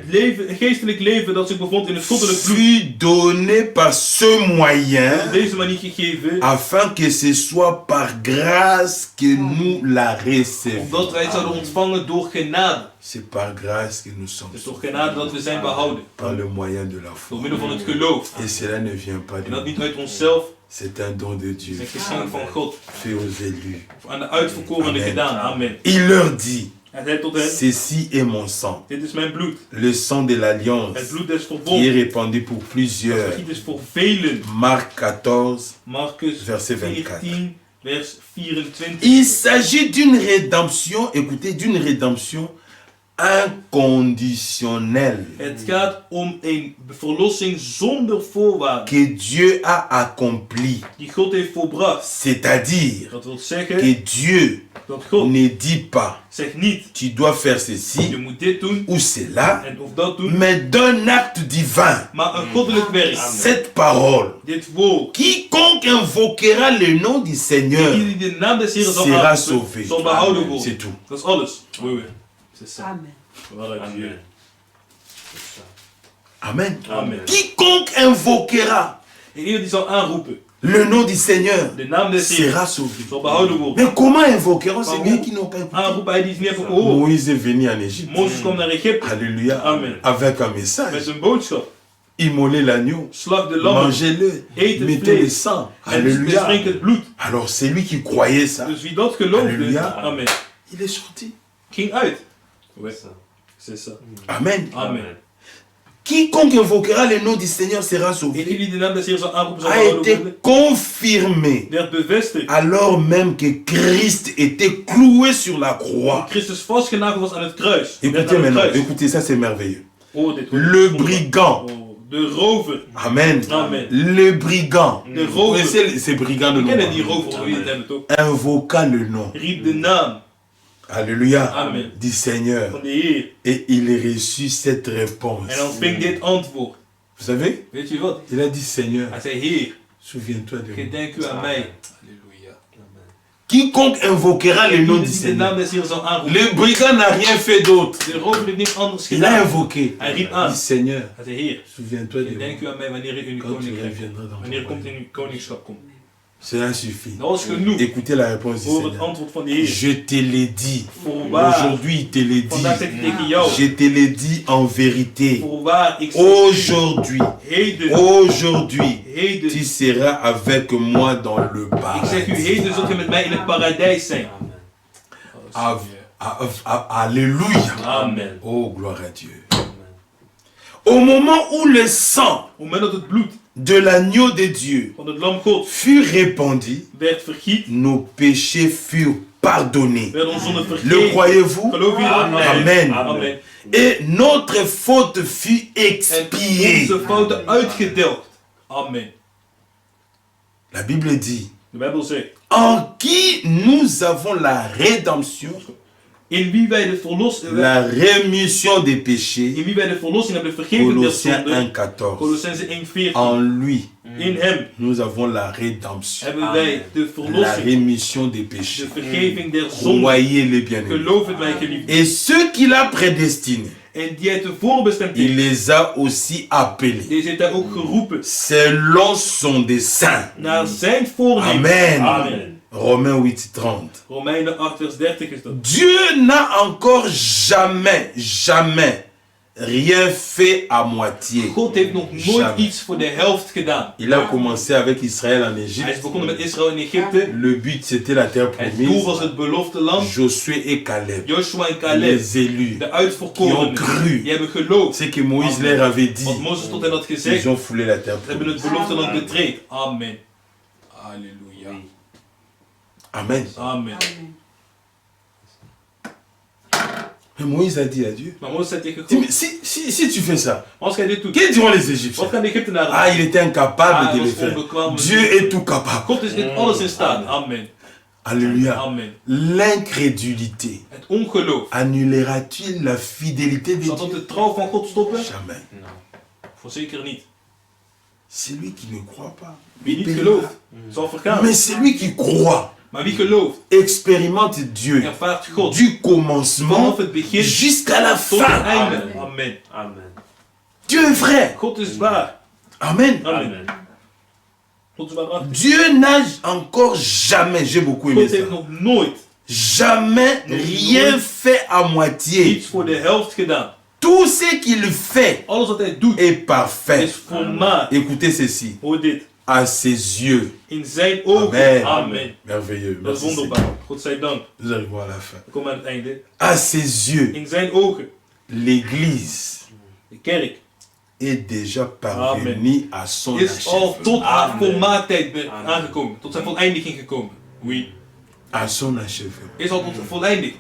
geestelijk leven dat zich bevond in het goddelijk bloed, fut donné par ce moyen op deze manier gegeven, afin que ce soit par grâce que nous la recevons. omdat wij zouden ontvangen door genade. C'est par grâce que nous sommes Het is door sauvés, genade dat we zijn behouden, par le moyen de la foi. door middel van het geloof. Et cela ne vient pas En de dat nous. niet uit onszelf, C'est un don de het Dieu is een geschenk van God, fait aux élus. aan de uitverkorenen Amen. gedaan, amen. Il leur dit, En hij tot hen, ceci est mon sang, dit is mijn bloed, le sang de l'alliance het bloed des qui est verbonds, répandu pour dat plusieurs. vergiet is voor velen. Marc 14, Marcus verset 24. 14, vers 24. Il s'agit d'une rédemption, écoutez, d'une rédemption inconditionnelle Het gaat om een verlossing zonder voorwaarden, que Dieu a accomplie. die God heeft volbracht. C'est-à-dire Dat wil zeggen que Dieu dat God ne dit pas, zegt niet, tu dois faire je ceci moet dit doen ou cela, en of dat doen, mais d'un acte divin. maar een goddelijk werk. Cette parole, Dit woord, quiconque invoquera le nom du Seigneur die de naam des Heeren zal sera aanroepen, sauvé. zal behouden worden. C'est tout. Dat is alles. Oui, oui. C'est ça. Amen. Waaruit je- Amen. C'est ça. Amen. Amen. Quiconque invoquera En ieder die zal aanroepen, le nom du Seigneur de naam des Heeren sera sauvé. zal behouden worden. Mais comment invoqueront Par ces où? biens qui n'ont pas écouté? Aanroepen hij die het niet heeft gehoord. Moïse est venu en Égypte. Mozes kwam naar Egypte Alléluia. Amen. Avec un met message. zijn boodschap. Immolez l'agneau. Slag de lammen, Mangez-le. eet het Mettez le vlees sang. en Alléluia. drink het bloed. Alors celui qui croyait ça, Dus wie dat geloofde, Halleluja. amen, il est sorti. ging uit. C'est ça. C'est ça. Amen. Amen. Quiconque invoquera le nom du Seigneur sera En sauvé. ieder die de naam des Heeren zal aanroepen, zal A behouden été worden. confirmé Werd bevestigd. alors même que Christ était cloué sur la Toen croix. Christus vastgenageld was aan het kruis. Werd Écoutez aan het maintenant, kruis. écoutez, ça c'est merveilleux. Oh, dit wordt Le wonderbaar. brigand. Oh, de rover. Amen. Amen. Le brigand. De Vous rover. connaissez ces brigands de We kennen die nom. rover, wie het hebben toch? Invoqua le nom. Riep de naam Alléluia. Amen. Du Seigneur. van de Heer. Et il reçut cette réponse. En ontving dit antwoord. Vous savez, Weet je wat? il a dit Seigneur, Hij zei, Heer, souviens-toi de moi. gedenk u aan mij. Alléluia. Quiconque invoquera le nom Ieder du die de naam Seigneur. des Heeren zal aanroepen. Le brigand n'a rien fait d'autre. De rover heeft niks anders Il a gedaan. invoqué. Hij riep Il aan. dit Seigneur, Hij zei, Heer, souviens-toi de denk moi u aan mij wanneer u in uw quand tu koninkrijk komt. reviendras dans Wanneer u ton komt in royaume. uw koningschap komt. Cela suffit. Dat was genoeg Écoutez la réponse du voor het Seigneur. antwoord van de Heer. Je te l'ai dit. Voorwaar, Aujourd'hui, il te l'ai vandaag zeg dit. ik tegen jou. Je te l'ai dit en vérité. Voorwaar, ik zeg u, Aujourd'hui, heden, aujourd'hui, tu heden. seras avec moi dans le Ik zeg u, paradis. heden zult u met mij in het paradijs zijn. Amen. Alléluia. Amen. Oh, gloire à Dieu. Amen. Au moment où le sang Op het moment dat het bloed de l'agneau de Dieu van het lam Gods fut répandu, werd vergiet, nos péchés furent pardonnés. werden onze zonden Le vergeven. croyez-vous? Geloof je dat? Amen. Amen. Et notre faute fut En expiée. onze fouten uitgedelgd. Amen. La Bible dit, De Bijbel zegt, en qui nous avons la rédemption, in wie wij de la rémission des péchés. in wie wij de verlossing hebben, de vergeving der Colossiens zonden. 1,14. Colossense 1:14. En lui, In hem nous avons la rédemption, hebben wij de la verlossing, rémission des de péchés. vergeving der zonden. Croyez les bien-aimés. Geloof het, mijn geliefden. Et ceux qu'il a prédestinés, En die hij tevoren bestemd il heeft, les a aussi appelés deze heeft hij ook geroepen selon son dessein. naar zijn voornemen. Amen. Amen. Romains 8,30. Romeinen 8 vers 30 is dat. Dieu n'a encore jamais rien fait à moitié. God heeft nog nooit Jamais. iets voor de helft gedaan. Il a commencé avec Israël en Hij is Égypte. begonnen met Israël in Egypte. Le but c'était la terre Het doel was promise. het beloofde land. Josué et Caleb, Joshua en Caleb, les élus, de qui ont uitverkorenen, cru. die hebben geloofd. Ce que Moïse leur avait dit, Wat Mozes tot hen had gezegd, ils ont foulé la terre ze hebben het promise. beloofde land betreed. Amen. Halleluja. Amen. Amen. Mais Moïse a dit à Dieu, Maar Mozes zei tegen dis, God, mais si tu fais ça, als jij dit doet, que diront les wat Égyptiens? gaan de Egyptenaren Ah, il était incapable de hij le was faire. onbekwaam. Dieu est tout capable. God is in alles in staat. Amen. Alléluia. Amen. L'incrédulité Het ongeloof. annulera-t-il la fidélité de Zal dat Dieu? de trouw van God stoppen? Jamais. Voorzeker niet. Celui qui ne croit pas. Wie niet périra. gelooft, zal vergaan. Mais celui qui croit Maar wie gelooft, expérimente Dieu ervaart God. du commencement Vanaf het begin jusqu'à la tot het fin. einde. Amen. Amen. Dieu est vrai. God is waar. Amen. Amen. Amen. God is waarachtig. Dieu n'a encore jamais, j'ai beaucoup aimé God heeft ça, nog nooit jamais rien fait à moitié. iets voor de helft gedaan. Tout ce qu'il fait Alles wat hij doet est parfait. is volmaakt. Écoutez ceci. Hoor dit. À ses yeux. In zijn ogen. Amen. Amen. Merveilleux. Dat is Merci, wonderbaar. Seigneur. God zij dank. Nous arrivons à la fin. We komen aan het einde. À ses yeux, In zijn ogen. l'Église De kerk est déjà parvenue à son is al achèvement. tot haar Amen. volmaaktheid Amen. aangekomen. Tot zijn voleindiging gekomen. Oui. À son achèvement. Is al tot voleindigd.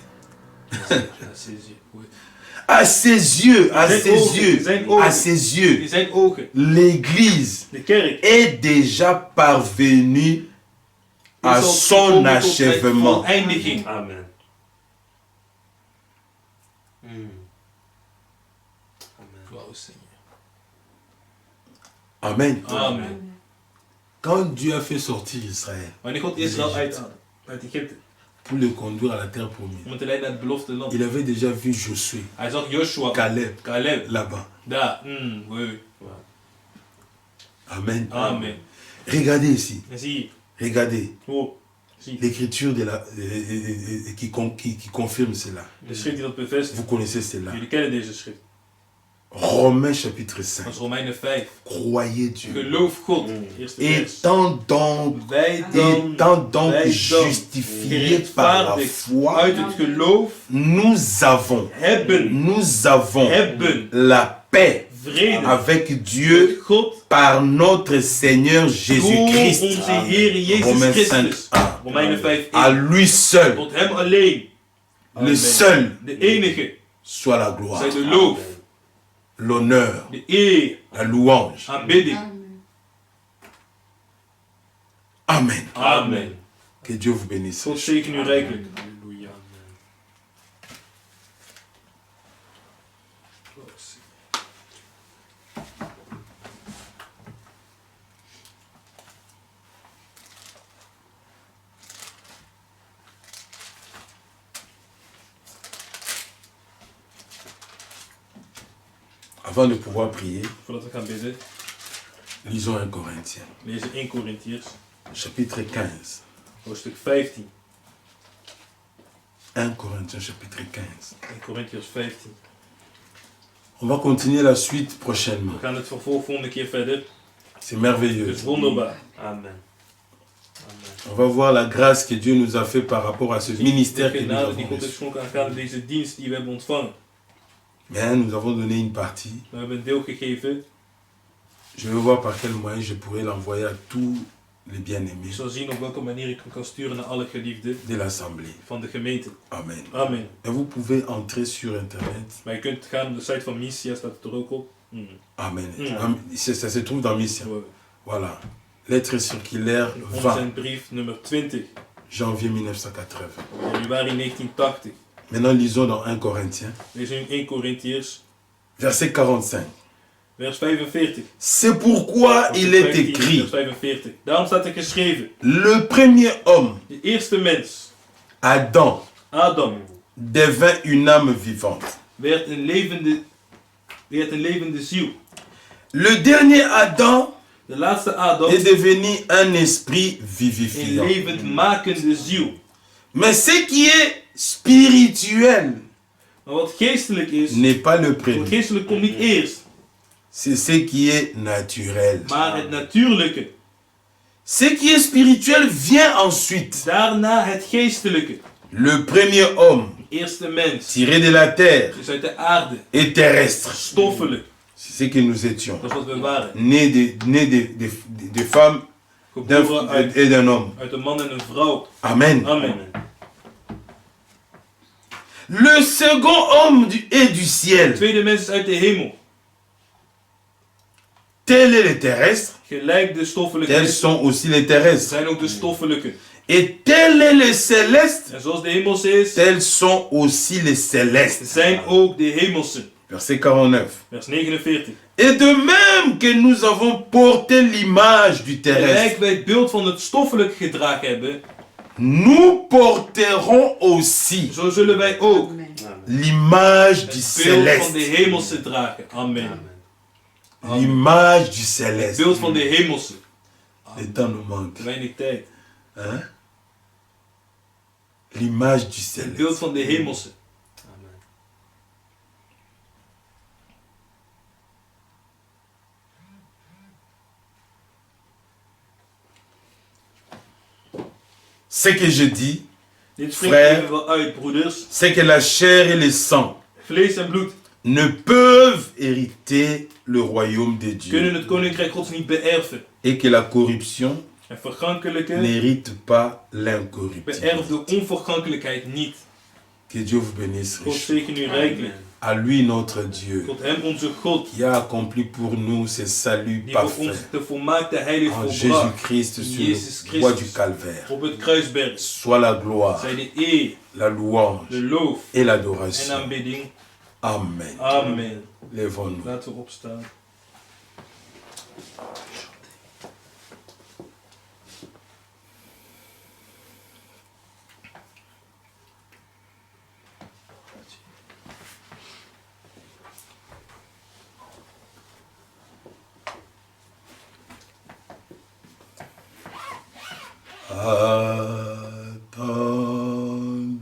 À ses yeux, à Zijn ses ogen, yeux, zijn ogen. à ses yeux, In zijn ogen. l'Église De kerk est déjà parvenue à is al son gekomen tot zijn achèvement. voleindiging. Amen. Wauw, Seigneur. Amen. Amen. Quand Dieu a fait sortir Israël Wanneer God Israël uit Egypte pour le conduire à la terre promise, om het te leiden naar het beloofde land. il avait déjà vu Josué, Hij zag Joshua, Caleb Caleb, là-bas. daar. Oui. Amen. Amen. Regardez ici. En zie je. Regardez. Oh, zie. L'écriture qui confirme cela. De schrift die dat bevestigt. Vous connaissez cela. Jullie kennen deze schrift. Romains chapitre 5. Dat is Romeinen 5. Croyez Dieu. Geloof God. Eerste vers. Étant donc Wij dan justifiés par la gerechtvaardigd foi, uit het geloof nous avons hebben la paix vrede avec Dieu met God par notre Seigneur door Jésus-Christ. onze Heer Jezus Romains 5, Christus. 1. Romeinen 5. À lui seul, Tot hem alleen. le Amen. seul, De enige. soit la gloire, Zij de loof. l'honneur, De eer. la louange. Aanbidding. Amen. Amen. Que Dieu vous bénisse. God zegen u rijkelijk. Halleluja. Avant de pouvoir prier, Voordat we gaan bidden, lisons 1 Corinthiens, lezen 1 Korintiërs, chapitre 15. hoofdstuk 15. 1 Corinthiens, chapitre 15. 1 Korintiërs 15. On va continuer la suite prochainement. We gaan het vervolg volgende keer verder. C'est Het merveilleux. is wonderbaar. Amen. On va voir la grâce que Dieu nous a fait par rapport à ce ministère De que nous genade die avons God heeft reçu. geschonken aangaande deze dienst die we hebben ontvangen. Mais nous avons donné une partie. We hebben een deel gegeven. Je vais voir par quel moyen je pourrais l'envoyer à tous les Ik bien-aimés zal zien op welke manier ik hem kan sturen naar alle geliefden de l'Assemblée. van de gemeente. Amen. Amen. Et vous pouvez entrer sur Internet. Maar je kunt gaan op de site van Missia, staat het er ook op. Amen. Mm. Ça se trouve dans Mission. Zo, Voilà. Lettre circulaire Onze 20, brief nummer 20, janvier 1980. januari 1980. Maintenant, lisons dans 1 Corinthiens, Lees in 1 Korintiërs, verset 45. vers 45. C'est pourquoi il est 15, écrit, vers 45. Daarom staat er geschreven, le premier homme, de eerste mens, Adam, Adam, devint une âme vivante. werd een levende ziel. Le dernier Adam De laatste Adam, est devenu un esprit een vivifiant. levendmakende ziel. Mais ce qui est spirituel Maar wat geestelijk is, n'est pas le wat premier. geestelijk komt niet eerst, C'est ce qui est naturel. maar het natuurlijke. Ce qui est spirituel vient ensuite. Daarna het geestelijke. Le premier homme, De eerste mens, tiré de la terre, dus uit de aarde, est terrestre. stoffelijk. C'est ce que nous étions. Dat is wat we waren. Né de femmes Geboren uit, et d'un homme. uit een man en een vrouw. Amen. Amen. Le second homme est du De ciel. tweede mens is uit de hemel. Tel est le terrestre, Gelijk de stoffelijke tels is, sont aussi les terrestres. zijn ook de stoffelijke. Et tel est le céleste, En zoals de hemelse is, tels sont aussi les célestes. zijn ook de hemelse. Verset 49. Vers 49. Et de même que nous avons porté l'image du terrestre, Gelijk wij het beeld van het stoffelijk gedragen hebben, nous porterons aussi zo zullen wij ook Amen. l'image du het beeld van de céleste. hemelse dragen. Amen. Amen. L'image du Het céleste. beeld van de hemelse. Le temps nous manque. Te weinig tijd. Hein? L'image du Het beeld céleste. van de hemelse. Amen. Ce que je dis, Dit spreekt Frère. even wel uit, broeders. c'est que la chair et le sang Vlees en bloed ne peuvent hériter le royaume de kunnen Dieu het koninkrijk gods niet beërven. et que la corruption En vergankelijke n'hérite pas l'incorruptible. beërft de onvergankelijkheid niet. Que Dieu vous bénisse God richement. zegen u rijkelijk. À lui notre Dieu, Tot hem onze God, qui a accompli pour nous ce salut die voor ons parfait de volmaakte heilig en volbracht Jésus-Christ sur Jezus le bois du Christus. Calvaire. Op het kruisberg. Soit la gloire, Zij de eer, la louange de loof et en l'adoration. aanbidding. Amen. Amen. Lèvons-nous. Laten we opstaan.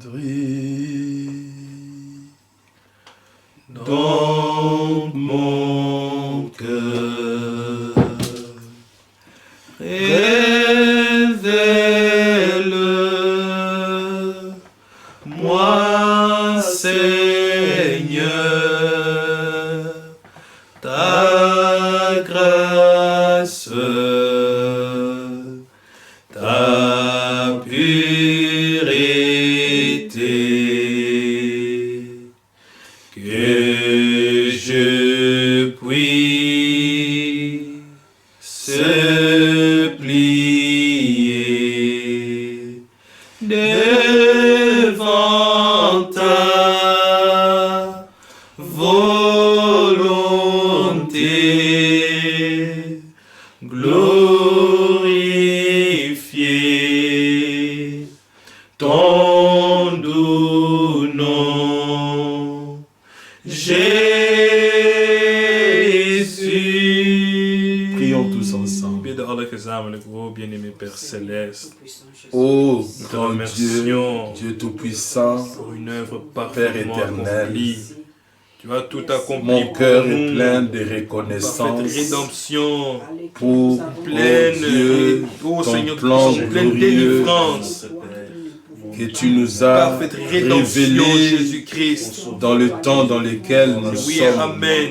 Attendris dans mon cœur, révèle-moi, Seigneur, ta grâce, ta pureté, que je puisse plier devant ta volonté, glorifier ton doux nom, Jésus. vader gezamenlijk, o bien-aimé Père Céleste. Oh, Nous te grand remercions Dieu Tout-Puissant, pour une œuvre Père parfaitement éternel. accomplie. Tu as tout accompli Mon pour cœur est nous. plein de Parfaite reconnaissance rédemption, pour, pleine, oh Dieu, oh ton Seigneur, plan pleine glorieux délivrance. que tu nous as Parfaite rédemption, révélé Jésus-Christ. dans le temps dans lequel nous Oui, sommes. Amen.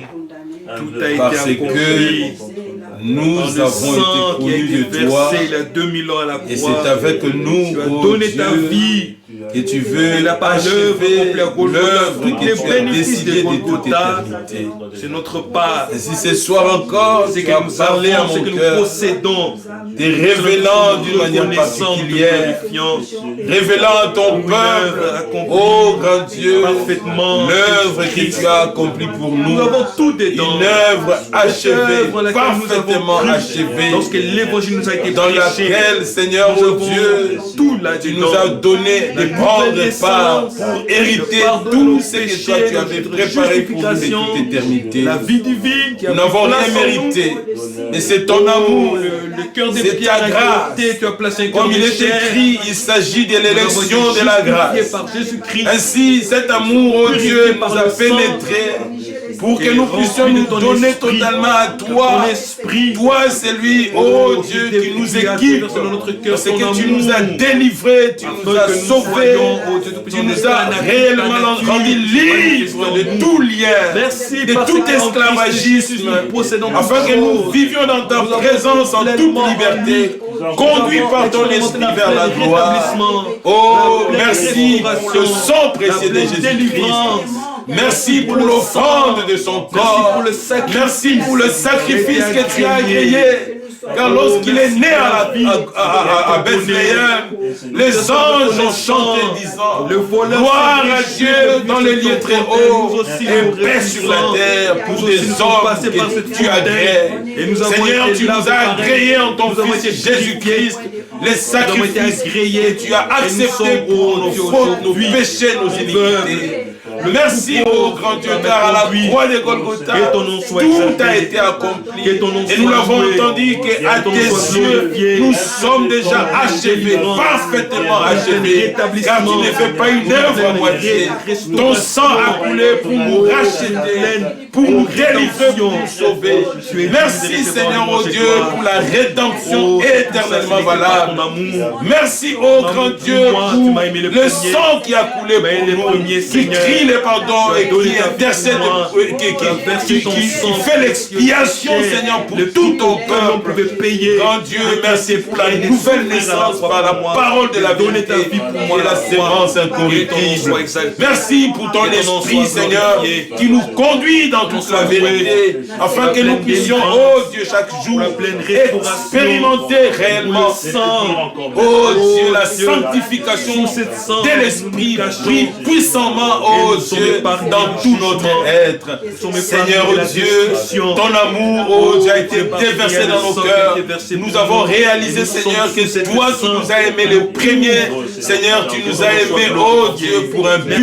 Tout a été Parce accompli. que nous Dans le avons sang été qui a connus été de toi versé il y a 2000 ans à la et croix. c'est avec nous, Tu as oh donné ta Dieu, vie. que tu veux Et la achever l'œuvre tous que les tu as bénéfices décidé de de toute Golgotha, éternité. c'est notre part. Et si ce soir encore, C'est tu que as nous parlé à avons, c'est mon que nous cœur, possédons. te révélant d'une manière Reconnaissant, particulière, te glorifiant. révélant à ton Une œuvre peuple, accomplie oh grand Dieu, parfaitement. l'œuvre que tu as accomplie pour nous, Nous avons tout dedans. une œuvre achevée, Œuvre à laquelle nous avons parfaitement cru. achevée, Lorsque l'évangile nous a été dans prêché, laquelle, Seigneur, nous oh avons Dieu, tout tu là-dedans. nous as donné La de prendre nouvelle part naissance, pour hériter le pardon de tout nos ce que péchés, toi tu avais notre préparé pour nous de justification, toute éternité. la vie divine qui a Nous n'avons pris rien place en nous. mérité, mais c'est ton amour, Le cœur des c'est pierres ta a grâce. été, tu as placé un cœur Comme il de est chair. écrit, il s'agit de Nous avons été l'élection de la justifiés grâce. par Jésus-Christ. Ainsi, cet amour, oh Purifié Dieu, par nous a le sang. pénétré pour que Et nous puissions rempli de nous ton donner esprit. totalement à toi. Ton esprit. Toi, c'est lui, oh Dieu, qui nous équipe. Selon notre cœur, Parce ton que tu amour. nous as délivrés, tu nous Afin as que nous sauvés, soyons, oh Dieu Tout-Puissant, tu nous de as ta nature, réellement ta nature, rendus libres de manifestons-nous. tout lien, Merci de parce tout que en Christ esclavagisme, Jésus, nous possédons afin toutes que nous choses. vivions dans ta Nous avons présence en toute pleinement liberté, en conduit nous par ton avons esprit la vers la pleine gloire. rétablissement, Oh, la pleine merci pour le restauration, sang précieux la de pleine Jésus-Christ. délivrance. Merci pour le l'offrande sang. de son Merci corps. pour le sacrifice. Merci pour le sacrifice qui a été que tu as agréé. agréé. Car lorsqu'il est né à Bethléem, les anges ont chanté disant gloire à Dieu dans les lieux très hauts et paix sur la terre pour des hommes que tu agrées. Seigneur, tu nous as agréés en ton Fils Jésus-Christ les sacrifices que tu as acceptés pour nos fautes, nos péchés, nos iniquités. Merci, ô grand Dieu, car à la croix de Golgotha, tout a été accompli. Et nous l'avons entendu qu'à tes yeux, nous sommes déjà achevés, parfaitement achevés. Car tu ne fais pas une œuvre à moitié. Ton sang a coulé pour nous racheter, pour nous délivrer, pour nous sauver. Merci, Seigneur, ô Dieu, pour la rédemption éternellement valable. Merci, ô grand Dieu, pour le sang qui a coulé pour nous, qui crie le pardon et qui intercède, qui fait l'expiation, Seigneur, pour tout ton peuple. Grand Dieu, merci pour la nouvelle naissance par la parole de la vérité et la sémence incorruptible. Merci pour ton esprit, Seigneur, qui nous conduit dans toute la vérité, afin que nous puissions, oh Dieu, chaque jour, expérimenter réellement, oh Dieu, la sanctification de l'esprit, pris puissamment, oh Dieu, dans tout notre être. Seigneur, oh Dieu, ton amour, oh Dieu, a été déversé dans nos cœurs. Nous avons réalisé, Seigneur, que c'est toi qui nous as aimés les premiers. Seigneur, tu nous as aimés, oh Dieu, pour un but.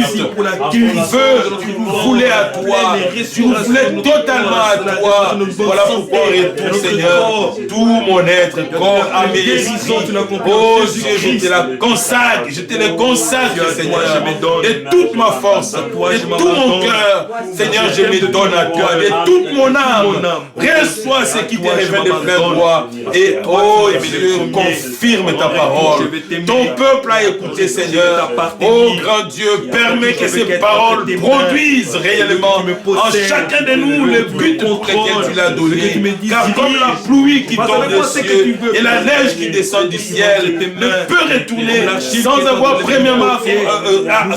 Tu nous voulais à toi. Tu nous voulais totalement à toi. Voilà pourquoi on retourne, Seigneur, tout mon être, corps, âme et esprit. Oh Dieu, je te la consacre, Seigneur, de toute ma force, de tout mon cœur. Seigneur, je me donne à toi, de toute mon âme. Reçois ce qui te révèle de plein droit. Et oh Dieu, confirme ta parole. Ton peuple a écouté, Seigneur. Oh grand Dieu, permets que ces paroles produisent réellement en chacun de nous le but pour lequel tu l'as donné. Car comme la pluie qui tombe des cieux et la neige qui descend du ciel ne peut retourner sans avoir premièrement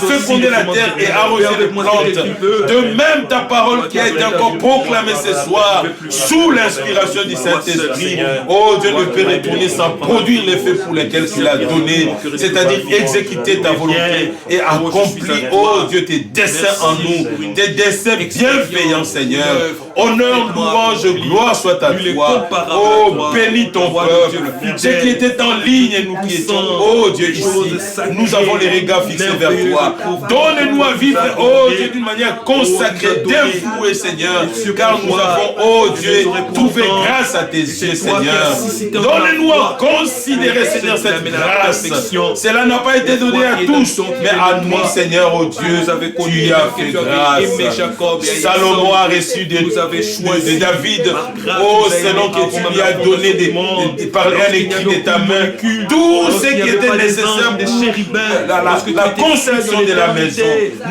fécondé la terre et arrosé les plantes. De même ta parole qui a été encore proclamée ce soir sous l'inspiration du Saint-Esprit, oh Dieu, ne peut retourner sans produire l'effet pour lequel tu l'as donné, c'est-à-dire exécuter ta volonté et accomplir, oh Dieu, tes desseins en nous, tes desseins bienveillants, Seigneur. Honneur, louange, gloire soit à toi. Oh, bénis ton peuple. Ceux qui étaient en ligne et nous qui étions, oh Dieu, ici, nous avons les regards fixés vers toi. Donne-nous à vivre être, oh Dieu, d'une manière consacrée, dévouée, Seigneur, car nous avons, oh Dieu, trouvé grâce à tes yeux, Seigneur. Donne-nous à considérer, Seigneur, cette grâce. Cela n'a pas été donné à tous, mais à nous, Seigneur, oh Dieu, tu as fait grâce. Salomon a reçu de David, oh, selon que tu lui as donné par un écrit de ta main, tout ce qui était nécessaire pour la construction de la maison.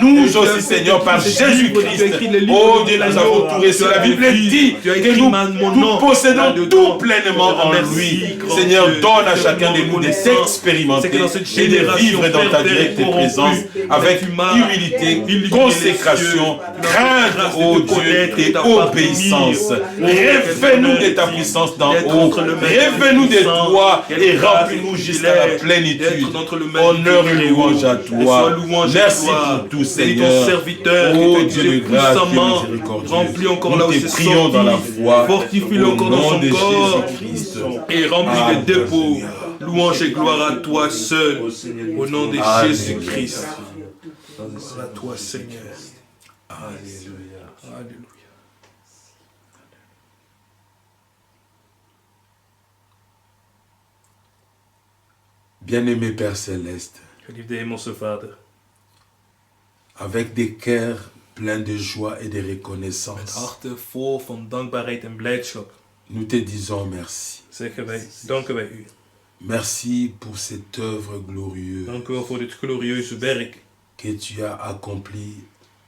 Nous aussi, Seigneur, par Jésus-Christ, oh Dieu, nous avons tout reçu. La Bible dit que nous possédons tout pleinement en lui. Seigneur, donne à chacun de nous de s'expérimenter et de vivre dans ta directe présence avec humilité, consécration, crainte, oh Dieu, et obéissance. Rêve-nous de ta puissance d'en haut. Rêve-nous de toi et remplis-nous jusqu'à la plénitude. Honneur et louange à toi. Merci pour tout, Seigneur. Oh Dieu de grâce et miséricordieux. Nous te prions dans la foi. Fortifie-le encore dans son corps et remplis de dépôts. Louange et gloire à toi seul, au nom de Jésus-Christ. À toi, Seigneur. Alléluia. Alléluia. Bien-aimé Père Céleste, Geliefde Hemelse Vader, avec des cœurs pleins de joie et de met reconnaissance, harten vol van dankbaarheid en blijdschap, nous te disons merci. danken wij u. Merci pour cette œuvre glorieuse Dank u wel voor dit glorieuze werk que tu as accompli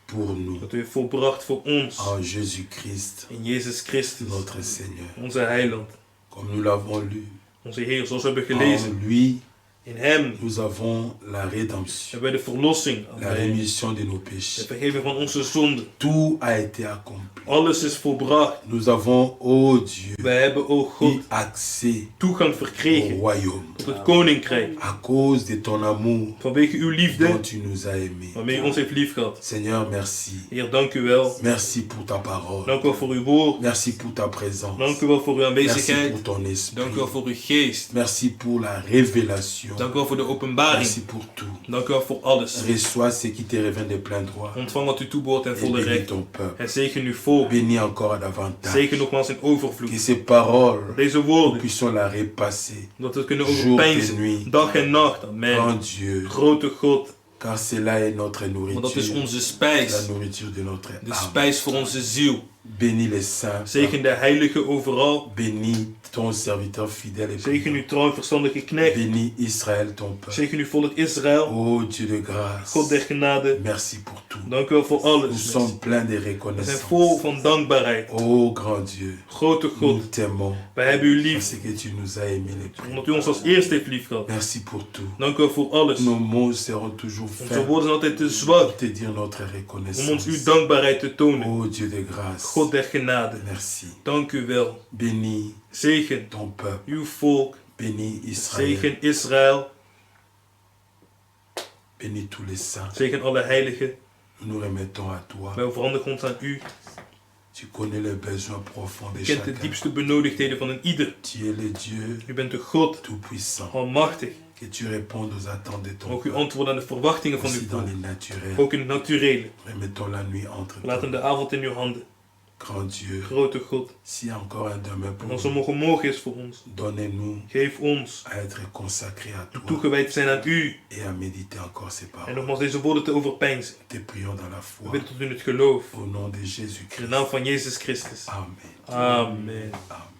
pour nous dat u heeft volbracht voor ons en Jésus-Christ, in Jezus Christus, notre Seigneur. onze heiland, Comme nous l'avons lu, onze Heer, zoals we hebben gelezen. en lui, In hem nous avons la rédemption, hebben wij de verlossing, la rémission de nos de péchés. vergeving van onze zonden. Tout a été accompli. Alles is volbracht. Nous avons, ô Dieu, Wij hebben, o God, eu accès toegang au verkregen royaume tot het koninkrijk. à cause de ton amour Vanwege uw liefde, dont tu nous as aimés. waarmee u ons heeft liefgehad. Seigneur, merci. Heer, dank u wel. Merci pour ta parole. Dank u wel voor uw woord. Merci pour ta présence. Dank u wel voor uw Merci aanwezigheid. pour ton esprit. Dank u wel voor uw geest. Merci pour la révélation. Dank u wel voor de openbaring. Merci pour tout. Dank u wel voor alles. Reçois ce qui te revient de plein droit. Ontvang wat u toebehoort en Et volle bénis recht. ton peuple. En zegen uw volk. Bénis encore davantage. Zegen nogmaals in Que overvloed. ces paroles, Deze nous woorden, puissions la repasser dat we het kunnen jour et overpeinzen. nuit. Dag en nacht. Grand Amen. Dieu, Grote God. car cela est notre Want dat is nourriture, onze la spijs. nourriture de notre De âme. spijs voor onze ziel. Bénis les saints. Zegen de heilige overal. Bénis ton serviteur fidèle et Zegen brillant. uw trouw en verstandige knecht. Bénis Israël, ton peuple. Zegen uw volk Israël. Oh Dieu de grâce, God der genade. merci pour tout. Dank u wel voor Nous alles. sommes pleins de We zijn reconnaissance. vol van dankbaarheid. Oh grand Dieu, Grote nous God. t'aimons Wij hebben u lief. parce que tu nous as aimés les premiers. Omdat u ons als eerste heeft lief gehad. Merci pour tout. Dank u wel voor alles. Nos mots seront toujours Onze faits woorden zijn altijd te pour zwak te dire notre om ons reconnaissance. uw dankbaarheid te tonen. Oh Dieu de grâce, God der genade. merci. Dank u wel. Bénis Zegen ton peuple, uw volk. bénis Israël, Zegen Israël. bénis tous les saints. Zegen alle heiligen. Nous nous remettons à toi. Wij veranderen ons aan u. Tu connais les besoins profonds de U kent de chacun. diepste benodigdheden van een ieder. Tu es le Dieu U bent de God. tout-puissant. Almachtig. Que tu répondes aux attentes de ton Ook u peuple. antwoord aan de verwachtingen van Aussi uw dans volk. les naturels. Ook in het naturele. Remettons la nuit entre We laten toi. de avond in uw handen. Grand Dieu, Grote God. s'il y a encore un demain En pour als er nous, nog een morgen is voor ons. donnez-nous Geef ons à être consacrés à toi toegewijd zijn aan u. et à méditer encore ces En paroles. nogmaals deze woorden te overpeinzen. Te prions dans la We foi. bidden tot u in het geloof. Au nom de In de Jésus-Christ. naam van Jezus Christus. Amen. Amen. Amen.